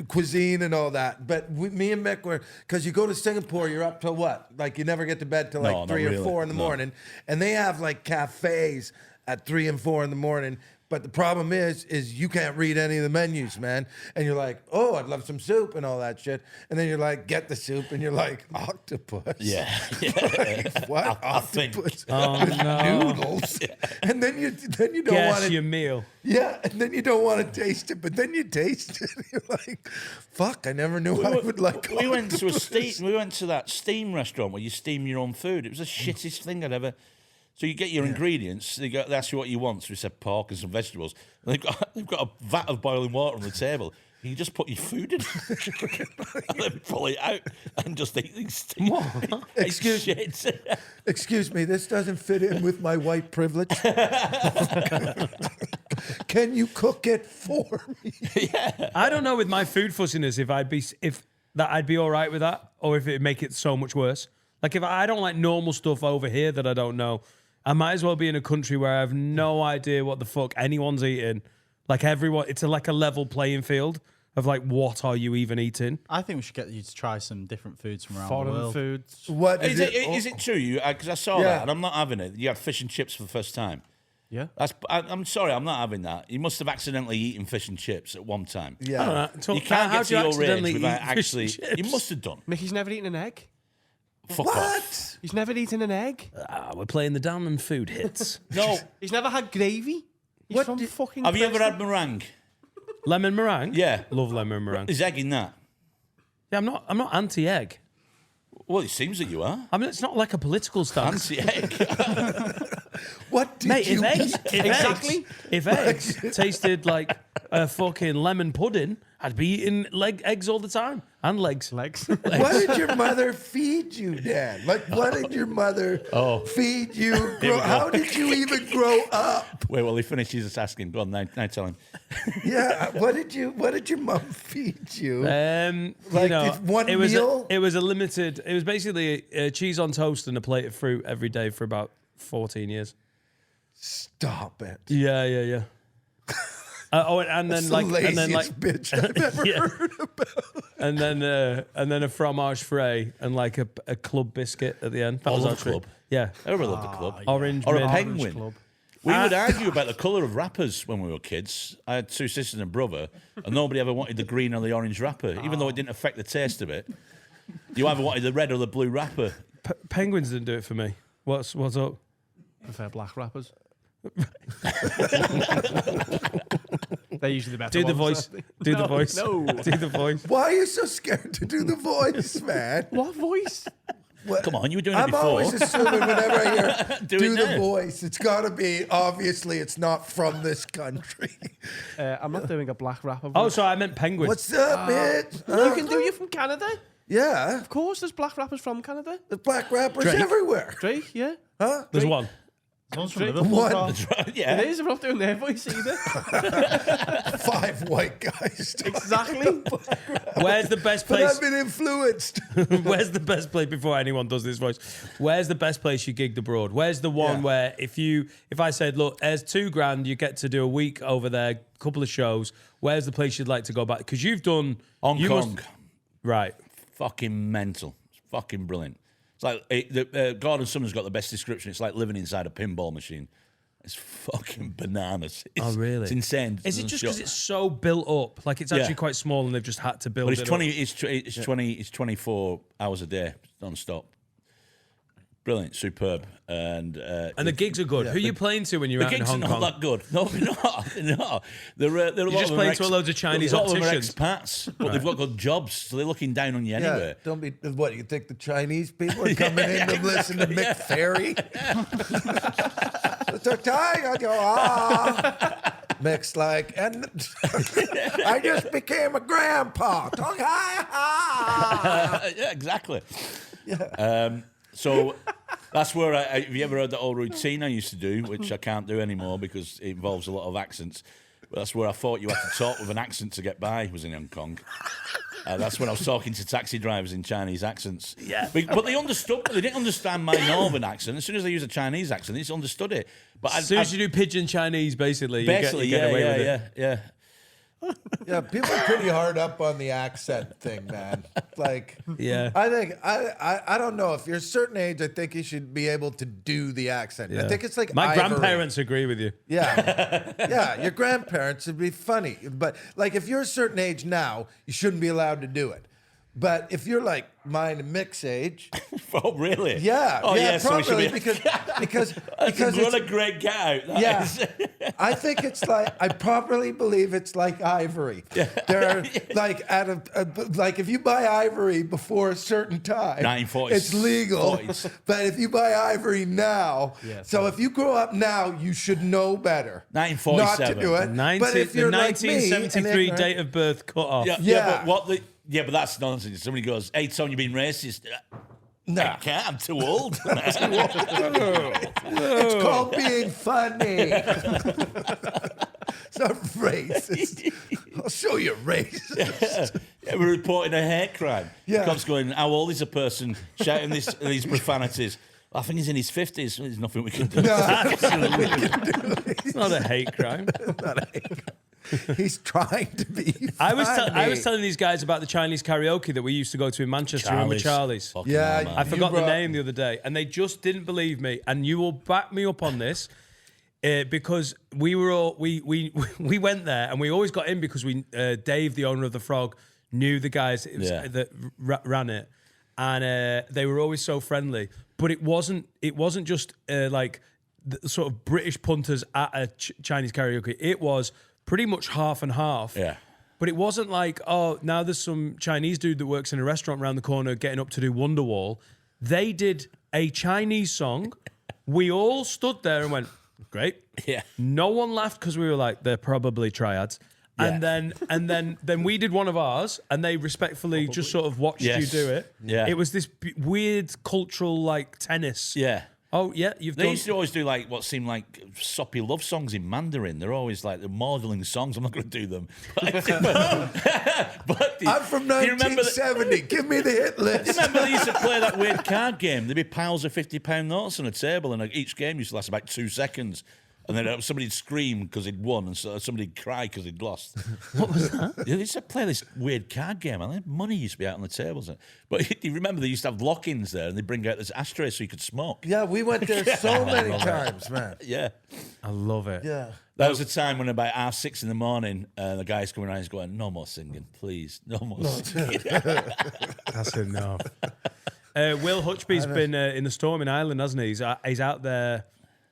Speaker 4: cuisine and all that. But me and Mick were, because you go to Singapore, you're up till what? Like you never get to bed till
Speaker 8: No,
Speaker 4: like
Speaker 8: not
Speaker 4: 3 or
Speaker 8: really.
Speaker 4: 4 in the
Speaker 8: No.
Speaker 4: morning. And they have like cafes at 3 and 4 in the morning But the problem is you can't read any of the menus, man. And you're like, oh, I'd love some soup and all that shit. And then you're like, get the soup, and you're like, octopus.
Speaker 8: Yeah.
Speaker 4: Like, what?
Speaker 8: I think.
Speaker 4: Octopus
Speaker 1: Oh,
Speaker 4: with
Speaker 1: no.
Speaker 4: noodles. And then you don't
Speaker 2: Guess
Speaker 4: want to.
Speaker 2: your meal.
Speaker 4: Yeah, and then you don't want to taste it, but then you taste it. And you're like, fuck, I never knew I would like
Speaker 8: We went to
Speaker 4: octopus.
Speaker 8: we went to that steam restaurant where you steam your own food. It was the shittest thing I'd ever. So you get your ingredients. They ask you what you want. So we said pork and some vegetables. And they've got a vat of boiling water on the table. You just put your food in, and then pull it out and just eat things. Steam.
Speaker 4: Excuse me, this doesn't fit in with my white privilege. Can you cook it for me?
Speaker 2: I don't know with my food fussiness if I'd be all right with that, or if it'd make it so much worse. Like if I don't like normal stuff over here that I don't know, I might as well be in a country where I have no idea what the fuck anyone's eating. Like everyone, it's like a level playing field of like, what are you even eating?
Speaker 6: I think we should get you to try some different foods from around the
Speaker 5: Foreign
Speaker 6: world.
Speaker 5: foods.
Speaker 4: What
Speaker 8: Is it true? Because I saw
Speaker 4: Yeah.
Speaker 8: that and I'm not having it. You had fish and chips for the first time.
Speaker 5: Yeah.
Speaker 8: I'm sorry, I'm not having that. You must have accidentally eaten fish and chips at one time.
Speaker 4: Yeah.
Speaker 8: You can't
Speaker 2: how
Speaker 8: get
Speaker 2: do
Speaker 8: to
Speaker 2: you
Speaker 8: your age
Speaker 2: accidentally
Speaker 8: without
Speaker 2: eat fish and
Speaker 8: actually.
Speaker 2: chips?
Speaker 8: You must have done.
Speaker 5: Mickey's never eaten an egg.
Speaker 8: Fuck off.
Speaker 4: What?
Speaker 5: He's never eaten an egg.
Speaker 2: We're playing the down and food hits.
Speaker 8: No.
Speaker 5: He's never had gravy. He's
Speaker 4: What
Speaker 5: from
Speaker 4: did-
Speaker 5: fucking.
Speaker 8: Have you ever
Speaker 5: Preston.
Speaker 8: had meringue?
Speaker 2: Lemon meringue?
Speaker 8: Yeah.
Speaker 2: Love lemon meringue.
Speaker 8: There's egg in that.
Speaker 2: Yeah, I'm not anti-egg.
Speaker 8: Well, it seems that you are.
Speaker 2: I mean, it's not like a political stance.
Speaker 8: Anti-egg.
Speaker 4: What did
Speaker 2: Mate,
Speaker 4: you
Speaker 5: Exactly.
Speaker 2: If eggs tasted like a fucking lemon pudding, I'd be eating eggs all the time. And legs.
Speaker 5: Legs.
Speaker 4: What did your mother feed you, Dad? Like, what did your mother feed you? How did you even grow up?
Speaker 8: Wait, well, he finishes just asking. Go on, now tell him.
Speaker 4: Yeah, what did your mom feed you?
Speaker 2: You know,
Speaker 4: one
Speaker 2: it was
Speaker 4: meal?
Speaker 2: it was a limited. It was basically cheese on toast and a plate of fruit every day for about 14 years.
Speaker 4: Stop it.
Speaker 2: Yeah. And then
Speaker 4: That's
Speaker 2: like,
Speaker 4: the laziest bitch I've ever heard about.
Speaker 2: and then a fromage frais and like a club biscuit at the end. That
Speaker 8: I
Speaker 2: was
Speaker 8: love
Speaker 2: our
Speaker 8: the
Speaker 2: treat.
Speaker 8: club.
Speaker 2: Yeah,
Speaker 8: I really love the club.
Speaker 2: orange
Speaker 8: Or a
Speaker 2: mint.
Speaker 8: penguin.
Speaker 5: Club.
Speaker 8: We would argue about the colour of wrappers when we were kids. I had two sisters and a brother, and nobody ever wanted the green or the orange wrapper, even though it didn't affect the taste of it. You either wanted the red or the blue wrapper.
Speaker 2: Penguins didn't do it for me. What's up?
Speaker 5: Prefer black rappers. They're usually the better
Speaker 2: Do the
Speaker 5: ones,
Speaker 2: voice.
Speaker 5: aren't
Speaker 2: Do the
Speaker 5: No,
Speaker 2: voice.
Speaker 5: no.
Speaker 2: Do the voice.
Speaker 4: Why are you so scared to do the voice, man?
Speaker 5: they? What voice?
Speaker 4: What?
Speaker 8: Come on, you were doing it
Speaker 4: I'm
Speaker 8: before.
Speaker 4: always assuming whenever I hear
Speaker 8: Do
Speaker 4: do
Speaker 8: it
Speaker 4: the
Speaker 8: now.
Speaker 4: voice, it's got to be, obviously, it's not from this country.
Speaker 5: I'm not doing a black rapper.
Speaker 2: Oh,
Speaker 5: voice.
Speaker 2: sorry, I meant penguin.
Speaker 4: What's up, bitch?
Speaker 5: You can do. You're from Canada.
Speaker 4: Yeah,
Speaker 5: Of course, there's black rappers from Canada.
Speaker 4: the black rappers
Speaker 2: Drake.
Speaker 4: everywhere.
Speaker 5: Drake, yeah.
Speaker 4: Huh?
Speaker 2: There's one.
Speaker 6: One's from
Speaker 5: Drake.
Speaker 6: Liverpool.
Speaker 4: One.
Speaker 6: Carl.
Speaker 8: Yeah.
Speaker 5: It is. I'm not doing their voice either.
Speaker 4: 5 white guys.
Speaker 5: Exactly.
Speaker 2: Where's the best
Speaker 4: But
Speaker 2: place?
Speaker 4: I've been influenced.
Speaker 2: Where's the best place before anyone does this voice? Where's the best place you gigged abroad? Where's the one
Speaker 4: Yeah.
Speaker 2: where if I said, look, there's $2,000, you get to do a week over there, couple of shows. Where's the place you'd like to go back? Because you've done
Speaker 8: Hong
Speaker 2: you
Speaker 8: Kong.
Speaker 2: must- right.
Speaker 8: Fucking mental. It's fucking brilliant. It's like Gordon Sumner's got the best description. It's like living inside a pinball machine. It's fucking bananas. It's,
Speaker 2: really?
Speaker 8: It's insane.
Speaker 2: Is it just because it's so built up? Like it's actually quite small and they've just had to build
Speaker 8: But
Speaker 2: it
Speaker 8: it's
Speaker 2: up?
Speaker 8: 20. It's 24 hours a day, non-stop. Brilliant, superb, and
Speaker 2: And the gigs are good. Who are you playing to when you're
Speaker 8: the
Speaker 2: out in
Speaker 8: gigs are
Speaker 2: Hong
Speaker 8: not
Speaker 2: Kong?
Speaker 8: that good. No, they're not. They're not. They're a lot
Speaker 2: just
Speaker 8: of them
Speaker 2: playing
Speaker 8: are
Speaker 2: to loads of Chinese
Speaker 8: a lot of them are
Speaker 2: opticians.
Speaker 8: expats, but they've got good jobs, so they're looking down on you anyway.
Speaker 4: Yeah, don't be. What you think the Chinese people are coming in to listen to Mick Ferry? Mick's like, and I just became a grandpa.
Speaker 8: Yeah, exactly. So that's where have you ever heard that old routine I used to do, which I can't do anymore because it involves a lot of accents. But that's where I thought you had to talk with an accent to get by, was in Hong Kong. That's when I was talking to taxi drivers in Chinese accents. Yeah. But they understood, they didn't understand my northern accent. As soon as I used a Chinese accent, they just understood it. But
Speaker 2: As soon as you do pidgin Chinese, basically,
Speaker 8: basically,
Speaker 2: you get away with it.
Speaker 8: yeah.
Speaker 4: Yeah, people are pretty hard up on the accent thing, man. Like,
Speaker 2: Yeah.
Speaker 4: I think I don't know. If you're a certain age, I think you should be able to do the accent. I think it's like
Speaker 2: my
Speaker 4: Ivory.
Speaker 2: grandparents agree with you.
Speaker 4: Yeah, yeah. Your grandparents would be funny, but like if you're a certain age now, you shouldn't be allowed to do it. But if you're like mine and Mick's age,
Speaker 8: Oh, really?
Speaker 4: yeah,
Speaker 8: Oh,
Speaker 4: yeah,
Speaker 8: so we should
Speaker 4: probably
Speaker 8: be.
Speaker 4: because
Speaker 8: What a
Speaker 4: it's,
Speaker 8: great guy. That
Speaker 4: yeah,
Speaker 8: is.
Speaker 4: I think it's like I properly believe it's like Ivory. There are like like if you buy Ivory before a certain time,
Speaker 8: 1940s,
Speaker 4: it's legal.
Speaker 8: 40s.
Speaker 4: But if you buy Ivory now, so if you grow up now, you should know better.
Speaker 8: 1947.
Speaker 4: Not to do it. But if you're
Speaker 2: the
Speaker 4: like me, and
Speaker 2: 1973
Speaker 4: ignorant-
Speaker 2: date of birth cut off.
Speaker 4: Yeah.
Speaker 8: But that's nonsense. Somebody goes, "Hey, Tom, you've been racist."
Speaker 4: Nah.
Speaker 8: I can't. I'm too old.
Speaker 4: It's called being funny. It's not racist. I'll show you racist.
Speaker 8: Yeah, we're reporting a hate crime.
Speaker 4: Yeah.
Speaker 8: The cops going, "How old is a person shouting these profanities?" I think he's in his 50s. There's nothing we can do.
Speaker 2: It's not a hate crime.
Speaker 4: He's trying to be funny.
Speaker 2: I was telling these guys about the Chinese karaoke that we used to go to in Manchester in with Charlie's.
Speaker 8: Fucking
Speaker 4: Yeah,
Speaker 8: hell, man.
Speaker 2: I forgot the
Speaker 4: brought-
Speaker 2: name the other day, and they just didn't believe me. And you will back me up on this because we were all we went there, and we always got in because we Dave, the owner of the Frog, knew the guys that ran it, and they were always so friendly. But it wasn't just like the sort of British punters at a Chinese karaoke. It was pretty much half and half.
Speaker 8: Yeah.
Speaker 2: But it wasn't like, oh, now there's some Chinese dude that works in a restaurant around the corner getting up to do Wonderwall. They did a Chinese song. We all stood there and went, great.
Speaker 8: Yeah.
Speaker 2: No one laughed because we were like, they're probably triads. And then we did one of ours, and they respectfully just sort of watched you do it.
Speaker 8: Yeah.
Speaker 2: It was this weird cultural like tennis.
Speaker 8: Yeah.
Speaker 2: Oh yeah,
Speaker 8: They used to always do like what seemed like soppy love songs in Mandarin. They're always like the maudling songs. I'm not going to do them. But
Speaker 4: I'm from
Speaker 8: do you remember
Speaker 4: 1970. Give me the hit list.
Speaker 8: Remember they used to play that weird card game? There'd be piles of £50 notes on a table, and each game used to last about 2 seconds. And then somebody'd scream because he'd won, and so somebody'd cry because he'd lost. What was that? They used to play this weird card game, and money used to be out on the tables. But you remember they used to have lock-ins there, and they'd bring out this ashtray so you could smoke.
Speaker 4: Yeah, we went there so many times, man.
Speaker 8: Yeah.
Speaker 2: I love it.
Speaker 4: Yeah.
Speaker 8: That was a time when about 6:30 in the morning, the guy's coming around, he's going, "No more singing, please, no more singing."
Speaker 2: That's enough. Will Hutchby's been in the storm in Ireland, hasn't he? He's out there.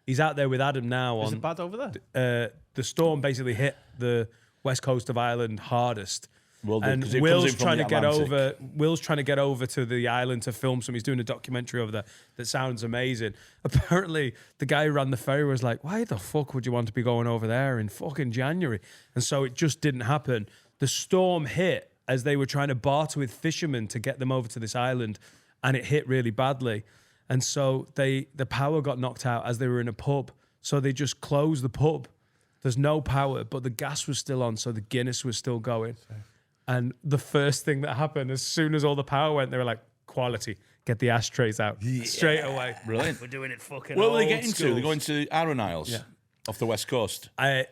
Speaker 2: He's out there with Adam now.
Speaker 5: Is it bad over there?
Speaker 2: The storm basically hit the west coast of Ireland hardest.
Speaker 8: Well,
Speaker 2: and
Speaker 8: 'cause it comes
Speaker 2: Will's
Speaker 8: in from
Speaker 2: trying
Speaker 8: the
Speaker 2: to get
Speaker 8: Atlantic.
Speaker 2: over. Will's trying to get over to the island to film some. He's doing a documentary over there that sounds amazing. Apparently, the guy who ran the ferry was like, "Why the fuck would you want to be going over there in fucking January?" And so it just didn't happen. The storm hit as they were trying to barter with fishermen to get them over to this island, and it hit really badly. And so the power got knocked out as they were in a pub. So they just closed the pub. There's no power, but the gas was still on, so the Guinness was still going. And the first thing that happened, as soon as all the power went, they were like, "Quality, get the ashtrays out straight away."
Speaker 8: Brilliant.
Speaker 2: We're doing it fucking.
Speaker 8: Where were they
Speaker 2: old
Speaker 8: getting to?
Speaker 2: schools.
Speaker 8: They're going to Arran Isles off the west coast.
Speaker 2: I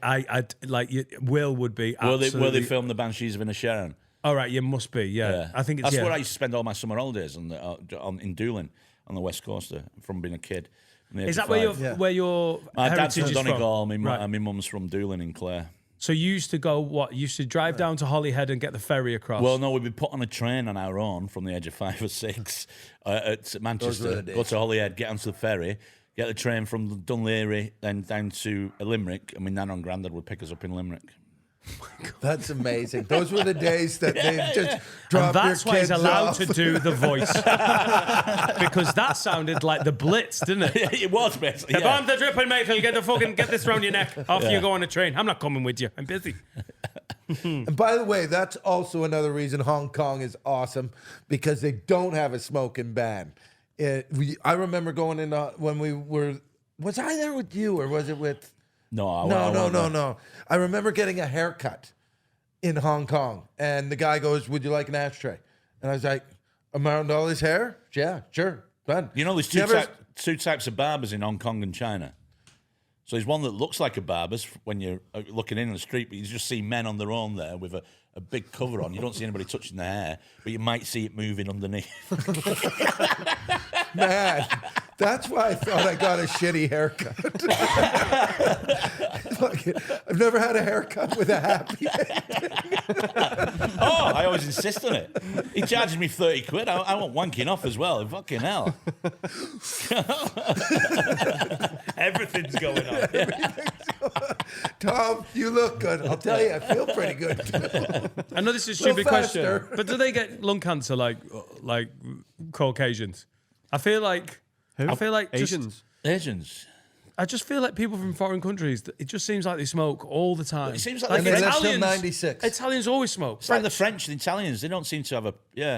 Speaker 2: like Will would be
Speaker 8: Where
Speaker 2: absolutely.
Speaker 8: they filmed the Banshees of Inisherin.
Speaker 2: All right, you must be. Yeah, I think it's
Speaker 8: that's where I used to spend all my summer holidays in Doolin on the west coast there, from being a kid.
Speaker 2: Is that where your
Speaker 8: My dad's
Speaker 2: heritage
Speaker 8: from
Speaker 2: is
Speaker 8: Donegal.
Speaker 2: from?
Speaker 8: My mum's from Doolin in Clare.
Speaker 2: So you used to go what? You used to drive down to Holyhead and get the ferry across.
Speaker 8: Well, no, we'd be put on a train on our own from the age of 5 or 6 at Manchester, go to Holyhead, get onto the ferry, get the train from Dunleary, then down to Limerick, and my nan and granddad would pick us up in Limerick.
Speaker 4: That's amazing. Those were the days that they just
Speaker 2: and
Speaker 4: dropped
Speaker 2: that's
Speaker 4: your
Speaker 2: why
Speaker 4: kids
Speaker 2: he's allowed
Speaker 4: off.
Speaker 2: to do the voice. Because that sounded like the Blitz, didn't it?
Speaker 8: It was basically.
Speaker 2: If I'm the dripping mate, get this round your neck. Off you go on a train. I'm not coming with you. I'm busy.
Speaker 4: And by the way, that's also another reason Hong Kong is awesome, because they don't have a smoking ban. I remember going in when we were. Was I there with you, or was it with? No. I remember getting a haircut in Hong Kong, and the guy goes, "Would you like an ashtray?" And I was like, "Around all his hair? Yeah, sure, fun."
Speaker 8: You know, there's two types of barbers in Hong Kong and China. So there's one that looks like a barber's when you're looking in the street, but you just see men on their own there with a big cover on. You don't see anybody touching their hair, but you might see it moving underneath.
Speaker 4: Man, that's why I thought I got a shitty haircut. I've never had a haircut with a happy ending.
Speaker 8: Oh, I always insist on it. He charges me 30 quid. I want wanking off as well. Fucking hell.
Speaker 2: Everything's going on.
Speaker 4: Tom, you look good. I'll tell you, I feel pretty good too.
Speaker 2: I know this is a
Speaker 4: Little
Speaker 2: stupid question,
Speaker 4: faster.
Speaker 2: but do they get lung cancer like Caucasians? I feel like
Speaker 5: Asians.
Speaker 8: Asians.
Speaker 2: I just feel like people from foreign countries. It just seems like they smoke all the time.
Speaker 8: It seems like
Speaker 4: And they live till
Speaker 2: Italians.
Speaker 4: 96.
Speaker 2: Italians always smoke.
Speaker 8: It's like the French and Italians. They don't seem to have a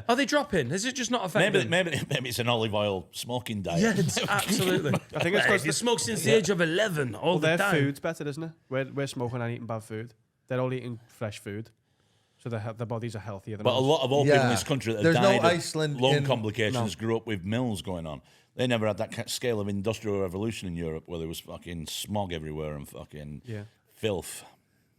Speaker 2: Are they dropping? Is it just not affecting?
Speaker 8: maybe it's an olive oil smoking diet.
Speaker 2: Yeah, it's absolutely.
Speaker 5: I think it's because
Speaker 2: They smoke since the age of 11 all the
Speaker 5: their
Speaker 2: time.
Speaker 5: food's better, isn't it? We're smoking and eating bad food. They're all eating fresh food, so their bodies are healthier than
Speaker 8: But a
Speaker 5: ours.
Speaker 8: lot of old people in
Speaker 4: Yeah.
Speaker 8: this country that
Speaker 4: There's no
Speaker 8: died
Speaker 4: Iceland
Speaker 8: of lung
Speaker 4: in-
Speaker 8: complications grew up with mills going on. They never had that scale of industrial revolution in Europe where there was fucking smog everywhere and fucking filth.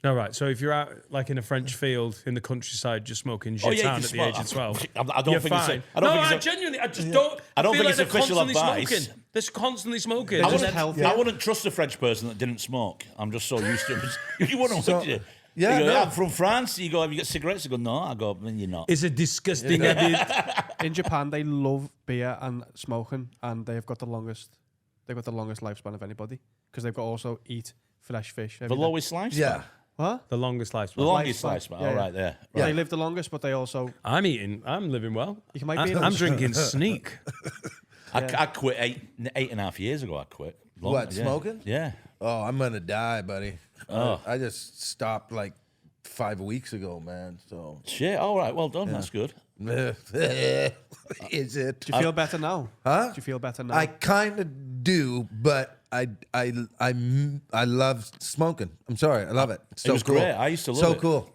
Speaker 2: All right, so if you're out like in a French field in the countryside just smoking
Speaker 8: Oh,
Speaker 2: shit
Speaker 8: yeah,
Speaker 2: out
Speaker 8: you
Speaker 2: at
Speaker 8: can
Speaker 2: the age
Speaker 8: smoke.
Speaker 2: of 12,
Speaker 8: I don't
Speaker 2: you're
Speaker 8: think it's
Speaker 2: fine.
Speaker 8: a- I don't
Speaker 2: no,
Speaker 8: think
Speaker 2: I
Speaker 8: it's a-
Speaker 2: genuinely, I just don't.
Speaker 8: I don't
Speaker 2: feel
Speaker 8: think
Speaker 2: like
Speaker 8: it's
Speaker 2: they're
Speaker 8: official
Speaker 2: constantly
Speaker 8: advice.
Speaker 2: Smoking. They're constantly smoking.
Speaker 5: They're
Speaker 2: And
Speaker 5: just
Speaker 2: then-
Speaker 5: healthy.
Speaker 8: I wouldn't trust a French person that didn't smoke. I'm just so used to it. You wouldn't, would you?
Speaker 4: yeah,
Speaker 8: You go,
Speaker 4: no.
Speaker 8: I'm from France. You go, have you got cigarettes? I go, no. I go, then you're not.
Speaker 2: It's a disgusting habit.
Speaker 5: In Japan, they love beer and smoking, and they've got the longest lifespan of anybody because they've got also eat fresh fish.
Speaker 8: The
Speaker 5: every day.
Speaker 8: lowest lifespan.
Speaker 4: Yeah.
Speaker 5: What?
Speaker 2: The longest lifespan.
Speaker 8: The longest
Speaker 5: Lifespan.
Speaker 8: lifespan.
Speaker 5: Yeah,
Speaker 8: All
Speaker 5: yeah.
Speaker 8: right, there.
Speaker 5: They
Speaker 8: Right.
Speaker 5: live the longest, but they also
Speaker 2: I'm living well.
Speaker 5: you might be.
Speaker 2: I'm drinking sneak.
Speaker 8: I quit 8.5 years ago. I quit.
Speaker 4: What,
Speaker 8: yeah.
Speaker 4: smoking?
Speaker 8: Yeah.
Speaker 4: Oh, I'm gonna die, buddy.
Speaker 8: Oh.
Speaker 4: I just stopped like 5 weeks ago, man. So
Speaker 8: Shit. All right. Well done. That's good.
Speaker 4: is it?
Speaker 5: Do you feel better now?
Speaker 4: Huh?
Speaker 5: Do you feel better now?
Speaker 4: I kind of do, but I love smoking. I'm sorry, I love it. It's so
Speaker 8: was
Speaker 4: cool.
Speaker 8: great. I used to love
Speaker 4: so
Speaker 8: it.
Speaker 4: cool.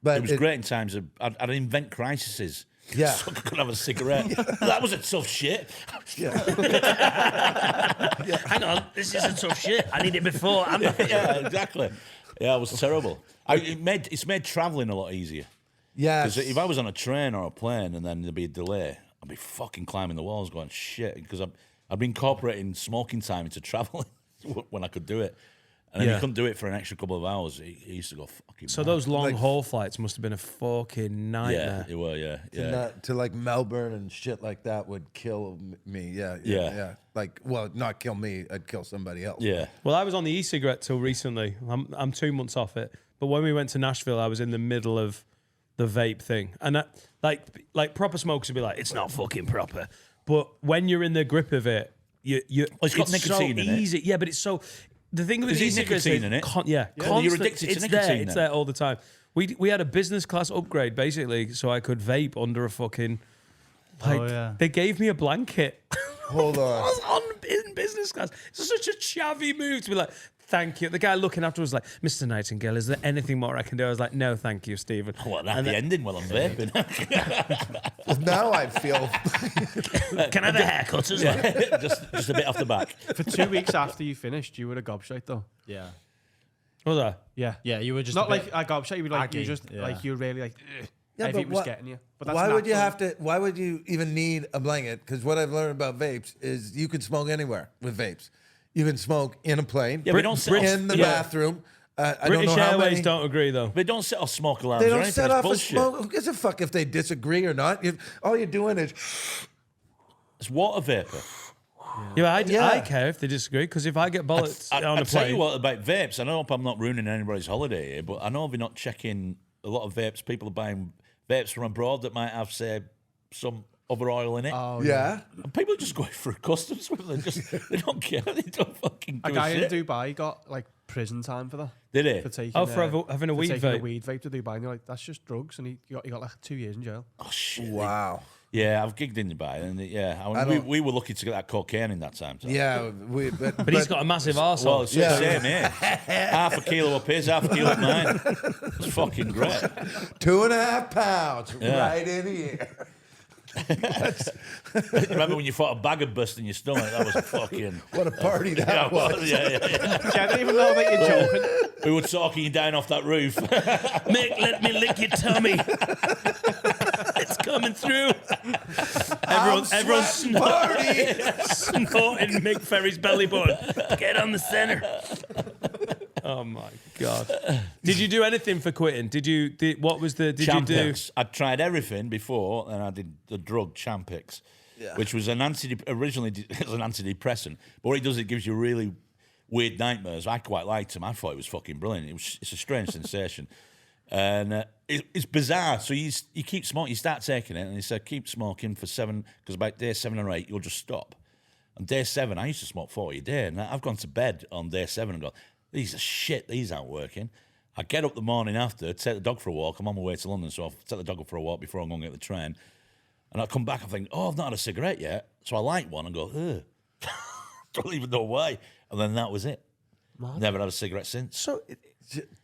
Speaker 4: But
Speaker 8: It was great in times of I'd invent crises.
Speaker 4: Yeah.
Speaker 8: So I could have a cigarette. That was a tough shit.
Speaker 2: Hang on, this is a tough shit. I need it before.
Speaker 8: Yeah, exactly. Yeah, it was terrible. It's made travelling a lot easier.
Speaker 4: Yeah.
Speaker 8: Because if I was on a train or a plane and then there'd be a delay, I'd be fucking climbing the walls going shit because I'd been incorporating smoking time into travelling when I could do it. And then
Speaker 2: Yeah.
Speaker 8: you couldn't do it for an extra couple of hours. It used to go fucking
Speaker 2: So
Speaker 8: mad.
Speaker 2: those long haul flights must have been a fucking
Speaker 8: Yeah,
Speaker 2: nightmare.
Speaker 8: they were, yeah.
Speaker 4: to like Melbourne and shit like that would kill me. Yeah. Like, well, not kill me. I'd kill somebody else.
Speaker 8: Yeah.
Speaker 2: Well, I was on the e-cigarette till recently. I'm 2 months off it. But when we went to Nashville, I was in the middle of the vape thing. And like proper smokers would be like, it's not fucking proper. But when you're in the grip of it,
Speaker 8: it's got nicotine
Speaker 2: so
Speaker 8: in it.
Speaker 2: easy. Yeah, but it's so... The thing with
Speaker 8: Is it
Speaker 2: e-cigarettes
Speaker 8: nicotine
Speaker 2: is
Speaker 8: in it?
Speaker 2: yeah,
Speaker 8: You're
Speaker 2: constant-
Speaker 8: addicted to
Speaker 2: it's
Speaker 8: nicotine
Speaker 2: there. It's
Speaker 8: then?
Speaker 2: there all the time. We had a business class upgrade, basically, so I could vape under a fucking... Like,
Speaker 6: yeah.
Speaker 2: they gave me a blanket.
Speaker 4: Hold
Speaker 2: I
Speaker 4: on.
Speaker 2: was in business class. It's such a chavvy move to be like, thank you. The guy looking after was like, Mr. Nightingale, is there anything more I can do? I was like, no, thank you, Stephen.
Speaker 8: What, happy ending while I'm vaping.
Speaker 4: Now I feel.
Speaker 2: Can I have a haircut as well?
Speaker 8: just a bit off the back.
Speaker 5: For 2 weeks after you finished, you were a gobshite though.
Speaker 6: Yeah.
Speaker 2: Was I?
Speaker 5: Yeah.
Speaker 6: Yeah, you were just
Speaker 5: Not
Speaker 6: a bit
Speaker 5: like a gobshite. You were like
Speaker 6: aggy,
Speaker 5: you just
Speaker 6: yeah.
Speaker 5: like you were really like.
Speaker 4: Yeah,
Speaker 5: everything
Speaker 4: but
Speaker 5: was
Speaker 4: what-
Speaker 5: getting you. But that's
Speaker 4: Why would you
Speaker 5: natural.
Speaker 4: have to? Why would you even need a blanket? Because what I've learned about vapes is you can smoke anywhere with vapes. You can smoke in a plane,
Speaker 8: Yeah, we don't set
Speaker 4: in the bathroom. I don't
Speaker 2: British
Speaker 4: know how
Speaker 2: Airways
Speaker 4: many.
Speaker 2: don't agree, though.
Speaker 8: They don't set off smoke alarms
Speaker 4: They
Speaker 8: or
Speaker 4: don't
Speaker 8: anything.
Speaker 4: set
Speaker 8: It's
Speaker 4: off a
Speaker 8: bullshit.
Speaker 4: smoke. Who gives a fuck if they disagree or not? All you're doing is.
Speaker 8: It's water vapor.
Speaker 2: Yeah, I
Speaker 4: Yeah.
Speaker 2: care if they disagree, because if I get bullets on a
Speaker 8: I'll tell you
Speaker 2: plane...
Speaker 8: what about vapes. I know I'm not ruining anybody's holiday here, but I know they're not checking a lot of vapes. People are buying vapes from abroad that might have, say, some other oil in it.
Speaker 5: Oh,
Speaker 4: Yeah.
Speaker 8: And people are just going through customs with them. They don't care. They don't fucking
Speaker 5: A
Speaker 8: give
Speaker 5: guy
Speaker 8: a
Speaker 5: in
Speaker 8: shit.
Speaker 5: Dubai got like prison time for that.
Speaker 8: Did he?
Speaker 5: For taking,
Speaker 2: Oh, for having a
Speaker 5: for
Speaker 2: weed
Speaker 5: taking
Speaker 2: vape.
Speaker 5: a weed vape to Dubai, and you're like, that's just drugs, and he got like 2 years in jail.
Speaker 8: Oh, shit.
Speaker 4: Wow.
Speaker 8: Yeah, I've gigged in Dubai, and we were lucky to get that cocaine in that time. So.
Speaker 4: Yeah.
Speaker 2: But he's got a massive arsehole.
Speaker 8: Well, it's
Speaker 4: Yeah.
Speaker 8: the same here. Half a kilo up his, half a kilo up mine. It's fucking great.
Speaker 4: 2.5 pounds
Speaker 8: Yeah.
Speaker 4: right in here.
Speaker 8: Remember when you fought a bag of bust in your stomach? That was a fucking...
Speaker 4: What a party that was.
Speaker 8: Yeah.
Speaker 5: I don't even know that you're joking.
Speaker 8: We were talking you down off that roof.
Speaker 2: Mick, let me lick your tummy. It's coming through. Everyone's snorting Mick Ferry's belly button. Get on the center. Oh my God! Did you do anything for quitting? Did you do?
Speaker 8: Champix. I'd tried everything before, and I did the drug Champix, which was originally it was an antidepressant. But what it does, it gives you really weird nightmares. I quite liked them. I thought it was fucking brilliant. It's a strange sensation, and it's bizarre. So you keep smoking, you start taking it, and they said keep smoking for 7, because about day 7 or 8 you'll just stop. On day 7, I used to smoke 40 a day, and I've gone to bed on day 7 and gone, these are shit, these aren't working. I get up the morning after, take the dog for a walk. I'm on my way to London, so I'll take the dog up for a walk before I'm going to get the train. And I come back, I think, I've not had a cigarette yet. So I light one and go, ugh. Don't even know why. And then that was it. Mad. Never had a cigarette since.
Speaker 2: So,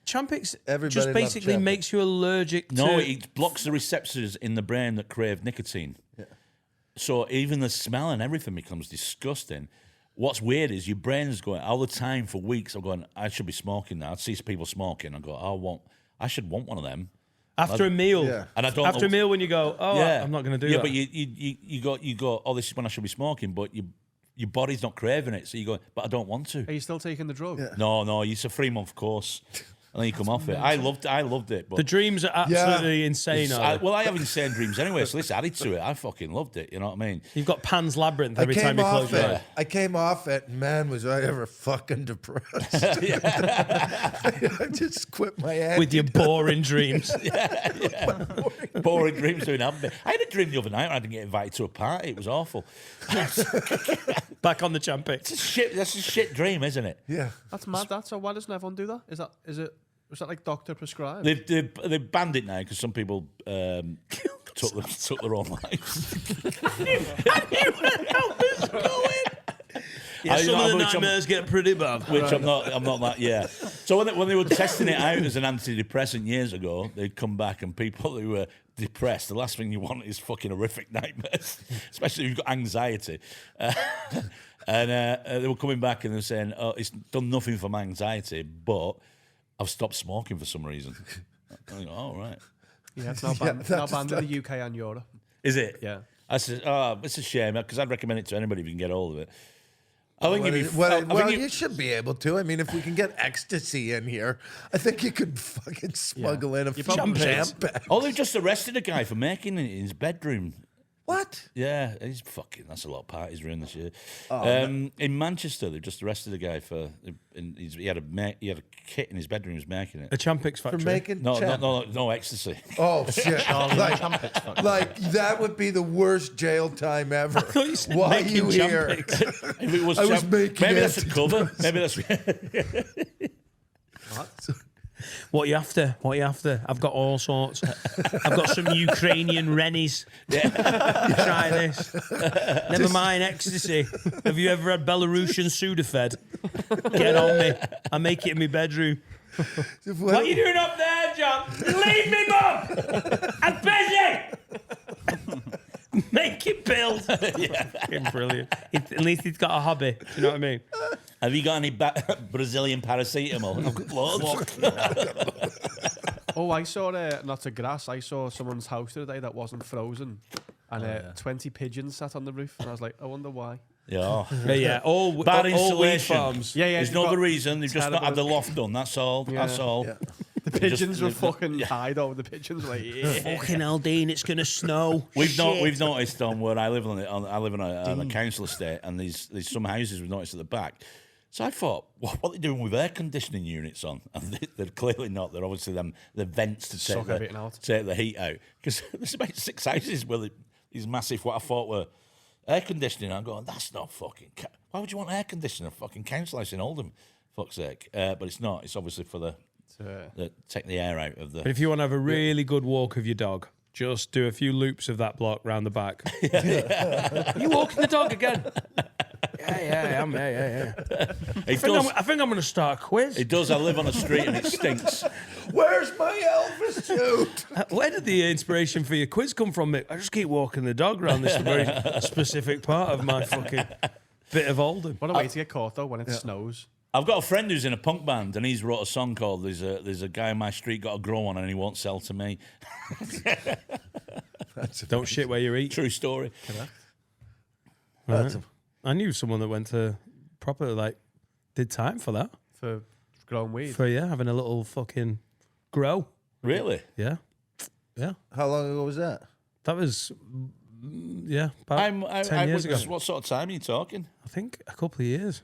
Speaker 2: Champix
Speaker 4: Everybody
Speaker 2: just
Speaker 4: loves
Speaker 2: basically
Speaker 4: Champix.
Speaker 2: makes you allergic to...
Speaker 8: No, it blocks the receptors in the brain that crave nicotine. Yeah. So even the smell and everything becomes disgusting. What's weird is your brain's going all the time for weeks. I'm going, I should be smoking now. I'd see people smoking. I go, I should want one of them.
Speaker 2: After a meal.
Speaker 4: Yeah.
Speaker 8: And I don't
Speaker 2: After
Speaker 8: know,
Speaker 2: a meal when you go, I'm not going to do that.
Speaker 8: Yeah, but you go, this is when I should be smoking, but your body's not craving it. So you go, but I don't want to.
Speaker 5: Are you still taking the drug?
Speaker 4: Yeah.
Speaker 8: No, it's a 3-month course. And then you come off it. I loved it. But
Speaker 2: The dreams are absolutely insane, are they?
Speaker 8: I have insane dreams anyway, so this added to it. I fucking loved it, you know what I mean?
Speaker 2: You've got Pan's Labyrinth
Speaker 4: I
Speaker 2: every time
Speaker 4: came
Speaker 2: you close
Speaker 4: off
Speaker 2: your
Speaker 4: it.
Speaker 2: eyes.
Speaker 4: I came off it. Man, was I ever fucking depressed. I just quit my head.
Speaker 2: With your boring dreams.
Speaker 8: Boring dreams doing that. I had a dream the other night where I didn't get invited to a party. It was awful.
Speaker 2: Back on the Champix.
Speaker 8: That's a shit dream, isn't it?
Speaker 4: Yeah.
Speaker 5: That's mad. So why doesn't everyone do that? Was that like doctor prescribed?
Speaker 8: They've banned it now because some people took their own lives.
Speaker 2: Yeah, some of the nightmares get pretty bad.
Speaker 8: Which I'm not that, yeah. So when they were testing it out as an antidepressant years ago, they'd come back and people who were depressed, the last thing you want is fucking horrific nightmares, especially if you've got anxiety. And they were coming back and they were saying, it's done nothing for my anxiety, but I've stopped smoking for some reason. I go, right.
Speaker 5: Yeah, it's now banned in the UK and Europe.
Speaker 8: Is it?
Speaker 5: Yeah.
Speaker 8: I said, it's a shame because I'd recommend it to anybody if you can get hold of it.
Speaker 4: You should be able to. I mean, if we can get ecstasy in here, I think you could fucking smuggle in a few champagnes.
Speaker 8: They've just arrested a guy for making it in his bedroom.
Speaker 4: What?
Speaker 8: Yeah, that's a lot of parties ruined this year. In Manchester, they've just arrested a guy for he had a kit in his bedroom. He was making it.
Speaker 2: A Champix
Speaker 4: For
Speaker 2: factory.
Speaker 4: making
Speaker 8: No ecstasy.
Speaker 4: Oh shit! like that would be the worst jail time ever. Why are you here?
Speaker 8: If it was
Speaker 4: I was making
Speaker 8: maybe that's a cover. Maybe that's.
Speaker 2: What you after? I've got all sorts. I've got some Ukrainian Rennies. Try this. Never mind ecstasy. Have you ever had Belarusian Sudafed? Get on me. I make it in my bedroom. What are you doing up there, John? Leave me, Mum! I'm busy! Make it build. Yeah. Brilliant. At least he's got a hobby. Do you know what I mean?
Speaker 8: Have you got any Brazilian paracetamol? I've got loads.
Speaker 5: Oh, I saw not a grass. I saw someone's house the other day that wasn't frozen, and 20 pigeons sat on the roof, and I was like, I wonder why.
Speaker 2: Yeah. All
Speaker 8: bad
Speaker 2: all
Speaker 8: installation.
Speaker 2: farms.
Speaker 5: Yeah.
Speaker 8: There's no other reason. They've just not had the loft done. That's all.
Speaker 5: Yeah.
Speaker 8: That's all.
Speaker 4: Yeah.
Speaker 5: The pigeons were fucking hide over. The pigeons were like, yeah.
Speaker 2: Fucking hell, Dean, it's going to snow.
Speaker 8: We've noticed on where I live on a council estate, and there's some houses we've noticed at the back. So I thought, what are they doing with air conditioning units on? And they're clearly not. They're obviously the vents to take the heat out. Because there's about 6 houses where these massive, what I thought were air conditioning. I'm going, that's not fucking. Why would you want air conditioning? A fucking council house in Oldham, fuck's sake. But it's not. It's obviously for the take the air out of the.
Speaker 2: But if you want to have a really good walk of your dog, just do a few loops of that block round the back. You walking the dog again? Yeah.
Speaker 8: He does.
Speaker 2: I think I'm going to start a quiz.
Speaker 8: It does. I live on a street and it stinks.
Speaker 4: Where's my Elvis suit?
Speaker 2: Where did the inspiration for your quiz come from, Mick? I just keep walking the dog around this very specific part of my fucking bit of Oldham.
Speaker 5: What a way to get caught though when it snows.
Speaker 8: I've got a friend who's in a punk band and he's wrote a song called "There's a guy in my street got a grow on and he won't sell to me."
Speaker 2: Don't shit where you eat.
Speaker 8: True story.
Speaker 2: Right. I knew someone that went to proper, did time for that.
Speaker 5: For growing weed.
Speaker 2: For, having a little fucking grow.
Speaker 8: Really?
Speaker 2: Yeah.
Speaker 4: How long ago was that?
Speaker 2: That was, about 10 years ago.
Speaker 8: What sort of time are you talking?
Speaker 2: I think a couple of years.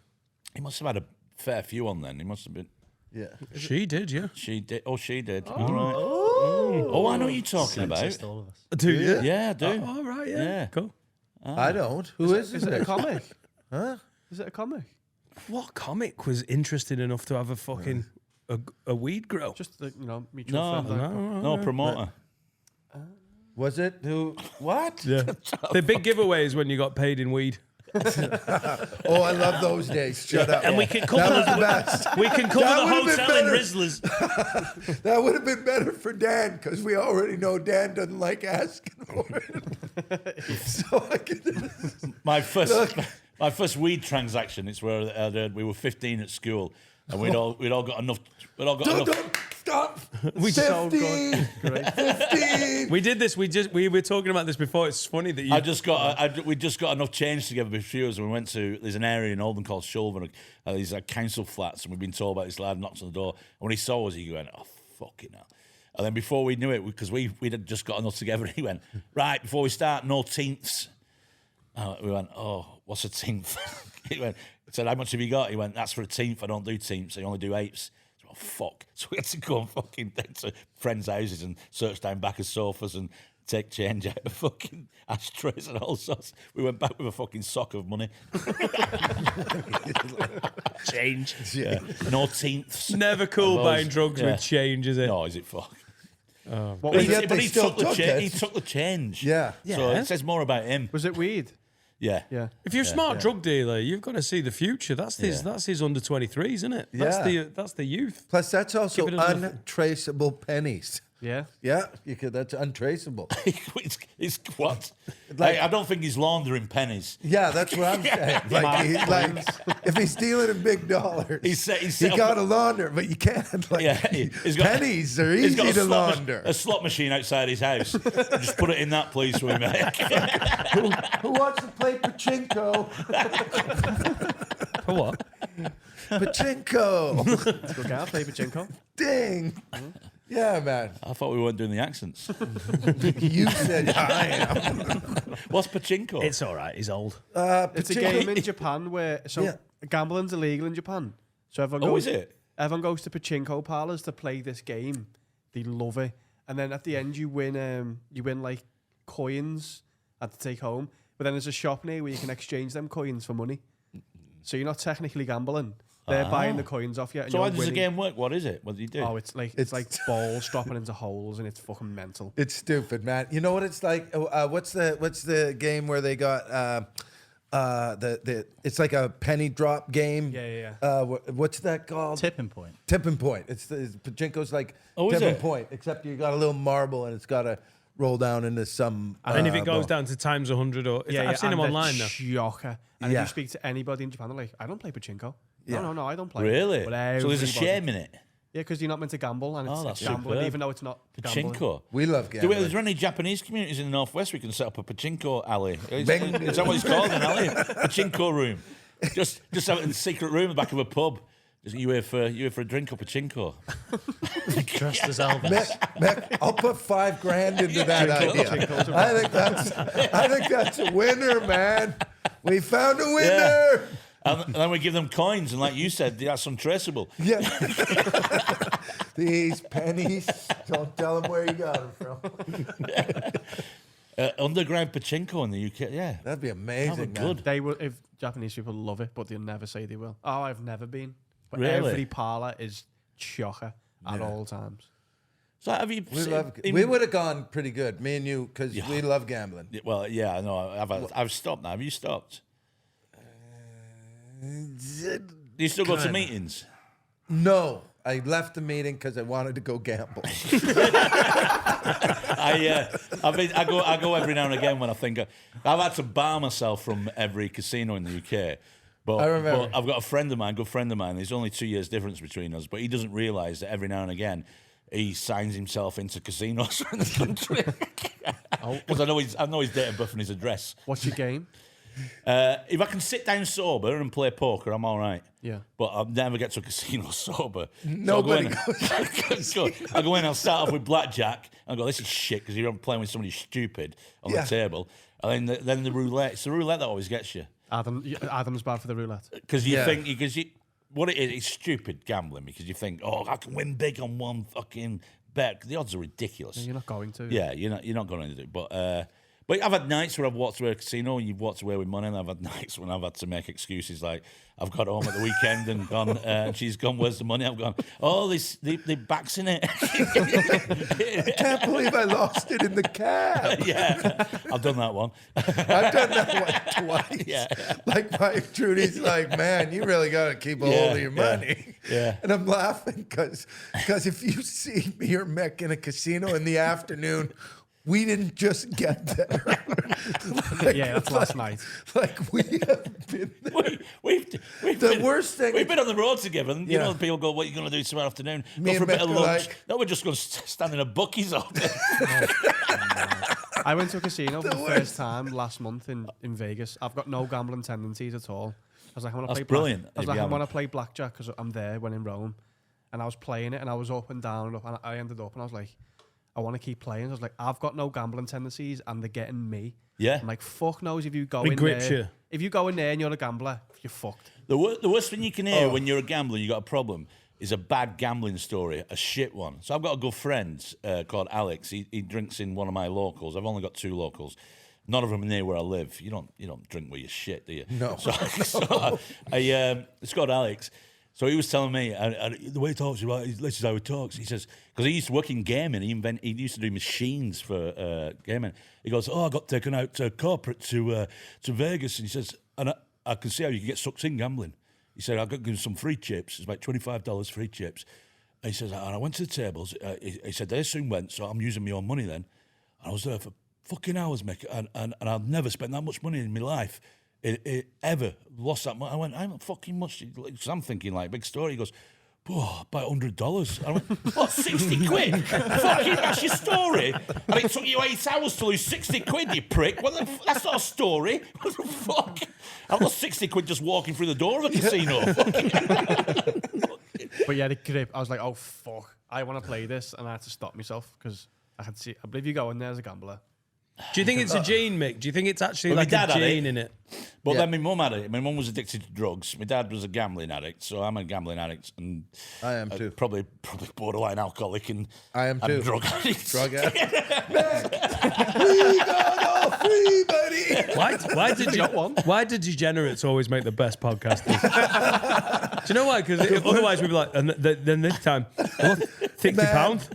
Speaker 8: He must have had a fair few on then. He must have been.
Speaker 4: Yeah.
Speaker 2: She did, yeah.
Speaker 8: She did. Oh, she did. All right. Oh, I know what you're talking about.
Speaker 6: Sexist, all of us.
Speaker 2: Do you?
Speaker 8: Yeah, I do.
Speaker 2: Oh, right, yeah.
Speaker 8: Yeah.
Speaker 2: Cool.
Speaker 4: I don't. Who is
Speaker 5: Is it a comic?
Speaker 4: Huh?
Speaker 5: Is it a comic?
Speaker 2: What comic was interesting enough to have a fucking a weed grow?
Speaker 5: Just the mutual
Speaker 8: No,
Speaker 5: friend.
Speaker 8: no promoter.
Speaker 4: Was it? Who? What?
Speaker 2: Yeah. The big giveaways when you got paid in weed.
Speaker 4: Oh, I love those days. Shut up.
Speaker 2: And we can
Speaker 4: That
Speaker 2: cover
Speaker 4: was the best.
Speaker 2: we can cover
Speaker 4: That
Speaker 2: the
Speaker 4: would've been
Speaker 2: hotel in
Speaker 4: better.
Speaker 2: Rizzlers.
Speaker 4: That would have been better for Dan because we already know Dan doesn't like asking for it. So I could.
Speaker 8: My first weed transaction. It's where we were 15 at school, and we'd all got enough. We'd all got enough.
Speaker 4: Don't stop.
Speaker 2: We
Speaker 4: 15. 15.
Speaker 2: We did this. We were talking about this before. It's funny that you.
Speaker 8: We just got enough change together with a few of us, and we went to. There's an area in Oldham called Shulver. These are council flats, and we've been told about this lad knocks on the door. And when he saw us, he went, "Oh fucking hell!" And then before we knew it, because we'd had just got enough together, he went, "Right, before we start, no teenths." We went, "Oh, what's a teenth?" He said, "How much have you got?" He went, "That's for a teenth. I don't do teenths. I only do apes." Oh, fuck. So we had to go and fucking to friends' houses and search down back of sofas and take change out of fucking ashtrays and all sorts. We went back with a fucking sock of money.
Speaker 2: change.
Speaker 8: Yeah. No teenths.
Speaker 2: Never cool buying drugs with change, is it?
Speaker 8: No, is it fuck?
Speaker 4: But yet they
Speaker 8: he
Speaker 4: still
Speaker 8: took the
Speaker 4: took it.
Speaker 8: he took the change.
Speaker 4: Yeah.
Speaker 8: So it says more about him.
Speaker 5: Was it weed?
Speaker 8: Yeah.
Speaker 5: Yeah.
Speaker 2: If you're a smart drug dealer, you've got to see the future. That's his under 23s, isn't it? That's the youth.
Speaker 4: Plus, that's also
Speaker 2: Give it enough-
Speaker 4: untraceable pennies.
Speaker 5: Yeah.
Speaker 4: Yeah, you could. That's untraceable.
Speaker 8: It's what? I don't think he's laundering pennies.
Speaker 4: Yeah, that's what I'm saying. If he's dealing in big dollars,
Speaker 8: He's set
Speaker 4: you
Speaker 8: up
Speaker 4: got to launder, but you can't.
Speaker 8: he's got,
Speaker 4: pennies are
Speaker 8: he's
Speaker 4: easy
Speaker 8: got a
Speaker 4: to
Speaker 8: slot
Speaker 4: launder.
Speaker 8: A slot machine outside his house. Just put it in that, please, for me, mate.
Speaker 4: Who wants to play pachinko?
Speaker 2: For what?
Speaker 4: Pachinko.
Speaker 5: Let's go get play pachinko.
Speaker 4: Ding. Yeah, man.
Speaker 8: I thought we weren't doing the accents.
Speaker 4: You said I am.
Speaker 8: What's pachinko?
Speaker 2: It's all right. He's old.
Speaker 5: It's a game in Japan where gambling's illegal in Japan. So everyone goes.
Speaker 8: Is it?
Speaker 5: Everyone goes to pachinko parlors to play this game. They love it, and then at the end you win like coins to take home. But then there's a shop near where you can exchange them coins for money. So you're not technically gambling. They're buying the coins off you. And
Speaker 8: So how does the
Speaker 5: winning.
Speaker 8: game work? What is it? What do you do?
Speaker 5: Oh, it's like balls dropping into holes, and it's fucking mental.
Speaker 4: It's stupid, man. You know what it's like? What's the game where they got it's like a penny drop game?
Speaker 5: Yeah.
Speaker 4: What's that called?
Speaker 6: Tipping point.
Speaker 4: Tipping point. It's pachinko's like
Speaker 8: Oh, is
Speaker 4: tipping
Speaker 8: it?
Speaker 4: point, except you got a little marble and it's got to roll down into some.
Speaker 2: And if it goes
Speaker 4: ball.
Speaker 2: down to times 100, I've seen them online now.
Speaker 5: Shocker. And
Speaker 4: Yeah.
Speaker 5: if you speak to anybody in Japan, they're like, I don't play pachinko.
Speaker 4: Yeah.
Speaker 5: No, I don't play.
Speaker 8: Really?
Speaker 5: But
Speaker 8: So there's a
Speaker 5: everybody-
Speaker 8: shame in it.
Speaker 5: Yeah, because you're not meant to gamble, and it's
Speaker 8: that's
Speaker 5: gambling,
Speaker 8: superb.
Speaker 5: even though it's not gambling.
Speaker 8: Pachinko.
Speaker 4: We love gambling.
Speaker 8: Is there any Japanese communities in the Northwest we can set up a pachinko alley? Is
Speaker 4: Bing.
Speaker 8: that what it's called? An alley? Pachinko room. Just have it in a secret room in the back of a pub. Just you here for a drink of pachinko.
Speaker 6: Dressed as Elvis.
Speaker 4: Mick, I'll put $5,000 into that idea. I think that's a winner, man. We found a winner.
Speaker 8: And then we give them coins, and like you said, that's untraceable.
Speaker 4: Yeah. These pennies. Don't tell them where you got them from.
Speaker 8: Underground pachinko in the UK, yeah.
Speaker 4: That'd be amazing, man.
Speaker 8: Good.
Speaker 5: They will. If Japanese people love it, but they'll never say they will. Oh, I've never been. But
Speaker 8: Really?
Speaker 5: every parlor is chocker at all times.
Speaker 8: So have you?
Speaker 4: We would have gone pretty good, me and you, because we love gambling.
Speaker 8: Well, yeah, I know. I've stopped now. Have you stopped? Do you still go to meetings?
Speaker 4: No, I left the meeting because I wanted to go gamble.
Speaker 8: I go every now and again when I think I've had to bar myself from every casino in the UK. But,
Speaker 4: I remember.
Speaker 8: but I've got a friend of mine, good friend of mmine. There's only 2 years difference between us, but he doesn't realise that every now and again he signs himself into casinos in the country. Because I know his date of birth and his address.
Speaker 5: What's your game?
Speaker 8: If I can sit down sober and play poker, I'm all right.
Speaker 5: Yeah.
Speaker 8: But I'll never get to a casino sober.
Speaker 4: Nobody
Speaker 8: I go in, I'll start off with blackjack, and I go, this is shit, because you're playing with somebody stupid on the table. And then the roulette. It's the roulette that always gets you.
Speaker 5: Adam's bad for the roulette.
Speaker 8: Because you think, what it is, it's stupid gambling, because you think, oh, I can win big on one fucking bet. The odds are ridiculous.
Speaker 5: Yeah, you're not going to.
Speaker 8: Yeah, you're not going to do it. But I've had nights where I've walked away a casino and you've walked away with money, and I've had nights when I've had to make excuses like I've got home at the weekend and gone, and she's gone, where's the money? I've gone, oh, the back's in it.
Speaker 4: I can't believe I lost it in the cab.
Speaker 8: Yeah, I've done that one.
Speaker 4: I've done that one twice.
Speaker 8: Yeah.
Speaker 4: Like my Trudy's like, man, you really got to keep a hold of your money.
Speaker 8: Yeah.
Speaker 4: And I'm laughing because if you see me or Mick in a casino in the afternoon, we didn't just get there.
Speaker 5: Yeah, that's last night.
Speaker 4: Like we have been there.
Speaker 8: We've
Speaker 4: The
Speaker 8: been,
Speaker 4: worst thing.
Speaker 8: We've been on the road together, and you
Speaker 4: Yeah.
Speaker 8: know, people go, "What are you going to do tomorrow afternoon?
Speaker 4: Me
Speaker 8: Go for a
Speaker 4: and
Speaker 8: bit of
Speaker 4: Mick are
Speaker 8: lunch."
Speaker 4: like-
Speaker 8: No, we're just going to stand in a Buc-ee's all day.
Speaker 5: I went to a casino for the
Speaker 4: worst.
Speaker 5: first time last month in Vegas. I've got no gambling tendencies at all. I was like, I want to
Speaker 8: That's
Speaker 5: play
Speaker 8: brilliant,
Speaker 5: I was
Speaker 8: if
Speaker 5: like,
Speaker 8: you
Speaker 5: I want to
Speaker 8: haven't.
Speaker 5: play blackjack because I'm there when in Rome. And I was playing it, and I was up and down, and up, and I ended up, and I was like, I want to keep playing. I was like, I've got no gambling tendencies, and they're getting me.
Speaker 8: Yeah.
Speaker 5: I'm like, fuck knows if you go
Speaker 2: It
Speaker 5: in
Speaker 2: grips
Speaker 5: there.
Speaker 2: you.
Speaker 5: If you go in there and you're a gambler, you're fucked.
Speaker 8: The worst thing you can hear when you're a gambler and you got a problem is a bad gambling story, a shit one. So I've got a good friend called Alex. He drinks in one of my locals. I've only got 2 locals. None of them are near where I live. You don't drink where you shit, do you?
Speaker 4: No.
Speaker 8: So it's called Alex. So he was telling me, the way he talks about it, this is how he talks. He says, because he used to work in gaming. He used to do machines for gaming. He goes, I got taken out corporate to Vegas. And he says, and I can see how you can get sucked in gambling. He said, I got given some free chips. It's about $25 free chips. And he says, and I went to the tables. He said, they soon went, so I'm using my own money then. And I was there for fucking hours, Mick, and I've never spent that much money in my life. Ever lost that money. I went, I'm not fucking much. Because I'm thinking like big story. He goes, about $100. I went, what, 60 quid? Fucking, that's your story. And it took you 8 hours to lose 60 quid, you prick. That's not a story. What the fuck? I lost 60 quid just walking through the door of a casino.
Speaker 5: But yeah, the grip, I was like, oh, fuck. I want to play this, and I had to stop myself because I believe you go in there as a gambler.
Speaker 2: Do you think it's a gene, Mick? Do you think it's actually
Speaker 8: Well, my
Speaker 2: like
Speaker 8: dad
Speaker 2: a
Speaker 8: had
Speaker 2: gene
Speaker 8: it.
Speaker 2: in it?
Speaker 8: But
Speaker 4: Yeah.
Speaker 8: then my mum had it. My mum was addicted to drugs. My dad was a gambling addict, so I'm a gambling addict, and
Speaker 4: I am too.
Speaker 8: probably borderline alcoholic and
Speaker 4: I am too.
Speaker 8: drug addict.
Speaker 4: Drug addict. We got all free, buddy.
Speaker 2: Why did degenerates always make the best podcasters? Do you know why? Because otherwise we'd be like, and then this time, £60.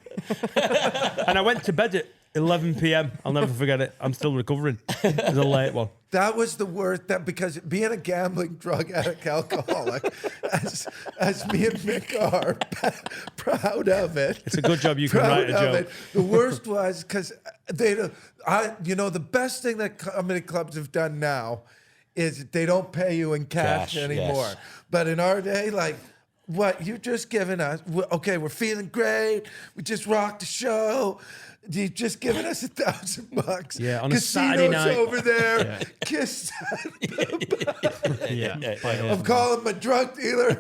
Speaker 2: And I went to bed at 11 p.m. I'll never forget it. I'm still recovering. It was a late one.
Speaker 4: That was the worst. That because being a gambling, drug addict, alcoholic, as me and Mick are proud of it.
Speaker 2: It's a good job you can
Speaker 4: Proud
Speaker 2: write a
Speaker 4: of
Speaker 2: joke.
Speaker 4: it. The worst was because the best thing that comedy clubs have done now is they don't pay you in cash anymore.
Speaker 8: Yes.
Speaker 4: But in our day, like, what you just given us? Okay, we're feeling great. We just rocked the show. You've just given us $1,000.
Speaker 2: Yeah, on a
Speaker 4: Casinos
Speaker 2: Saturday night.
Speaker 4: over there. Kiss. I'm calling my drug dealer.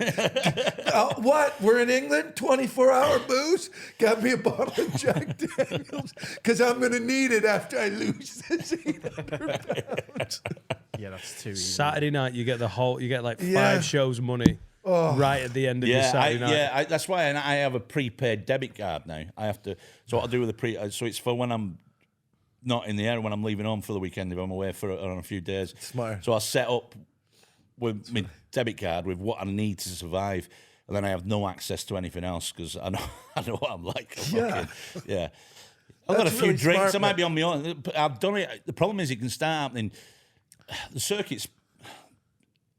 Speaker 4: What? We're in England? 24-hour booze? Got me a bottle of Jack Daniels because I'm going to need it after I lose this 800 pounds.
Speaker 5: Yeah, that's too easy.
Speaker 2: Saturday night, you get like
Speaker 4: Yeah.
Speaker 2: 5 shows money right at the end of your Saturday night.
Speaker 8: That's why I have a prepaid debit card now. I have to. So what I do with the so it's for when I'm not in the area, when I'm leaving home for the weekend, if I'm away on a few days.
Speaker 4: Smart.
Speaker 8: So I set up with my debit card with what I need to survive, and then I have no access to anything else because I know what I'm like. Yeah. I've got a
Speaker 4: That's
Speaker 8: few
Speaker 4: really
Speaker 8: drinks.
Speaker 4: smart,
Speaker 8: I might
Speaker 4: man.
Speaker 8: be on my own. I've done it. The problem is it can start happening. The circuit's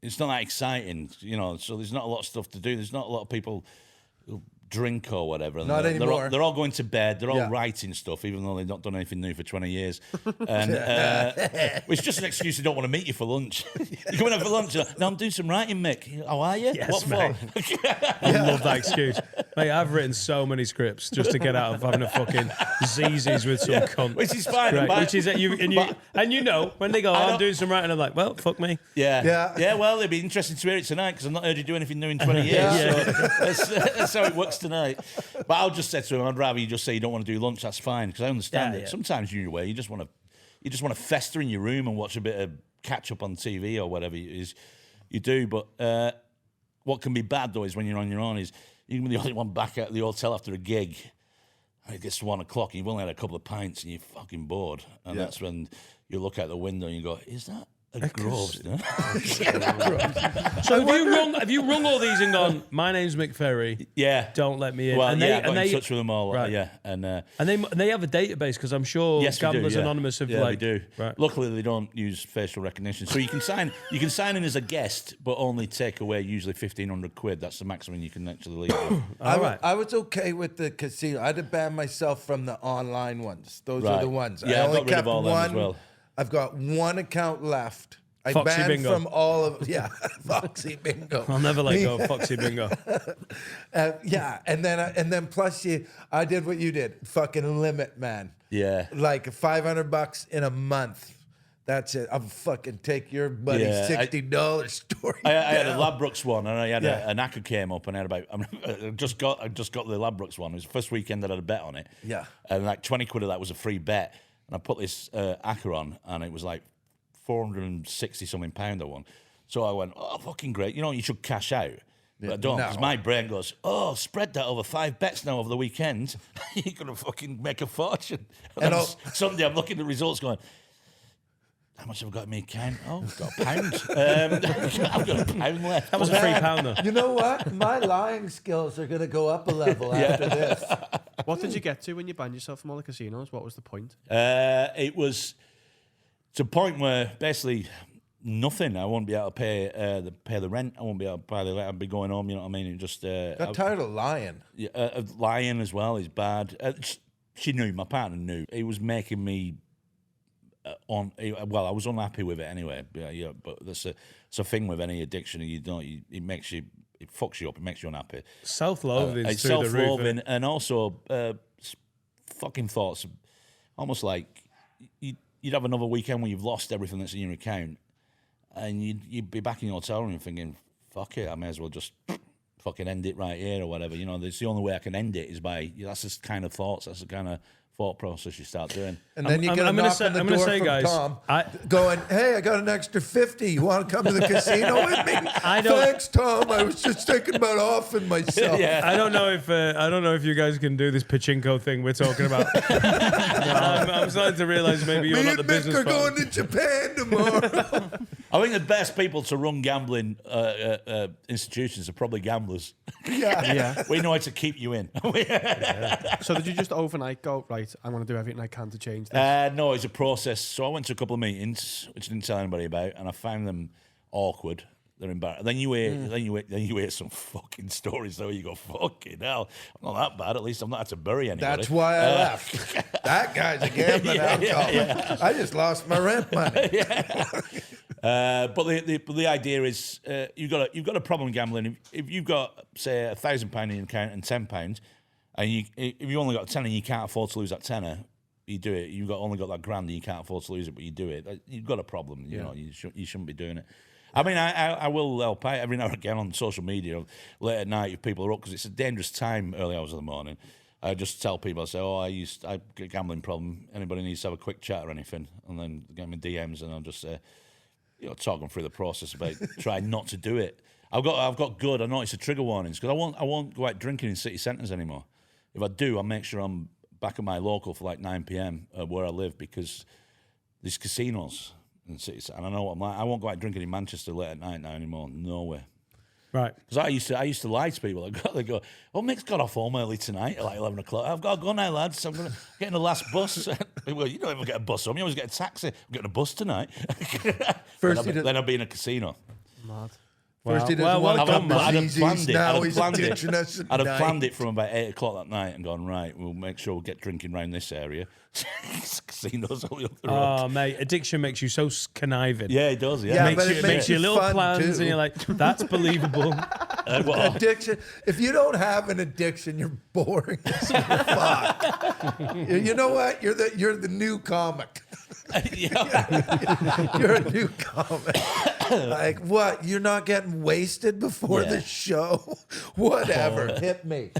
Speaker 8: it's not that exciting, you know. So there's not a lot of stuff to do. There's not a lot of people who drink or whatever. And
Speaker 4: Not
Speaker 8: they're
Speaker 4: anymore.
Speaker 8: They're all going to bed. They're all
Speaker 4: Yeah.
Speaker 8: writing stuff, even though they've not done anything new for 20 years. And it's just an excuse they don't want to meet you for lunch. You're coming out for lunch. You're like, no, I'm doing some writing, Mick. How are you?
Speaker 2: Yes,
Speaker 8: what
Speaker 2: mate.
Speaker 8: for?
Speaker 2: I love that excuse. Mate, I've written so many scripts just to get out of having a fucking ZZs with some cunt.
Speaker 8: Which is fine.
Speaker 2: Great.
Speaker 8: But-
Speaker 2: Which is that you know when they go,
Speaker 8: I
Speaker 2: I'm
Speaker 8: don't-
Speaker 2: doing some writing, I'm like, well, fuck me.
Speaker 8: Yeah. Well, it'd be interesting to hear it tonight because I've not heard you do anything new in 20 years. So that's how it works tonight. But I'll just say to him, I'd rather you just say you don't want to do lunch. That's fine because I understand
Speaker 2: Yeah,
Speaker 8: it.
Speaker 2: yeah.
Speaker 8: Sometimes you're away, you just want to fester in your room and watch a bit of catch up on TV or whatever it is you do. But what can be bad though is when you're on your own is you can be the only one back at the hotel after a gig. And it gets to 1 o'clock and you've only had a couple of pints and you're fucking bored. And that's when you look out the window and you go, is that a Groves? No?
Speaker 2: So have you rung all these and gone, my name's Mick Ferry,
Speaker 8: Yeah.
Speaker 2: don't let me in?
Speaker 8: Well,
Speaker 2: and
Speaker 8: I got in touch with them all.
Speaker 2: Right.
Speaker 8: Yeah. And
Speaker 2: they have a database because I'm sure
Speaker 8: yes, we do,
Speaker 2: Gamblers
Speaker 8: yeah.
Speaker 2: Anonymous have
Speaker 8: yeah,
Speaker 2: like
Speaker 8: we do.
Speaker 2: Right.
Speaker 8: Luckily, they don't use facial recognition, so you can sign in as a guest, but only take away usually 1,500 quid. That's the maximum you can actually leave. with.
Speaker 2: All right.
Speaker 4: I was okay with the casino. I had to ban myself from the online ones. Those are
Speaker 8: Right.
Speaker 4: the ones.
Speaker 8: Yeah,
Speaker 4: I
Speaker 8: I've
Speaker 4: only
Speaker 8: got rid of
Speaker 4: kept
Speaker 8: all them
Speaker 4: one.
Speaker 8: as well.
Speaker 4: I've got one account left. I
Speaker 2: Foxy
Speaker 4: banned
Speaker 2: Bingo.
Speaker 4: from all of Foxy Bingo.
Speaker 2: I'll never let go of Foxy Bingo.
Speaker 4: Yeah, and then plus I did what you did. Fucking limit, man.
Speaker 8: Yeah.
Speaker 4: Like $500 in a month. That's it. I'll fucking take your buddy's
Speaker 8: Yeah,
Speaker 4: $60 story.
Speaker 8: I had a
Speaker 4: down.
Speaker 8: Ladbrokes one, and I had
Speaker 4: Yeah.
Speaker 8: an hacker came up, and I had about. I just got the Ladbrokes one. It was the first weekend that I had a bet on it.
Speaker 4: Yeah.
Speaker 8: And like 20 quid of that was a free bet, and I put this hacker on, and it was like 460 something pound I won. So I went, oh fucking great! You know you should cash out. But I don't, because
Speaker 4: No.
Speaker 8: my brain goes, oh, spread that over 5 bets now over the weekend. You're gonna fucking make a fortune. And
Speaker 4: And
Speaker 8: then
Speaker 4: I'll-
Speaker 8: Sunday I'm looking at the results, going. How much have I got in my account? Oh, I've got a pound. I've got a pound left.
Speaker 2: That was a £3 though.
Speaker 4: You know what? My lying skills are going to go up a level after this.
Speaker 5: What did you get to when you banned yourself from all the casinos? What was the point?
Speaker 8: It was to a point where basically nothing. I won't be able to pay the rent. I won't be able to pay the rent. I'd be going home. You know what I mean? It just
Speaker 4: Got tired of lying.
Speaker 8: lying as well is bad. She knew. My partner knew. It was making me. I was unhappy with it anyway. Yeah, but it's a thing with any addiction. It fucks you up. It makes you unhappy.
Speaker 2: Self-loathing
Speaker 8: It's
Speaker 2: through the roof.
Speaker 8: self-loathing and also fucking thoughts. Almost like you'd have another weekend where you've lost everything that's in your account, and you'd be back in your hotel room thinking, "Fuck it, I may as well just fucking end it right here or whatever." You know, that's the only way I can end it is by. That's the kind of thoughts. That's the kind of thought process you start doing.
Speaker 4: And then you get a
Speaker 2: I'm gonna
Speaker 4: knock
Speaker 2: say-
Speaker 4: on the
Speaker 2: I'm gonna
Speaker 4: door
Speaker 2: say,
Speaker 4: from
Speaker 2: guys,
Speaker 4: Tom
Speaker 2: I-
Speaker 4: going, hey, I got an extra 50. You want to come to the casino with me?
Speaker 2: I don't-
Speaker 4: Thanks, Tom. I was just thinking about offing myself.
Speaker 2: I don't know if you guys can do this pachinko thing we're talking about. I'm starting to realise maybe you're
Speaker 4: Me
Speaker 2: not
Speaker 4: and
Speaker 2: the
Speaker 4: Mick
Speaker 2: business
Speaker 4: are
Speaker 2: partner.
Speaker 4: going to Japan tomorrow.
Speaker 8: I think the best people to run gambling institutions are probably gamblers.
Speaker 5: Yeah.
Speaker 8: We know how to keep you in.
Speaker 5: So did you just overnight go, right, I'm going to do everything I can to change this?
Speaker 8: No, it's a process. So I went to a couple of meetings, which I didn't tell anybody about, and I found them awkward. They're embarrassing. Then you hear some fucking stories though. You go, fucking hell, I'm not that bad. At least I'm not had to bury anybody.
Speaker 4: That's why I left. That guy's a gambling alcoholic. I just lost my rent money.
Speaker 8: But the idea is you've got a problem gambling. If you've got say £1,000 in your account and £10, and if you only got a tenner and you can't afford to lose that tenner, you do it. You've only got that grand and you can't afford to lose it, but you do it. You've got a problem. You know, you shouldn't be doing it. I mean, I will help out every now and again on social media late at night if people are up, because it's a dangerous time early hours of the morning. I just tell people, I say, I get a gambling problem. Anybody needs to have a quick chat or anything, and then get me DMs, and I'll just say, talk them through the process about trying not to do it. I've got good. I notice the trigger warnings because I won't go out drinking in city centres anymore. If I do, I'll make sure I'm back at my local for like 9 p.m. Where I live, because there's casinos in cities, and I know what I'm like. I won't go out drinking in Manchester late at night now anymore. No way.
Speaker 2: Right.
Speaker 8: Because I used to lie to people. They go, "Oh, Mick's got off home early tonight at like 11 o'clock. I've got to go now, lads. I'm getting the last bus." Well, you don't ever get a bus home. You always get a taxi. I'm getting a bus tonight.
Speaker 4: First
Speaker 8: then I'll be in a casino.
Speaker 5: Mad.
Speaker 4: First he doesn't
Speaker 2: well,
Speaker 4: want to
Speaker 2: done,
Speaker 4: come
Speaker 2: man.
Speaker 8: I'd
Speaker 4: to
Speaker 8: have
Speaker 4: Easy's,
Speaker 8: planned it.
Speaker 4: now
Speaker 8: I'd
Speaker 4: he's
Speaker 8: have planned it.
Speaker 4: ditching us at
Speaker 8: I'd have
Speaker 4: night.
Speaker 8: planned it from about 8 o'clock that night and gone, right, we'll make sure we get drinking round this area. Casinos all up the road.
Speaker 2: Oh, mate, addiction makes you so conniving.
Speaker 8: Yeah, it does,
Speaker 4: Yeah,
Speaker 2: Makes
Speaker 4: but
Speaker 2: you,
Speaker 4: it
Speaker 2: makes
Speaker 4: makes
Speaker 2: you
Speaker 4: you
Speaker 2: little
Speaker 4: fun,
Speaker 2: plans,
Speaker 4: too.
Speaker 2: and you're like, that's believable.
Speaker 4: Addiction. If you don't have an addiction, you're boring as fuck. You know what? You're the new comic. You're a new comic. Like what? You're not getting wasted before the show? Whatever. Hit me.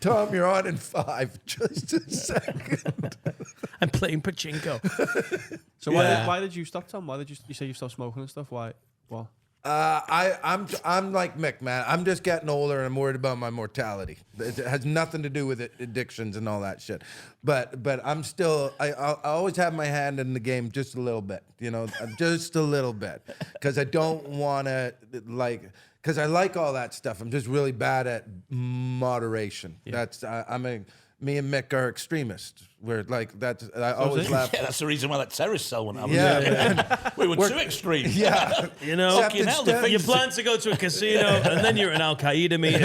Speaker 4: Tom, you're on in 5. Just a second.
Speaker 2: I'm playing pachinko.
Speaker 5: So why did you stop, Tom? Why did you say you stopped smoking and stuff? Why? Well,
Speaker 4: I'm like Mick, man. I'm just getting older and I'm worried about my mortality. It has nothing to do with addictions and all that shit. But I'm still I always have my hand in the game just a little bit, you know, just a little bit, because I don't want to because I like all that stuff. I'm just really bad at moderation. That's me and Mick are extremists. We're like that's. I always laugh.
Speaker 8: Yeah, that's the reason why that terrorist cell went out.
Speaker 4: Yeah.
Speaker 8: We were too extreme.
Speaker 4: Yeah,
Speaker 2: You know,
Speaker 8: Fucking hell, the
Speaker 2: you
Speaker 8: things-
Speaker 2: plan to go to a casino and then you're at an Al Qaeda meeting.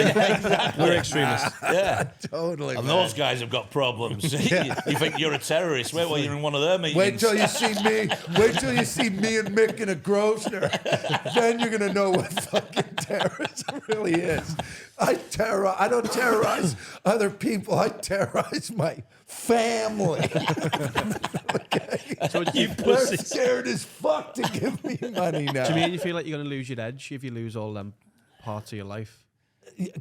Speaker 2: We're extremists.
Speaker 8: Yeah.
Speaker 4: totally.
Speaker 8: And
Speaker 4: man.
Speaker 8: those guys have got problems. You think you're a terrorist? Wait while you're in one of their meetings.
Speaker 4: Wait till you see me. Wait till you see me and Mick in a grocer. Then you're gonna know what fucking terrorism really is. I don't terrorize other people. I terrorize my family. Okay.
Speaker 5: so do
Speaker 2: You
Speaker 5: you,
Speaker 4: They're
Speaker 2: pussies.
Speaker 4: scared as fuck to give me money now.
Speaker 5: do you mean you feel like you're going to lose your edge if you lose all them parts of your life?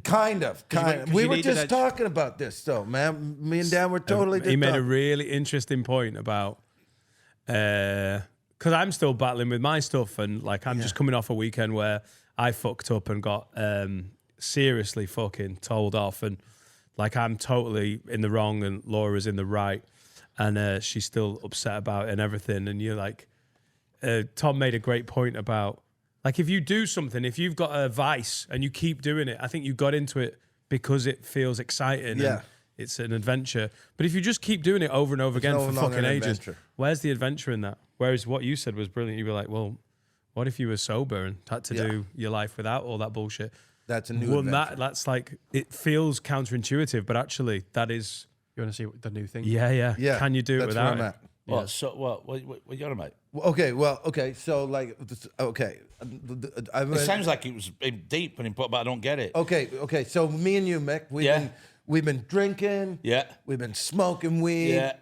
Speaker 4: Kind of.
Speaker 5: Because
Speaker 4: We
Speaker 5: you
Speaker 4: were
Speaker 5: need an
Speaker 4: just
Speaker 5: edge.
Speaker 4: talking about this, though, man. Me and Dan were totally.
Speaker 2: He made a
Speaker 4: talking.
Speaker 2: really interesting point about because I'm still battling with my stuff, and like I'm just coming off a weekend where I fucked up and got seriously fucking told off, and like I'm totally in the wrong and Laura's in the right, and she's still upset about it and everything. And you're like, Tom made a great point about like if you do something, if you've got a vice and you keep doing it, I think you got into it because it feels exciting.
Speaker 4: Yeah.
Speaker 2: And it's an adventure. But if you just keep doing it over and over again
Speaker 4: no
Speaker 2: for
Speaker 4: longer
Speaker 2: fucking
Speaker 4: an
Speaker 2: ages,
Speaker 4: adventure.
Speaker 2: where's the adventure in that? Whereas what you said was brilliant. You were like, well, what if you were sober and had to do your life without all that bullshit?
Speaker 4: That's a new
Speaker 2: Well,
Speaker 4: adventure.
Speaker 2: that's like, it feels counterintuitive, but actually that is,
Speaker 5: You want to see the new thing?
Speaker 2: yeah.
Speaker 4: Yeah.
Speaker 2: Can you do it
Speaker 4: that's where
Speaker 2: without
Speaker 4: I'm
Speaker 2: it?
Speaker 4: at.
Speaker 8: What? So what you on about?
Speaker 4: Okay. So like, okay.
Speaker 8: It sounds like it was deep and important, but I don't get it.
Speaker 4: Okay. So me and you, Mick, we've been drinking.
Speaker 8: Yeah.
Speaker 4: We've been smoking weed.
Speaker 8: Yeah.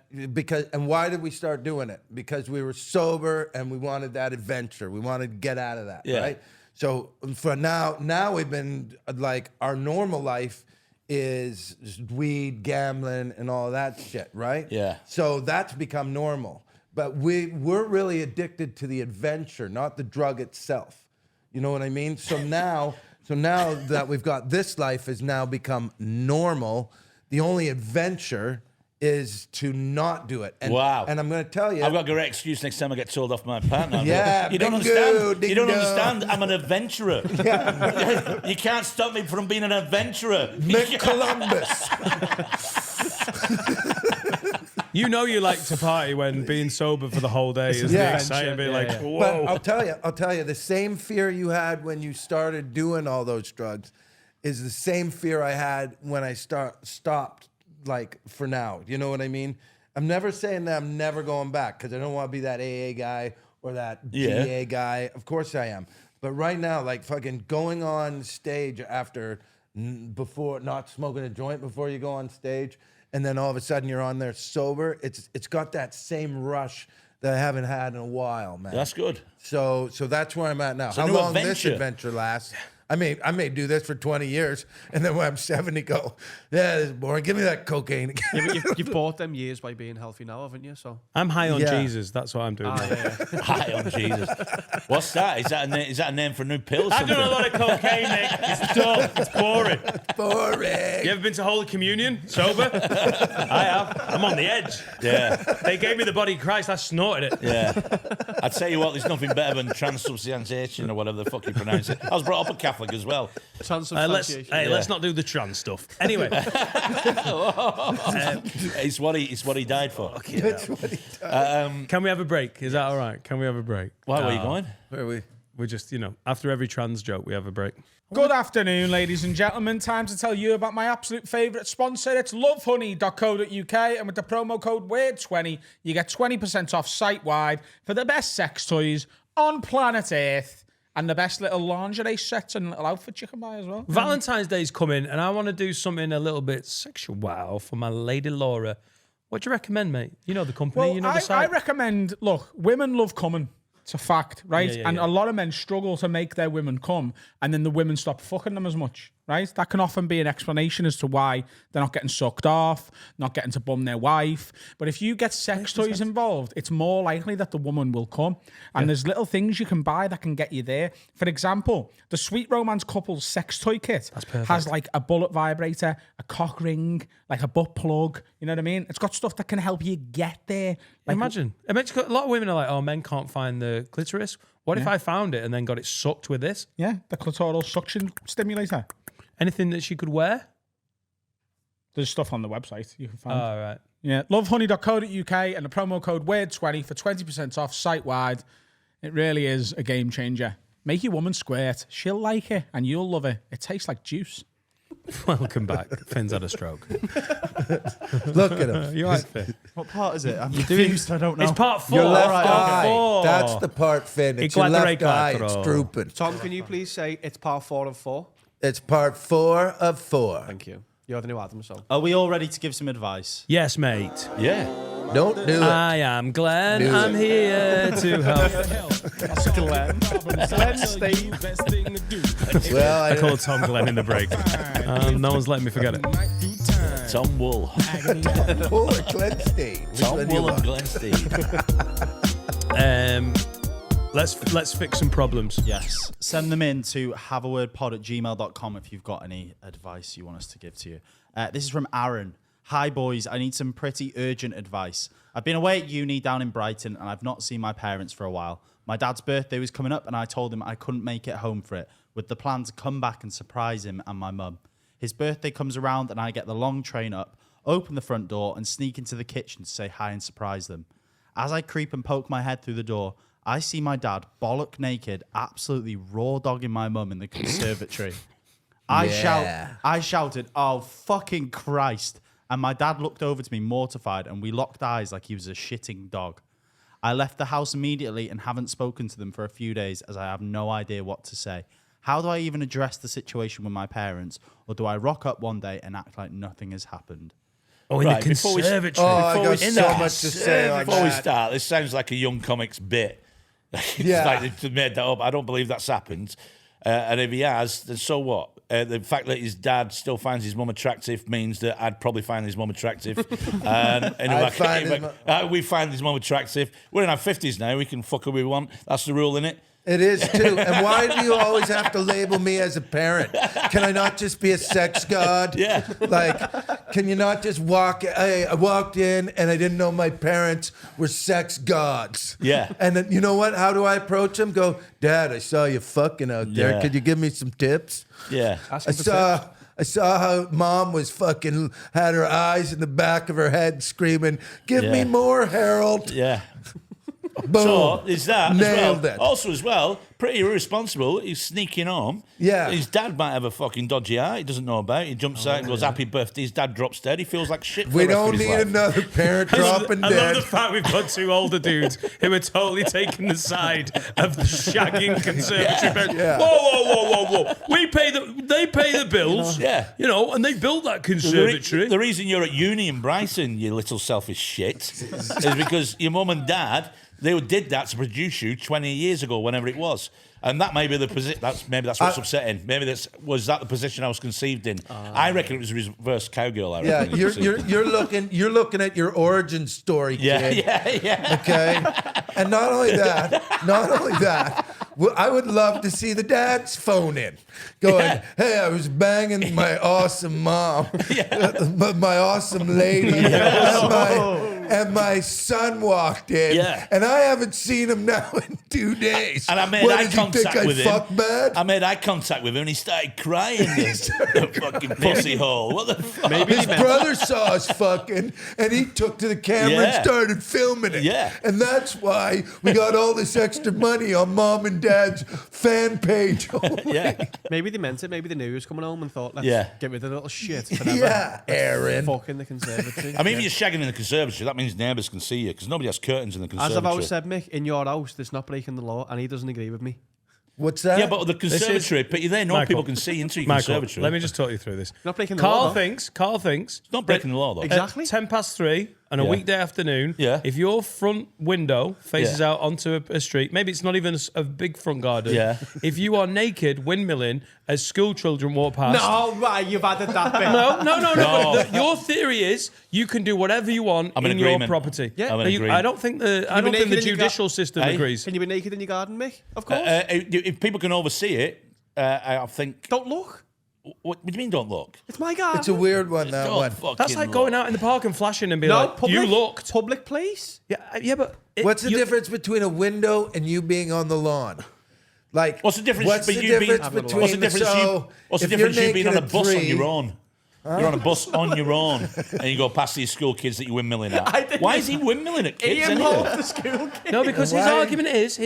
Speaker 4: And why did we start doing it? Because we were sober and we wanted that adventure. We wanted to get out of that.
Speaker 8: Yeah.
Speaker 4: Right. So for now we've been like our normal life is just weed, gambling, and all that shit. Right.
Speaker 8: Yeah.
Speaker 4: So that's become normal. But we're really addicted to the adventure, not the drug itself. You know what I mean? So now that we've got this life has now become normal, the only adventure is to not do it. And,
Speaker 8: Wow.
Speaker 4: And I'm going to tell you.
Speaker 8: I've got a great excuse next time I get told off my partner.
Speaker 4: Yeah,
Speaker 8: you don't
Speaker 4: bingo,
Speaker 8: understand. You don't
Speaker 4: dingo.
Speaker 8: understand. I'm an adventurer. You can't stop me from being an adventurer.
Speaker 4: Mick Columbus.
Speaker 2: You know you like to party when being sober for the whole day is
Speaker 4: Yeah.
Speaker 2: exciting. Be like, whoa.
Speaker 4: But I'll tell you, the same fear you had when you started doing all those drugs is the same fear I had when I stopped, like, for now. You know what I mean? I'm never saying that I'm never going back because I don't want to be that AA guy or that GA guy. Of course I am. But right now, like, fucking going on stage before not smoking a joint before you go on stage, and then all of a sudden you're on there sober, it's got that same rush that I haven't had in a while, man.
Speaker 8: That's good.
Speaker 4: So that's where I'm at now.
Speaker 8: It's a
Speaker 4: How
Speaker 8: new
Speaker 4: long this
Speaker 8: adventure.
Speaker 4: adventure lasts? I may do this for 20 years, and then when I'm 70, go, yeah, this is boring. Give me that cocaine again.
Speaker 5: Yeah, but you've bought them years by being healthy now, haven't you? So
Speaker 2: I'm high on
Speaker 4: Yeah.
Speaker 2: Jesus. That's what I'm doing.
Speaker 8: Hi, on Jesus. What's that? Is that a name for a new pill? Or
Speaker 2: I've
Speaker 8: something?
Speaker 2: done a lot of cocaine, Nick. It's dull. It's boring.
Speaker 4: Boring.
Speaker 2: You ever been to Holy Communion sober? I have. I'm on the edge.
Speaker 8: Yeah,
Speaker 2: They gave me the body of Christ. I snorted it.
Speaker 8: yeah. I tell you what, there's nothing better than transubstantiation or whatever the fuck you pronounce it. I was brought up a Catholic as well.
Speaker 5: transubstantiation.
Speaker 2: Let's not do the trans stuff. Anyway,
Speaker 8: It's what he died for.
Speaker 4: That's what he does.
Speaker 2: can we have a break? Is that all right? Can we have a break?
Speaker 8: Why were you going?
Speaker 4: Where are we?
Speaker 2: we're just, after every trans joke, we have a break.
Speaker 1: Good afternoon, ladies and gentlemen. Time to tell you about my absolute favourite sponsor. It's lovehoney.co.uk, and with the promo code WEIRD20, you get 20% off site-wide for the best sex toys on planet Earth and the best little lingerie sets and little outfits you can buy as well.
Speaker 2: Valentine's Day's coming, and I want to do something a little bit sexual for my lady Laura. What do you recommend, mate? You know the company,
Speaker 1: Well,
Speaker 2: you know the
Speaker 1: I
Speaker 2: site.
Speaker 1: recommend, look, women love coming. It's a fact, right?
Speaker 2: Yeah,
Speaker 1: and
Speaker 2: yeah.
Speaker 1: a lot of men struggle to make their women come, and then the women stop fucking them as much, right? That can often be an explanation as to why they're not getting sucked off, not getting to bum their wife. But if you get sex toys involved, it's more likely that the woman will come. And there's little things you can buy that can get you there. For example, the Sweet Romance Couples sex toy kit has like a bullet vibrator, a cock ring, like a butt plug. You know what I mean? It's got stuff that can help you get there. Like,
Speaker 2: Imagine a lot of women are like, oh, men can't find the clitoris. What if I found it and then got it sucked with this?
Speaker 1: yeah, the clitoral suction stimulator.
Speaker 2: Anything that she could wear?
Speaker 1: There's stuff on the website you can find.
Speaker 2: Oh, right.
Speaker 1: Yeah, lovehoney.co.uk and the promo code WEIRD20 for 20% off site-wide. It really is a game changer. Make your woman squirt. She'll like it and you'll love it. It tastes like juice.
Speaker 2: Welcome back. Finn's had a stroke.
Speaker 4: Look at him.
Speaker 2: You right, Finn?
Speaker 6: What part is it? I'm confused. I don't know.
Speaker 2: It's part 4.
Speaker 4: Your left
Speaker 2: Part
Speaker 4: eye.
Speaker 2: 4.
Speaker 4: That's the part, Finn. It's your left eye. It's drooping.
Speaker 5: Tom, can you please say it's part 4 of 4?
Speaker 4: It's part 4 of 4.
Speaker 5: Thank you. You're the new Adam, so.
Speaker 6: Are we all ready to give some advice?
Speaker 2: Yes, mate.
Speaker 8: Yeah.
Speaker 4: Don't do it.
Speaker 2: I am Glenn.
Speaker 4: Do
Speaker 2: I'm
Speaker 4: it.
Speaker 2: here to help.
Speaker 1: That's Glenn. Glenn Steve.
Speaker 4: Well,
Speaker 2: I called Tom Glenn in the break. No one's letting me forget it.
Speaker 8: Tom Wool.
Speaker 4: Poor Glenn State.
Speaker 8: Tom Wool and Glenn Steve.
Speaker 2: Let's fix some problems.
Speaker 6: Yes. Send them in to haveawordpod@gmail.com if you've got any advice you want us to give to you. This is from Aaron. Hi, boys. I need some pretty urgent advice. I've been away at uni down in Brighton and I've not seen my parents for a while. My dad's birthday was coming up and I told him I couldn't make it home for it, with the plan to come back and surprise him and my mum. His birthday comes around and I get the long train up, open the front door and sneak into the kitchen to say hi and surprise them. As I creep and poke my head through the door, I see my dad bollock naked, absolutely raw dogging my mum in the conservatory. I shouted, oh, fucking Christ. And my dad looked over to me mortified and we locked eyes like he was a shitting dog. I left the house immediately and haven't spoken to them for a few days as I have no idea what to say. How do I even address the situation with my parents? Or do I rock up one day and act like nothing has happened?
Speaker 2: Oh, in
Speaker 8: Right,
Speaker 2: the
Speaker 8: before we-
Speaker 2: conservatory.
Speaker 4: I got
Speaker 8: in
Speaker 4: so
Speaker 8: the
Speaker 4: much to say on
Speaker 8: Before we
Speaker 4: that.
Speaker 8: start, this sounds like a Young Comics bit. It's
Speaker 4: Yeah.
Speaker 8: like they made that up. I don't believe that's happened. And if he has, then so what? The fact that his dad still finds his mum attractive means that I'd probably find his mum attractive. And we find his mum attractive. We're in our 50s now. We can fuck who we want. That's the rule, innit?
Speaker 4: It is too. And why do you always have to label me as a parent? Can I not just be a sex god?
Speaker 8: Yeah.
Speaker 4: Like, can you not just walk? Hey, I walked in and I didn't know my parents were sex gods.
Speaker 8: Yeah.
Speaker 4: And then, you know what? How do I approach them? Go, Dad, I saw you fucking out there.
Speaker 8: Yeah.
Speaker 4: Could you give me some tips?
Speaker 8: Yeah.
Speaker 4: I saw how Mom was fucking had her eyes in the back of her head screaming, "Give me
Speaker 8: Yeah.
Speaker 4: more, Harold."
Speaker 8: Yeah.
Speaker 4: Boom.
Speaker 8: So is that as
Speaker 4: Nailed
Speaker 8: well.
Speaker 4: it.
Speaker 8: Also as well, pretty irresponsible. He's sneaking home.
Speaker 4: Yeah.
Speaker 8: His dad might have a fucking dodgy eye. He doesn't know about. He jumps out and goes, "Happy birthday." His dad drops dead. He feels like shit. For
Speaker 4: We
Speaker 8: the rest
Speaker 4: don't
Speaker 8: of his
Speaker 4: need
Speaker 8: life.
Speaker 4: another parent dropping
Speaker 2: I love
Speaker 4: dead.
Speaker 2: the fact we've got two older dudes who are totally taking the side of the shagging conservatory. parents.
Speaker 4: Yeah.
Speaker 8: Whoa.
Speaker 2: They pay the bills.
Speaker 8: Yeah.
Speaker 2: And they built that conservatory.
Speaker 8: The reason you're at uni in Brighton, you little selfish shit, is because your mum and dad, they did that to produce you 20 years ago, whenever it was. And that may be the position. Maybe that's what's upsetting. Maybe was that the position I was conceived in. I reckon it was reverse cowgirl. I
Speaker 4: Yeah,
Speaker 8: reckon.
Speaker 4: you're looking at your origin story, kid.
Speaker 8: yeah.
Speaker 4: Okay, and not only that, I would love to see the dad's phone in, going, "Hey, I was banging my awesome mom, but my awesome lady, and my son walked in,
Speaker 8: Yeah.
Speaker 4: and I haven't seen him now in 2 days.
Speaker 8: And I made
Speaker 4: What,
Speaker 8: eye
Speaker 4: does he think
Speaker 8: contact
Speaker 4: I
Speaker 8: with him.
Speaker 4: fuck bad?
Speaker 8: I made eye contact with him and he started crying. The fucking pussy hole. What the fuck?
Speaker 4: His brother saw us fucking, and he took to the camera and
Speaker 8: Yeah.
Speaker 4: started filming it.
Speaker 8: Yeah.
Speaker 4: And that's why we got all this extra money on Mom and Dad's fan page.
Speaker 8: Yeah.
Speaker 5: Maybe they meant it. Maybe they knew he was coming home and thought, let's
Speaker 8: Yeah.
Speaker 5: get rid of the little shit forever.
Speaker 4: Yeah, Aaron.
Speaker 5: Fucking the conservatory.
Speaker 8: I mean, if you're shagging in the conservatory, that means neighbours can see you because nobody has curtains in the
Speaker 5: As
Speaker 8: conservatory.
Speaker 5: I've always said, Mick, in your house, there's not breaking the law, and he doesn't agree with me.
Speaker 4: What's that?
Speaker 8: Yeah, but the conservatory, but you there know
Speaker 2: Michael.
Speaker 8: people can see into your
Speaker 2: Michael,
Speaker 8: conservatory.
Speaker 2: let me just talk you through this.
Speaker 5: You're not breaking the law, though.
Speaker 2: Carl thinks
Speaker 8: It's not breaking the law, though.
Speaker 5: Exactly.
Speaker 2: at 3:10 on a
Speaker 8: Yeah.
Speaker 2: weekday afternoon,
Speaker 8: Yeah.
Speaker 2: if your front window faces
Speaker 8: Yeah.
Speaker 2: out onto a street, maybe it's not even a big front garden.
Speaker 8: Yeah.
Speaker 2: If you are naked windmilling as school children walk past.
Speaker 5: No, right, you've added that bit.
Speaker 2: No. But your theory is you can do whatever you want
Speaker 8: I'm
Speaker 2: in
Speaker 8: in
Speaker 2: your
Speaker 8: agreement.
Speaker 2: property.
Speaker 5: Yeah.
Speaker 8: I'm in
Speaker 2: I
Speaker 8: agreement.
Speaker 2: don't think the
Speaker 5: be naked in your
Speaker 2: judicial system
Speaker 8: Hey?
Speaker 2: agrees.
Speaker 5: Can you be naked in your garden, Mick? Of course.
Speaker 8: If people can oversee it, I think.
Speaker 5: Don't look.
Speaker 8: What do you mean? Don't look.
Speaker 5: It's my garden.
Speaker 4: It's a weird one, that
Speaker 8: Don't
Speaker 4: one.
Speaker 8: fucking
Speaker 2: That's like
Speaker 8: look.
Speaker 2: going out in the park and flashing and being
Speaker 5: No,
Speaker 2: like,
Speaker 5: public.
Speaker 2: you looked.
Speaker 5: Public place.
Speaker 2: Yeah, but
Speaker 4: What's the difference between a window and you being on the lawn? Like,
Speaker 8: What's the difference?
Speaker 4: What's
Speaker 8: but
Speaker 4: the
Speaker 8: you
Speaker 4: difference
Speaker 8: being,
Speaker 4: between
Speaker 8: What's the difference?
Speaker 4: so
Speaker 8: What's the
Speaker 4: if you're
Speaker 8: difference? You being on a
Speaker 4: naked
Speaker 8: bus
Speaker 4: at
Speaker 8: on
Speaker 4: 3,
Speaker 8: your own. You're on a bus on your own, and you go past these school kids that you're windmilling
Speaker 5: I
Speaker 8: at.
Speaker 5: think
Speaker 8: Why is he windmilling at kids?
Speaker 5: Ian
Speaker 8: Anyway?
Speaker 5: Hope, the school kid.
Speaker 2: No, because his
Speaker 4: Why?
Speaker 2: argument is,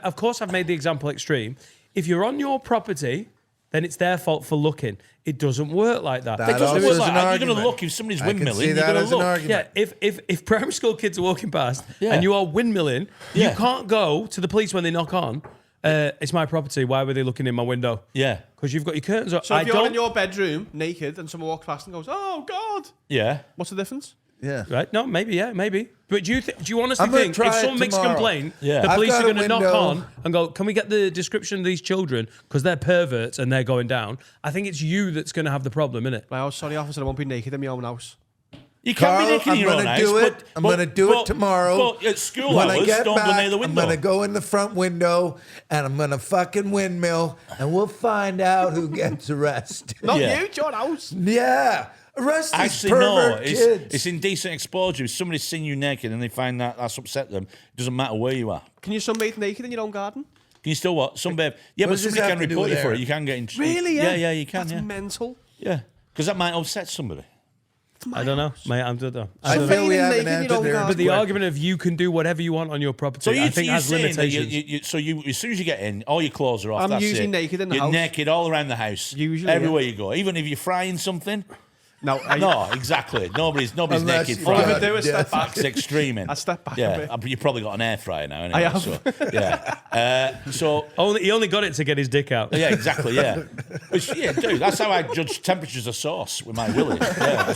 Speaker 2: of course I've made the example extreme. If you're on your property, then it's their fault for looking. It doesn't work like that.
Speaker 4: That
Speaker 8: It doesn't
Speaker 4: also
Speaker 8: work
Speaker 4: is
Speaker 8: like
Speaker 4: an
Speaker 8: that. You're
Speaker 4: argument.
Speaker 8: going to look if somebody's
Speaker 4: I can
Speaker 8: windmilling.
Speaker 4: see
Speaker 8: You're
Speaker 4: that
Speaker 8: going
Speaker 4: as
Speaker 8: to
Speaker 4: an
Speaker 8: look.
Speaker 4: argument.
Speaker 2: Yeah, if primary school kids are walking past
Speaker 8: Yeah.
Speaker 2: and you are windmilling,
Speaker 8: Yeah.
Speaker 2: you can't go to the police when they knock on. It's my property. Why were they looking in my window?
Speaker 8: Yeah,
Speaker 2: Because you've got your curtains up.
Speaker 5: So if you're in your bedroom naked and someone walks past and goes, "Oh God,"
Speaker 8: yeah.
Speaker 5: what's the difference?
Speaker 4: Yeah.
Speaker 2: Right? No, maybe. But do you honestly
Speaker 4: I'm gonna
Speaker 2: think
Speaker 4: try
Speaker 2: if
Speaker 4: it
Speaker 2: someone makes a
Speaker 4: tomorrow.
Speaker 2: complaint,
Speaker 8: Yeah.
Speaker 2: the
Speaker 4: I've
Speaker 2: police
Speaker 4: got
Speaker 2: are
Speaker 4: a
Speaker 2: going to knock
Speaker 4: window.
Speaker 2: on and go, "Can we get the description of these children because they're perverts and they're going down?" I think it's you that's going to have the problem, innit?
Speaker 5: Like, oh, sorry, officer, I won't be naked in my own house.
Speaker 8: You can
Speaker 4: Carl,
Speaker 8: be naked in
Speaker 4: I'm
Speaker 8: your own
Speaker 4: gonna
Speaker 8: house.
Speaker 4: do it.
Speaker 8: but-
Speaker 4: I'm
Speaker 8: but-
Speaker 4: going to do
Speaker 8: but-
Speaker 4: it tomorrow.
Speaker 8: But at school
Speaker 4: when
Speaker 8: hours,
Speaker 4: I get
Speaker 8: don't
Speaker 4: back,
Speaker 8: go near the
Speaker 4: I'm
Speaker 8: window.
Speaker 4: going to go in the front window and I'm going to fucking windmill and we'll find out who gets arrested.
Speaker 5: Not
Speaker 8: Yeah.
Speaker 5: you, it's your house.
Speaker 4: Yeah. Arrest these
Speaker 8: Actually, no.
Speaker 4: pervert kids.
Speaker 8: It's indecent exposure. If somebody's seen you naked and they find that that's upset them, it doesn't matter where you are.
Speaker 5: Can you sunbathe naked in your own garden?
Speaker 8: Can you still what? Sunbathe? Yeah,
Speaker 4: What
Speaker 8: but
Speaker 4: does this
Speaker 8: somebody
Speaker 4: have
Speaker 8: can
Speaker 4: to do
Speaker 8: report you
Speaker 4: with
Speaker 8: for it.
Speaker 4: Aaron?
Speaker 8: You can get in.
Speaker 5: Really?
Speaker 8: Yeah, you can.
Speaker 5: That's
Speaker 8: Yeah,
Speaker 5: mental.
Speaker 8: yeah. Because that might upset somebody.
Speaker 2: I don't know, mate. I don't know.
Speaker 4: I
Speaker 5: So
Speaker 4: feel we
Speaker 5: naked
Speaker 4: haven't
Speaker 5: in your
Speaker 4: answered
Speaker 5: own
Speaker 4: their
Speaker 5: garden.
Speaker 2: But the argument of you can do whatever you want on your property,
Speaker 8: So
Speaker 2: I think
Speaker 8: you're
Speaker 2: has
Speaker 8: saying that
Speaker 2: limitations.
Speaker 8: you as soon as you get in, all your clothes are off.
Speaker 5: I'm
Speaker 8: that's
Speaker 5: usually
Speaker 8: it.
Speaker 5: naked in the
Speaker 8: You're
Speaker 5: house.
Speaker 8: naked all around the house.
Speaker 5: Usually,
Speaker 8: everywhere you go, even if you're frying something.
Speaker 5: No,
Speaker 8: No, exactly. Nobody's
Speaker 4: Unless
Speaker 8: naked
Speaker 4: you
Speaker 8: frying.
Speaker 4: got
Speaker 5: do is step
Speaker 4: death.
Speaker 5: back.
Speaker 8: That's extreme.
Speaker 5: I step back a
Speaker 8: Yeah,
Speaker 5: bit.
Speaker 8: but you've probably got an air fryer now. Anyway,
Speaker 5: I have.
Speaker 8: So, yeah. So
Speaker 2: He only got it to get his dick out.
Speaker 8: yeah, exactly. Yeah. Yeah, dude. That's how I judge temperatures of sauce with my willy. Yeah,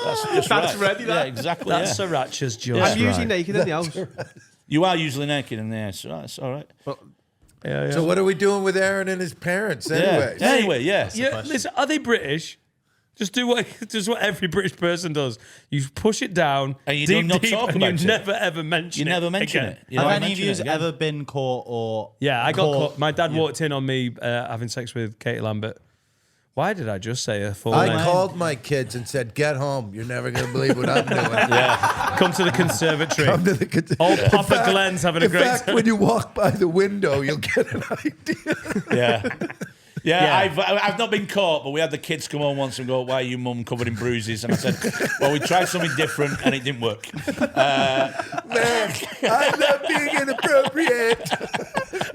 Speaker 8: that's
Speaker 5: That's
Speaker 8: right.
Speaker 5: ready, that.
Speaker 8: Yeah, exactly.
Speaker 2: That's
Speaker 8: yeah.
Speaker 2: Sriracha's just
Speaker 5: I'm usually
Speaker 2: right.
Speaker 5: naked in the house.
Speaker 8: You are usually naked in there, so that's all right.
Speaker 2: Yeah.
Speaker 4: So what are we doing with Aaron and his parents anyway?
Speaker 8: Yeah. Anyway, yeah.
Speaker 2: Yeah, listen, are they British? Just do what every British person does. You push it down
Speaker 8: And you
Speaker 2: deep,
Speaker 8: don't
Speaker 2: deep,
Speaker 8: talk
Speaker 2: and
Speaker 8: about
Speaker 2: you
Speaker 8: it.
Speaker 2: never ever mention
Speaker 8: You
Speaker 2: it.
Speaker 8: never mention
Speaker 2: again.
Speaker 8: it. You
Speaker 6: Have
Speaker 8: don't
Speaker 6: any of
Speaker 8: mention
Speaker 6: you
Speaker 8: it again.
Speaker 6: ever been caught or?
Speaker 2: Yeah, I got caught. My dad walked in on me having sex with Katie Lambert. Why did I just say a full
Speaker 4: I
Speaker 2: name?
Speaker 4: called my kids and said, "Get home. You're never going to believe what I'm doing."
Speaker 2: Come to the conservatory.
Speaker 4: Come to the
Speaker 2: Old Papa Glenn's having a
Speaker 4: In
Speaker 2: great
Speaker 4: fact,
Speaker 2: time.
Speaker 4: when you walk by the window, you'll get an idea.
Speaker 8: Yeah. Yeah,
Speaker 2: Yeah.
Speaker 8: I've not been caught, but we had the kids come home once and go, "Why are you mum covered in bruises?" And I said, "Well, we tried something different and it didn't work."
Speaker 4: Man, I'm not being inappropriate.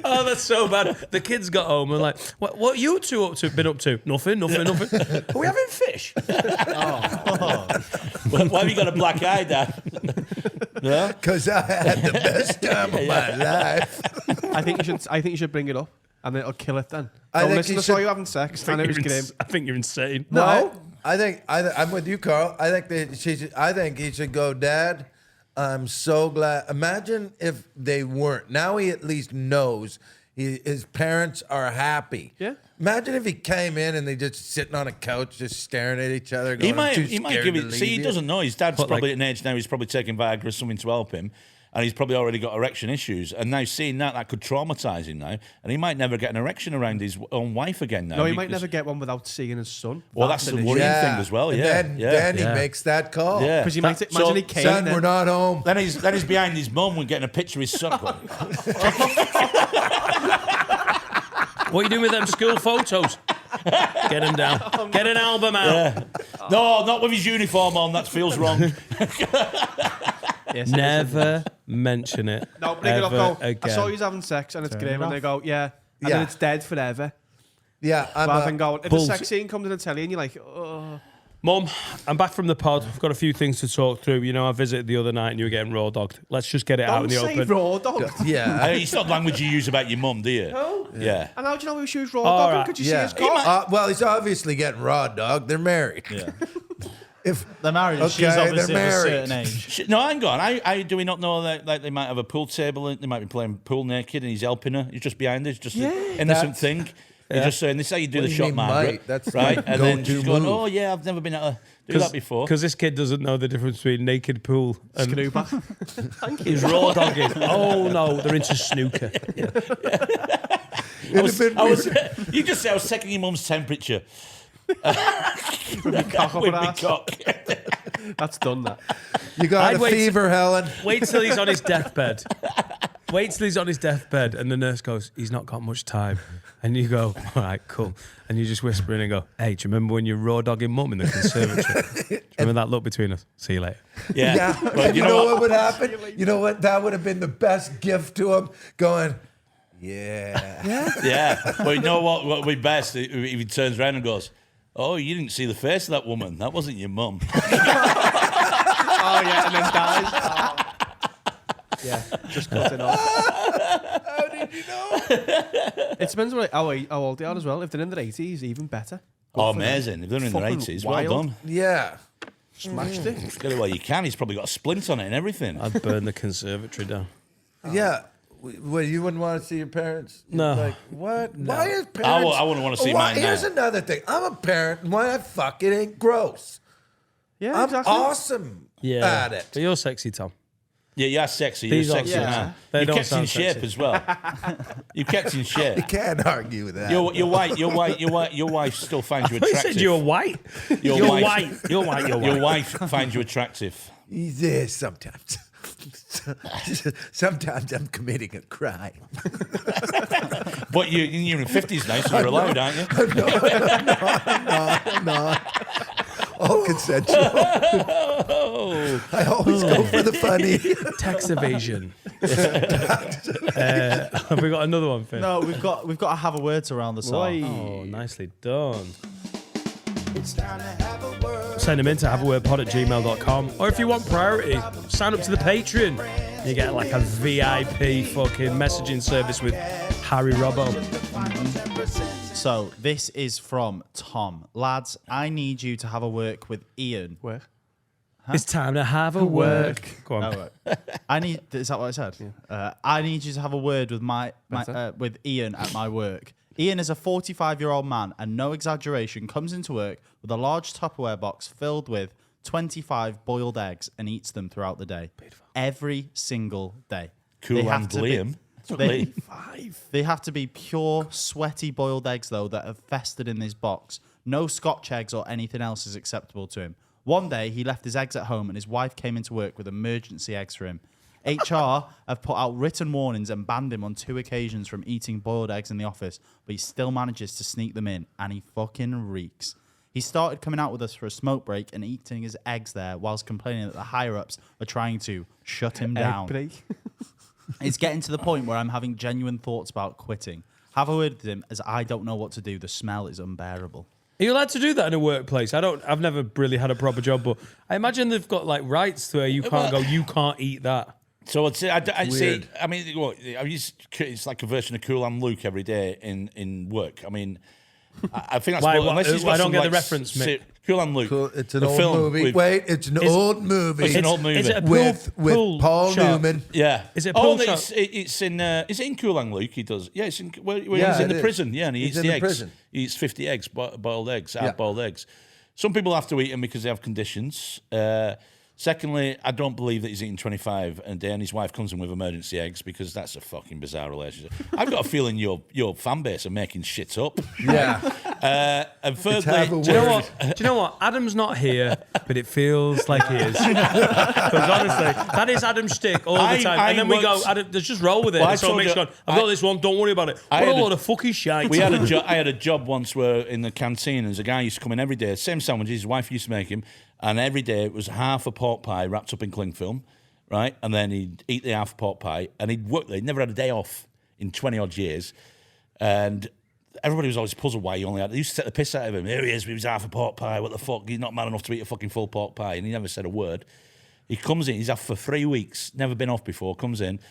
Speaker 2: Oh, that's so bad. The kids got home and like, what you two been up to? Nothing. Are we having fish?
Speaker 8: Why have you got a black eye, Dad? Yeah.
Speaker 4: Because I had the best time of my life.
Speaker 5: I think you should bring it up, and it'll kill it. Then
Speaker 4: I
Speaker 5: don't
Speaker 4: think
Speaker 5: listen
Speaker 4: you
Speaker 5: to saw
Speaker 4: should-
Speaker 5: you having sex, and it was grim.
Speaker 2: I think you're insane.
Speaker 4: No, I think I'm with you, Carl. I think he should go, Dad. I'm so glad. Imagine if they weren't. Now he at least knows his parents are happy.
Speaker 5: Yeah.
Speaker 4: Imagine if he came in and they just sitting on a couch, just staring at each other. Going,
Speaker 8: He might
Speaker 4: "I'm too
Speaker 8: give
Speaker 4: scared to
Speaker 8: it. See,
Speaker 4: leave
Speaker 8: he
Speaker 4: you."
Speaker 8: doesn't know. His dad's
Speaker 2: But,
Speaker 8: probably
Speaker 2: like-
Speaker 8: at an age now. He's probably taking Viagra or something to help him. and he's probably already got erection issues. And now seeing that could traumatise him now, and he might never get an erection around his own wife again now.
Speaker 5: No, he might never get one without seeing his son.
Speaker 8: Well, that's the worrying thing as well.
Speaker 4: And
Speaker 8: Yeah,
Speaker 4: then he makes that call.
Speaker 8: Yeah,
Speaker 5: Because you might imagine he came.
Speaker 4: Son, we're not home.
Speaker 8: Then he's behind his mum and getting a picture of his son.
Speaker 2: What are you doing with them school photos? Get him down. Get an album out.
Speaker 8: Yeah. No, not with his uniform on. That feels wrong.
Speaker 5: Yes,
Speaker 2: Never mention it.
Speaker 5: No, but they go, I
Speaker 2: again.
Speaker 5: saw you having sex and it's grim, and they go, yeah, and then it's dead forever.
Speaker 4: Yeah,
Speaker 5: Rather than going, if the
Speaker 2: Bulls.
Speaker 5: sex scene comes in the telly and you're like, oh.
Speaker 2: Mum, I'm back from the pod. I've got a few things to talk through. You know, I visited the other night and you were getting raw dogged. Let's just get it out in
Speaker 5: Don't
Speaker 2: the
Speaker 5: say
Speaker 2: open.
Speaker 5: raw dog.
Speaker 4: yeah.
Speaker 8: It's not language you use about your mum, do you?
Speaker 5: No.
Speaker 8: Yeah.
Speaker 5: And how do you know she was raw
Speaker 2: All
Speaker 5: dogging?
Speaker 2: right.
Speaker 5: Could you see
Speaker 4: Yeah.
Speaker 5: his cock?
Speaker 4: Well, he's obviously getting raw dog. They're married.
Speaker 6: Yeah.
Speaker 4: If
Speaker 6: They're married. and she's
Speaker 4: Okay,
Speaker 6: obviously
Speaker 4: they're
Speaker 6: of a
Speaker 4: married.
Speaker 6: certain age.
Speaker 8: No, hang on. I do we not know that like they might have a pool table and they might be playing pool naked and he's helping her. He's just behind her. It's just an innocent thing. He's just saying, this is how you do
Speaker 4: What
Speaker 8: the
Speaker 4: do you
Speaker 8: shot,
Speaker 4: mean
Speaker 8: Margaret.
Speaker 4: might? That's
Speaker 8: right.
Speaker 4: like
Speaker 8: And then
Speaker 4: go-to
Speaker 8: she's going,
Speaker 4: move.
Speaker 8: oh, yeah, I've never been able to do that before.
Speaker 2: Because this kid doesn't know the difference between naked pool and
Speaker 5: Snooper.
Speaker 2: he's raw dogging. Oh no, they're into snooker.
Speaker 8: You just say I was checking your mum's temperature.
Speaker 5: Cock up
Speaker 8: With
Speaker 5: her
Speaker 8: me
Speaker 5: ass.
Speaker 8: cock.
Speaker 5: That's done that.
Speaker 4: you got
Speaker 2: I'd
Speaker 4: a
Speaker 2: wait
Speaker 4: fever, Helen.
Speaker 2: Wait till he's on his deathbed. Wait till he's on his deathbed, and the nurse goes, "He's not got much time." And you go, "All right, cool." And you just whisper in and go, "Hey, do you remember when you raw dogging mum in the conservatory? Do you remember that look between us? See you later."
Speaker 8: Yeah.
Speaker 4: Yeah.
Speaker 8: Well,
Speaker 4: And you know what would happen? You know what? That would have been the best gift to him. Going, yeah.
Speaker 8: Yeah. Well, you know what would be best if he turns around and goes, oh, you didn't see the face of that woman. That wasn't your mum.
Speaker 5: Oh, yeah, and then dies. Oh. Yeah, just cutting off.
Speaker 4: How did you know?
Speaker 5: It depends on how old they are as well. If they're in their 80s, even better.
Speaker 8: Oh, amazing. If they're in their
Speaker 5: Fucking
Speaker 8: 80s,
Speaker 5: wild.
Speaker 8: well done.
Speaker 4: Yeah.
Speaker 5: Smashed it.
Speaker 8: Get it while you can. He's probably got a splint on it and everything.
Speaker 2: I'd burn the conservatory down.
Speaker 4: Yeah. Well, you wouldn't want to see your parents?
Speaker 2: No.
Speaker 4: Like, what? Why is parents...
Speaker 8: I wouldn't want to see
Speaker 4: Why-
Speaker 8: mine
Speaker 4: Here's
Speaker 8: now.
Speaker 4: another thing. I'm a parent, and why I fuck it ain't gross.
Speaker 5: Yeah,
Speaker 4: I'm
Speaker 5: exactly.
Speaker 4: awesome at it.
Speaker 2: But you're sexy, Tom.
Speaker 8: Yeah, you're sexy. You're
Speaker 2: These aren't
Speaker 8: sexy
Speaker 2: sexy.
Speaker 8: man.
Speaker 2: They
Speaker 8: You've
Speaker 2: don't
Speaker 8: kept in
Speaker 2: sound
Speaker 8: shape
Speaker 2: sexy.
Speaker 8: as well. You've kept in shape.
Speaker 4: You can't argue with that.
Speaker 8: Your wife still finds you
Speaker 2: You
Speaker 8: attractive.
Speaker 2: said you were white.
Speaker 8: Your
Speaker 2: You're
Speaker 8: wife-
Speaker 2: white. You're white. You're
Speaker 8: Your
Speaker 2: white.
Speaker 8: wife finds you attractive.
Speaker 4: Yeah, sometimes. Sometimes I'm committing a crime.
Speaker 8: But you're in your 50s now, so you're allowed, aren't you?
Speaker 4: No. All consensual. I always go for the funny.
Speaker 2: Tax evasion. Have we got another one, Finn?
Speaker 6: No, we've got to have a word to round the song.
Speaker 2: Oh, nicely done. Send them in to haveawordpod@gmail.com. Or if you want priority, sign up to the Patreon. You get like a VIP fucking messaging service with Harry Robbo.
Speaker 6: So this is from Tom. Lads, I need you to have a work with Ian.
Speaker 5: Where?
Speaker 2: It's time to have a work. Go on.
Speaker 6: Oh, right. I need. Is that what I said? I need you to have a word with with Ian at my work. Ian is a 45-year-old man, and no exaggeration, comes into work with a large Tupperware box filled with 25 boiled eggs and eats them throughout the day. Every single day.
Speaker 8: Cool
Speaker 6: They have
Speaker 8: and
Speaker 6: to be-
Speaker 8: Liam.
Speaker 6: They have to be pure, sweaty boiled eggs, though, that have festered in this box. No Scotch eggs or anything else is acceptable to him. One day, he left his eggs at home and his wife came into work with emergency eggs for him. HR have put out written warnings and banned him on 2 occasions from eating boiled eggs in the office, but he still manages to sneak them in, and he fucking reeks. He started coming out with us for a smoke break and eating his eggs there whilst complaining that the higher-ups are trying to shut him down.
Speaker 5: Egg break.
Speaker 6: It's getting to the point where I'm having genuine thoughts about quitting. Have a word with him, as I don't know what to do. The smell is unbearable.
Speaker 2: Are you allowed to do that in a workplace? I've never really had a proper job, but I imagine they've got like rights to where you can't go, you can't eat that.
Speaker 8: So I'd say, I'd say,
Speaker 4: Weird.
Speaker 8: I mean, what, it's like a version of Cool and Luke every day in work. I mean, I think that's
Speaker 2: Why-
Speaker 8: what, unless he's got
Speaker 2: I don't
Speaker 8: some,
Speaker 2: get the
Speaker 8: like,
Speaker 2: reference, Mick.
Speaker 8: Cool and Luke.
Speaker 4: Cool. It's an
Speaker 8: the
Speaker 4: old
Speaker 8: film
Speaker 4: movie.
Speaker 8: with-
Speaker 4: Wait, it's an old movie.
Speaker 8: It's an old movie.
Speaker 2: Is it a pool,
Speaker 4: with
Speaker 2: pool
Speaker 4: Paul
Speaker 2: shop?
Speaker 4: Newman.
Speaker 8: Yeah.
Speaker 2: Is it a pool
Speaker 8: no,
Speaker 2: shop?
Speaker 8: it's in. Is it in Cool and Luke? He does. Yeah, it's in. Where
Speaker 4: Yeah,
Speaker 8: he's in
Speaker 4: it
Speaker 8: the
Speaker 4: is.
Speaker 8: prison. Yeah, and he
Speaker 4: He's
Speaker 8: eats
Speaker 4: in
Speaker 8: the
Speaker 4: the
Speaker 8: eggs.
Speaker 4: prison.
Speaker 8: He eats 50 eggs, boiled eggs,
Speaker 4: Yeah.
Speaker 8: hard-boiled eggs. Some people have to eat them because they have conditions. Secondly, I don't believe that he's eating 25 a day and his wife comes in with emergency eggs because that's a fucking bizarre relationship. I've got a feeling your fan base are making shit up.
Speaker 4: Yeah.
Speaker 8: And thirdly,
Speaker 4: have a
Speaker 2: Do you know what? Adam's not here, but it feels like he is. Because honestly, that is Adam's shtick all the time. And then we go, Adam, let's just roll with it.
Speaker 8: Well,
Speaker 2: And so Mick's gone, I've got this one, don't worry about it. What a load of fucking shite.
Speaker 8: I had a job once where in the canteen, there's a guy who used to come in every day, same sandwiches, his wife used to make him, and every day it was half a pork pie wrapped up in cling film, right? And then he'd eat the half pork pie, and he'd work there. He'd never had a day off in 20-odd years. And everybody was always puzzled why he only had... They used to take the piss out of him. Here he is with his half a pork pie. What the fuck? He's not man enough to eat a fucking full pork pie. And he never said a word. He comes in, he's off for 3 weeks, never been off before, comes in.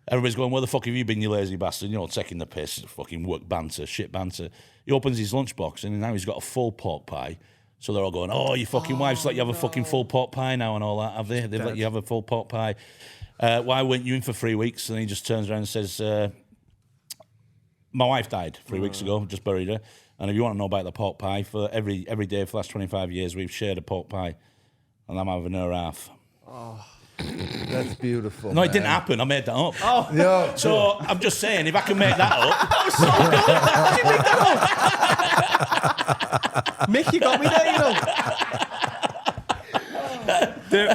Speaker 8: Everybody's going, where the fuck have you been, you lazy bastard? You know, taking the piss, fucking work banter, shit banter. He opens his lunchbox, and now he's got a full pork pie. So they're all going, oh, your fucking wife's let you have a fucking full pork pie now and all that, have they? They've let you have a full pork pie. Why weren't you in for 3 weeks? And he just turns around and says, my wife died 3 weeks ago, just buried her. And if you want to know about the pork pie, for every day for the last 25 years, we've shared a pork pie. And I'm having her half.
Speaker 4: Oh, that's beautiful.
Speaker 8: No, it didn't happen. I made that up.
Speaker 4: Oh, yeah.
Speaker 8: So I'm just saying, if I can make that up.
Speaker 5: Mick, you got me there, you know.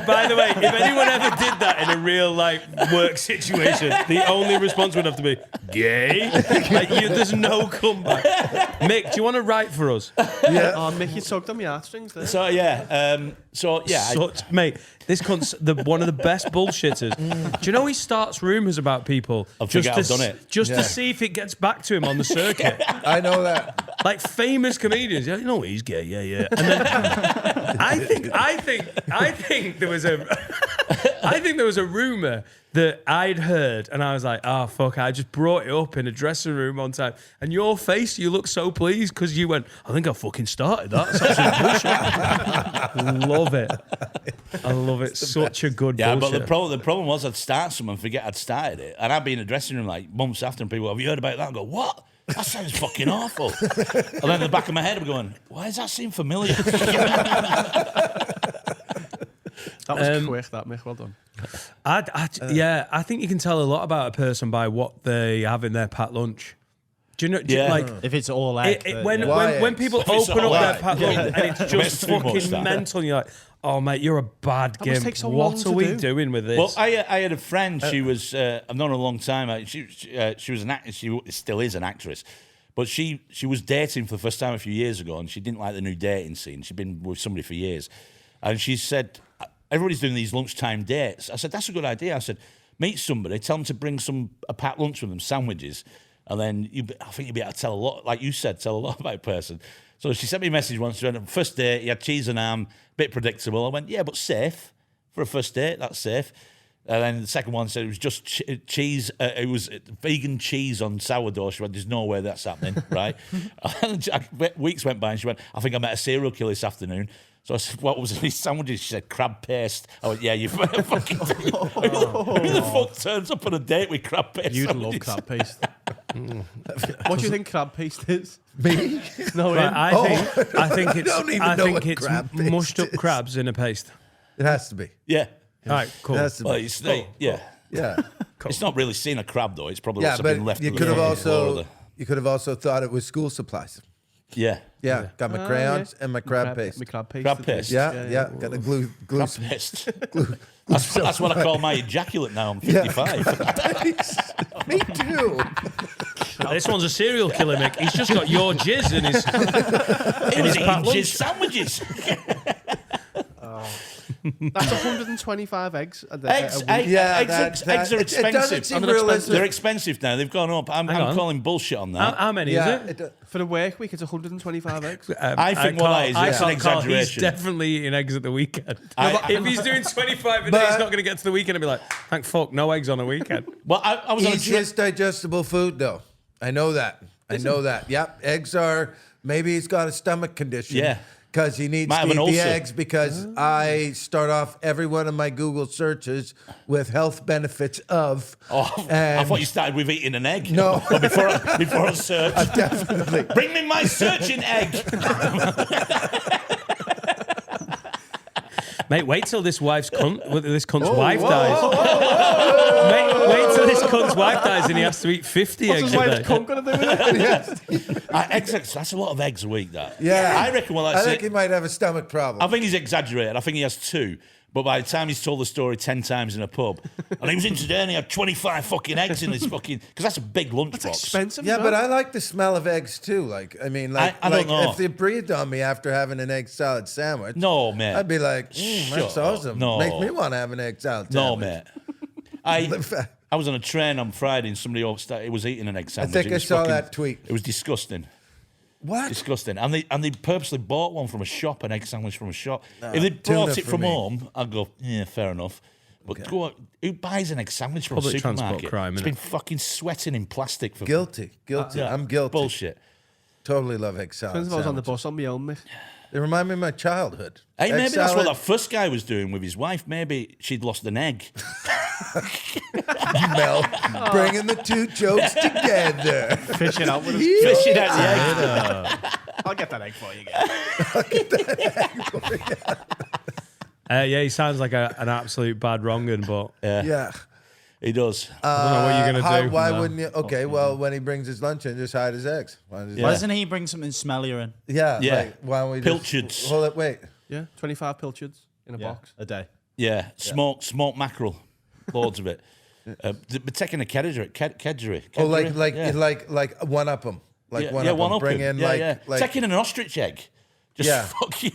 Speaker 2: By the way, if anyone ever did that in a real work situation, the only response would have to be gay. There's no comeback. Mick, do you want to write for us?
Speaker 4: Yeah.
Speaker 5: Oh, Mick, you tugged on my heartstrings there.
Speaker 8: So yeah,
Speaker 2: Mate, this cunt's one of the best bullshitters. Do you know he starts rumours about people
Speaker 8: forget I've done it.
Speaker 2: just to see if it gets back to him on the circuit?
Speaker 4: I know that.
Speaker 2: Like famous comedians, you know he's gay, yeah. And then I think there was a rumor that I'd heard, and I was like, oh fuck, I just brought it up in a dressing room one time, and your face, you look so pleased because you went, I think I fucking started that. That's absolute bullshit. Love it. I love it. Such a good bullshit.
Speaker 8: But the problem was I'd start something and forget I'd started it, and I'd be in a dressing room like months after, and people, have you heard about that? And go, what? That sounds fucking awful. And then in the back of my head, I'm going, why does that seem familiar?
Speaker 5: That was quick, that, Mick. Well done.
Speaker 2: I think you can tell a lot about a person by what they have in their packed lunch. Do you know?
Speaker 6: If it's all egg,
Speaker 2: when people open up their packed lunch and it's just fucking mental, and you're like, oh mate, you're a bad gimp. What are we doing with this?
Speaker 8: Well, I had a friend. She was I've known her a long time. She was an actress. She still is an actress. But she was dating for the first time a few years ago, and she didn't like the new dating scene. She'd been with somebody for years, and she said, everybody's doing these lunchtime dates. I said, that's a good idea. I said, meet somebody, tell them to bring a packed lunch with them, sandwiches, and then I think you'll be able to tell a lot, like you said, tell a lot about a person. So she sent me a message once. She went, first date, he had cheese and ham, bit predictable. I went, yeah, but safe. For a first date, that's safe. And then the second one said it was just cheese. It was vegan cheese on sourdough. She went, there's no way that's happening, right? Weeks went by and she went, I think I met a serial killer this afternoon. So I said, what was in these sandwiches? She said, crab paste. I went, yeah, you fucking do. Who the fuck turns up on a date with crab paste?
Speaker 5: You'd
Speaker 8: sandwiches?
Speaker 5: love crab paste. What do you think crab paste is?
Speaker 4: Me?
Speaker 5: No,
Speaker 2: right, I think it's
Speaker 4: crab paste
Speaker 2: mushed up
Speaker 4: is.
Speaker 2: crabs in a paste.
Speaker 4: It has to be.
Speaker 8: Yeah.
Speaker 2: All right, cool.
Speaker 4: It has to be.
Speaker 8: Well, it's yeah.
Speaker 4: Yeah.
Speaker 8: It's not really seen a crab though. It's probably
Speaker 4: Yeah,
Speaker 8: also been
Speaker 4: but
Speaker 8: left.
Speaker 4: you
Speaker 8: on
Speaker 4: could
Speaker 8: the
Speaker 4: have
Speaker 8: floor of
Speaker 4: also thought it was school supplies.
Speaker 8: Yeah.
Speaker 4: Yeah, got my crayons and my crab paste.
Speaker 5: My crab paste.
Speaker 8: Crab paste.
Speaker 4: Yeah, got to glue
Speaker 8: Crab
Speaker 4: some.
Speaker 8: paste. That's what I call my ejaculate now. I'm 55.
Speaker 4: Me too.
Speaker 2: This one's a serial killer, Mick. He's just got your jizz in his packed lunch.
Speaker 8: Jizz sandwiches.
Speaker 5: That's 125 eggs.
Speaker 8: Eggs are
Speaker 4: It
Speaker 8: expensive.
Speaker 4: doesn't seem realistic.
Speaker 8: They're expensive now. They've gone up. I'm calling bullshit on that.
Speaker 2: How many is it?
Speaker 5: For the work week, it's 125 eggs.
Speaker 8: I think what that is, it's an exaggeration.
Speaker 2: He's definitely eating eggs at the weekend. If he's doing 25 a day, he's not going to get to the weekend and be like, thank fuck, no eggs on a weekend.
Speaker 8: Well, I was on a trip.
Speaker 4: Easiest digestible food, though. I know that. Yep, eggs are. Maybe he's got a stomach condition.
Speaker 8: Yeah.
Speaker 4: Because he needs to eat the eggs because I start off every one of my Google searches with health benefits of.
Speaker 8: I thought you started with eating an egg.
Speaker 4: No.
Speaker 8: before I search.
Speaker 4: Definitely.
Speaker 8: Bring me my searching egg.
Speaker 2: Mate, wait till this cunt's wife dies. Mate, wait till this cunt's wife dies and he has to eat 50 eggs
Speaker 5: What's his
Speaker 2: a
Speaker 5: wife's
Speaker 2: day.
Speaker 5: cunt gonna do with it?
Speaker 8: Eggs, that's a lot of eggs a week, that.
Speaker 4: Yeah.
Speaker 8: I reckon, well,
Speaker 4: I
Speaker 8: that's
Speaker 4: think
Speaker 8: it.
Speaker 4: he might have a stomach problem.
Speaker 8: I think he's exaggerated. I think he has 2. But by the time he's told the story 10 times in a pub, and he was in today and he had 25 fucking eggs in his fucking... Because that's a big lunchbox.
Speaker 5: That's expensive.
Speaker 4: Yeah,
Speaker 5: as
Speaker 4: but
Speaker 5: well.
Speaker 4: I like the smell of eggs too. Like, I mean, like,
Speaker 8: I don't know.
Speaker 4: if they breathed on me after having an egg salad sandwich,
Speaker 8: No, mate.
Speaker 4: I'd be like, that's
Speaker 8: Shut up.
Speaker 4: awesome.
Speaker 8: No.
Speaker 4: Makes me want to have an egg salad
Speaker 8: No,
Speaker 4: sandwich.
Speaker 8: mate. I was on a train on Friday and somebody was eating an egg sandwich.
Speaker 4: think
Speaker 8: It
Speaker 4: I
Speaker 8: was
Speaker 4: saw that tweet.
Speaker 8: It was disgusting.
Speaker 4: What?
Speaker 8: Disgusting. And they purposely bought one from a shop, an egg sandwich from a shop. If they
Speaker 4: tuna
Speaker 8: brought it
Speaker 4: for
Speaker 8: from
Speaker 4: me.
Speaker 8: home, I'd go, yeah, fair enough. But go on, who buys an egg sandwich from
Speaker 2: Public
Speaker 8: a
Speaker 2: transport
Speaker 8: supermarket?
Speaker 2: crime,
Speaker 8: It's
Speaker 2: innit?
Speaker 8: been fucking sweating in plastic for...
Speaker 4: Guilty.
Speaker 8: Yeah.
Speaker 4: I'm guilty.
Speaker 8: Bullshit.
Speaker 4: Totally love egg salad
Speaker 5: Depends if I was on the
Speaker 4: sandwiches.
Speaker 5: bus on my own, mate.
Speaker 4: They remind me of my childhood.
Speaker 8: Hey,
Speaker 4: Egg
Speaker 8: maybe that's what
Speaker 4: salad,
Speaker 8: that first guy was doing with his wife. Maybe she'd lost an egg.
Speaker 4: Mel, bringing the two jokes together.
Speaker 5: Fish it out with a
Speaker 8: Fishing out the egg.
Speaker 5: I'll get that egg for you again.
Speaker 2: Yeah, he sounds like an absolute bad wrong'un, but
Speaker 4: Yeah.
Speaker 8: He does.
Speaker 2: I don't know what you're going to do.
Speaker 4: Why
Speaker 2: No.
Speaker 4: wouldn't you? Okay, well, when he brings his lunch in, just hide his eggs.
Speaker 6: Why doesn't he bring something smellier in?
Speaker 4: Yeah.
Speaker 8: Yeah.
Speaker 4: Like, why don't we
Speaker 8: Pilchards.
Speaker 4: just hold it? Wait.
Speaker 5: Yeah, 25 pilchards in a box.
Speaker 6: A day.
Speaker 8: Yeah, smoked mackerel. Loads of it. But taking a kedgeree.
Speaker 4: Oh, like one up them. Like one up 'em. Bring in like
Speaker 8: Taking an ostrich egg. Just
Speaker 4: Yeah.
Speaker 8: fucking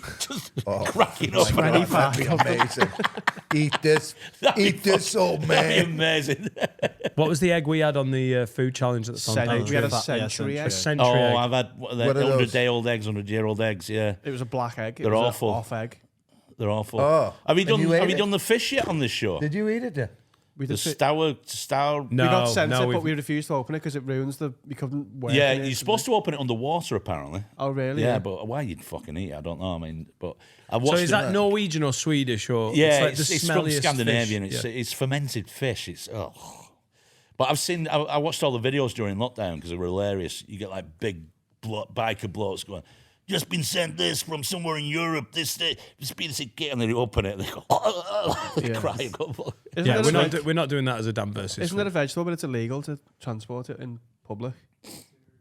Speaker 8: cracking up.
Speaker 4: That'd be amazing. Eat this, old
Speaker 8: That'd be
Speaker 4: man.
Speaker 8: amazing.
Speaker 2: What was the egg we had on the food challenge at the Century?
Speaker 5: We had a
Speaker 6: Yeah,
Speaker 5: century egg.
Speaker 2: Century
Speaker 8: Oh,
Speaker 2: egg.
Speaker 8: I've had
Speaker 4: What are those?
Speaker 8: 100-day-old eggs, 100-year-old eggs. Yeah,
Speaker 5: It was a black egg. It
Speaker 8: They're
Speaker 5: was
Speaker 8: awful.
Speaker 5: An off egg.
Speaker 8: they're awful.
Speaker 4: Oh,
Speaker 8: have you
Speaker 4: and you ate
Speaker 8: Have you
Speaker 4: it?
Speaker 8: done the fish yet on this show?
Speaker 4: Did you eat it? Then?
Speaker 5: We
Speaker 8: The
Speaker 5: did.
Speaker 8: stour.
Speaker 2: No,
Speaker 5: We got sent
Speaker 2: no,
Speaker 5: it,
Speaker 2: we've-
Speaker 5: but we refused to open it because it ruins the. We couldn't. Work
Speaker 8: Yeah,
Speaker 5: in it.
Speaker 8: you're supposed to open it underwater apparently.
Speaker 5: Oh really?
Speaker 8: Yeah, but why you'd fucking eat it, I don't know. I mean, but I
Speaker 2: So
Speaker 8: watched
Speaker 2: is
Speaker 8: it-
Speaker 2: that Norwegian or Swedish or?
Speaker 8: Yeah,
Speaker 2: it's, like the
Speaker 8: it's from
Speaker 2: smelliest
Speaker 8: Scandinavian.
Speaker 2: fish.
Speaker 8: It's fermented fish. It's But I watched all the videos during lockdown because they were hilarious. You get like big biker blokes going, just been sent this from somewhere in Europe. This piece of kit, and they open it. They go, they cry.
Speaker 5: Isn't
Speaker 2: Yeah,
Speaker 5: there
Speaker 2: we're not doing that as a damn versus.
Speaker 5: Isn't it a vegetable, but it's illegal to transport it in public?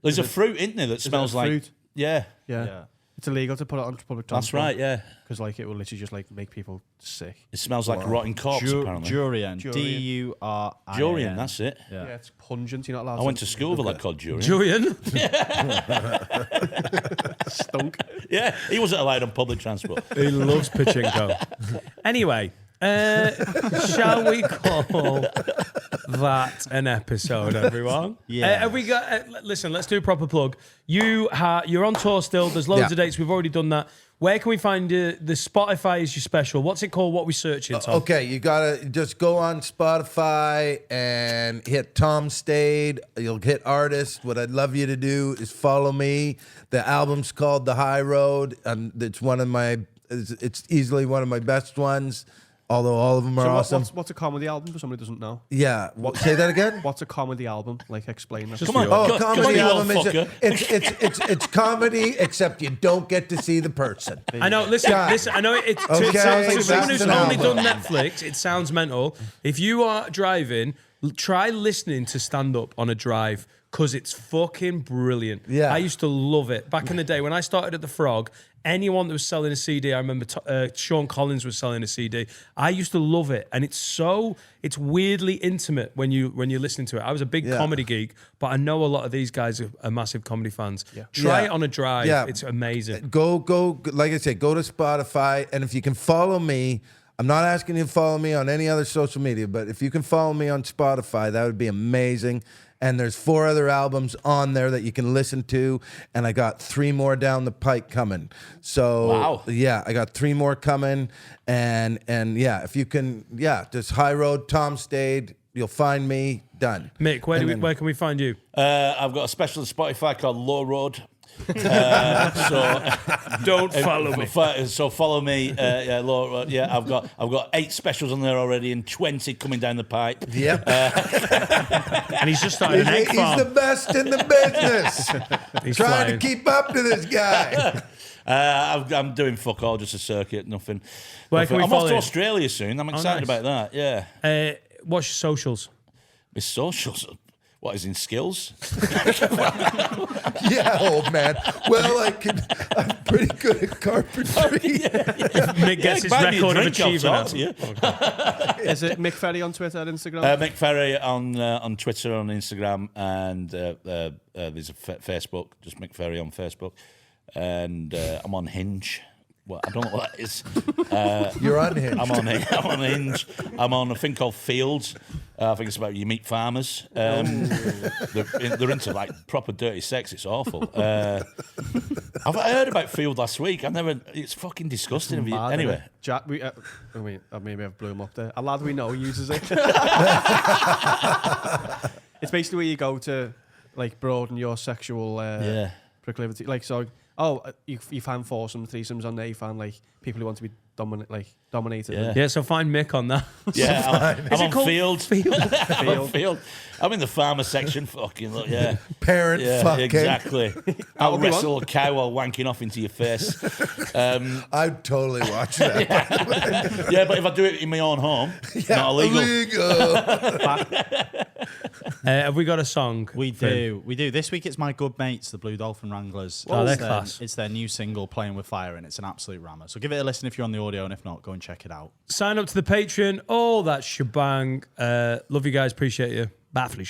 Speaker 8: There's a fruit, isn't there, that smells
Speaker 5: a
Speaker 8: like
Speaker 5: fruit?
Speaker 8: Yeah,
Speaker 5: Yeah.
Speaker 6: Yeah.
Speaker 5: It's illegal to put it on public transport.
Speaker 8: that's right. Yeah,
Speaker 5: Because like it will literally just like make people sick.
Speaker 8: it smells like a rotting corpse. apparently,
Speaker 6: Durian.
Speaker 5: Durian.
Speaker 6: D-U-R-I-A-N.
Speaker 8: durian. That's it.
Speaker 6: Yeah.
Speaker 5: Yeah, it's pungent. You're not allowed.
Speaker 8: I went to school with that called durian.
Speaker 2: Julian?
Speaker 5: stunk.
Speaker 8: Yeah, he wasn't allowed on public transport.
Speaker 2: He loves pachinko. Anyway, shall we call that an episode, everyone?
Speaker 6: Yeah.
Speaker 2: Have we got? Listen, let's do a proper plug. You're on tour still. There's loads of dates. We've already done that. Where can we find the Spotify is your special? What's it called? What are we searching, Tom?
Speaker 4: Okay, you gotta just go on Spotify and hit Tom Stade. You'll hit artist. What I'd love you to do is follow me. The album's called The High Road, and it's easily one of my best ones. Although all of them are awesome.
Speaker 5: What's a comedy album for somebody who doesn't know?
Speaker 4: Yeah. Say that again.
Speaker 5: What's a comedy album? Like explain that.
Speaker 8: Come on,
Speaker 4: Oh,
Speaker 8: go-
Speaker 4: comedy
Speaker 8: go,
Speaker 4: album
Speaker 8: you
Speaker 4: is
Speaker 8: old fucker.
Speaker 4: it's comedy, except you don't get to see the person.
Speaker 2: I know. Listen. I know it sounds like
Speaker 4: that's
Speaker 2: someone who's
Speaker 4: an
Speaker 2: only
Speaker 4: album.
Speaker 2: done Netflix. It sounds mental. If you are driving, try listening to stand up on a drive because it's fucking brilliant.
Speaker 4: Yeah.
Speaker 2: I used to love it back in the day when I started at the Frog. Anyone that was selling a CD, I remember Sean Collins was selling a CD. I used to love it, and it's weirdly intimate when you're listening to it. I was a big comedy geek, but I know a lot of these guys are massive comedy fans. Yeah. Try it on a drive.
Speaker 4: Yeah.
Speaker 2: It's amazing.
Speaker 4: Go, like I said, go to Spotify, and if you can follow me, I'm not asking you to follow me on any other social media, but if you can follow me on Spotify, that would be amazing. And there's 4 other albums on there that you can listen to, and I got 3 more down the pike coming. So
Speaker 8: Wow.
Speaker 4: yeah, I got 3 more coming, and yeah, if you can, just High Road, Tom Stade, you'll find me. Done.
Speaker 2: Mick, where can we find you?
Speaker 8: I've got a special on Spotify called Low Road. So
Speaker 2: Don't follow me.
Speaker 8: So follow me. Laura, I've got 8 specials on there already and 20 coming down the pipe.
Speaker 4: Yep.
Speaker 2: And he's just started an egg
Speaker 4: He's
Speaker 2: farm.
Speaker 4: the best in the business.
Speaker 2: He's
Speaker 4: Trying
Speaker 2: flying.
Speaker 4: to keep up to this guy.
Speaker 8: I'm doing fuck all, just a circuit, nothing.
Speaker 2: Where can we
Speaker 8: I'm
Speaker 2: follow
Speaker 8: off to
Speaker 2: you?
Speaker 8: Australia soon. I'm excited
Speaker 2: nice.
Speaker 8: about that. Yeah.
Speaker 2: What's your socials?
Speaker 8: My socials. What is in skills?
Speaker 4: Yeah, old man. Well, I'm pretty good at carpentry.
Speaker 2: Mick gets his
Speaker 8: buy me a
Speaker 2: record of
Speaker 8: drink, I'll
Speaker 2: achievement.
Speaker 8: talk to you.
Speaker 5: Is it Mick Ferry on Twitter and Instagram?
Speaker 8: Mick Ferry on Twitter, on Instagram, and there's a Facebook. Just Mick Ferry on Facebook, and I'm on Hinge. Well, I don't know what that is.
Speaker 4: You're unhinged.
Speaker 8: I'm on Hinge. I'm on a thing called Fields. I think it's about you meet farmers. They're into like proper dirty sex. It's awful. I heard about Field last week. It's fucking disgusting.
Speaker 5: Mad,
Speaker 8: Anyway,
Speaker 5: innit? Jack, maybe I've blew him up there. A lad we know uses it. It's basically where you go to like broaden your sexual proclivity. Like so. You find foursome, threesomes on there. You find like people who want to be dominated.
Speaker 8: Yeah.
Speaker 2: Yeah, so find Mick on that.
Speaker 8: yeah, I'm on Field.
Speaker 5: Field.
Speaker 8: Field. I'm in the farmer section. Fucking look, yeah.
Speaker 4: Parent
Speaker 8: Yeah,
Speaker 4: fucking.
Speaker 8: exactly. I'll wrestle a cow while wanking off into your face.
Speaker 4: I'd totally watch that.
Speaker 8: Yeah, but if I do it in my own home, not illegal.
Speaker 2: Have we got a song?
Speaker 6: We do. This week it's my good mates, the Blue Dolphin Wranglers.
Speaker 2: Oh, they're
Speaker 6: It's
Speaker 2: class.
Speaker 6: It's their new single, Playing With Fire, and it's an absolute rammer. So give it a listen if you're on the audio, and if not, go and check it out.
Speaker 2: Sign up to the Patreon, all that shebang. Love you guys, appreciate you. Bye, Felicia.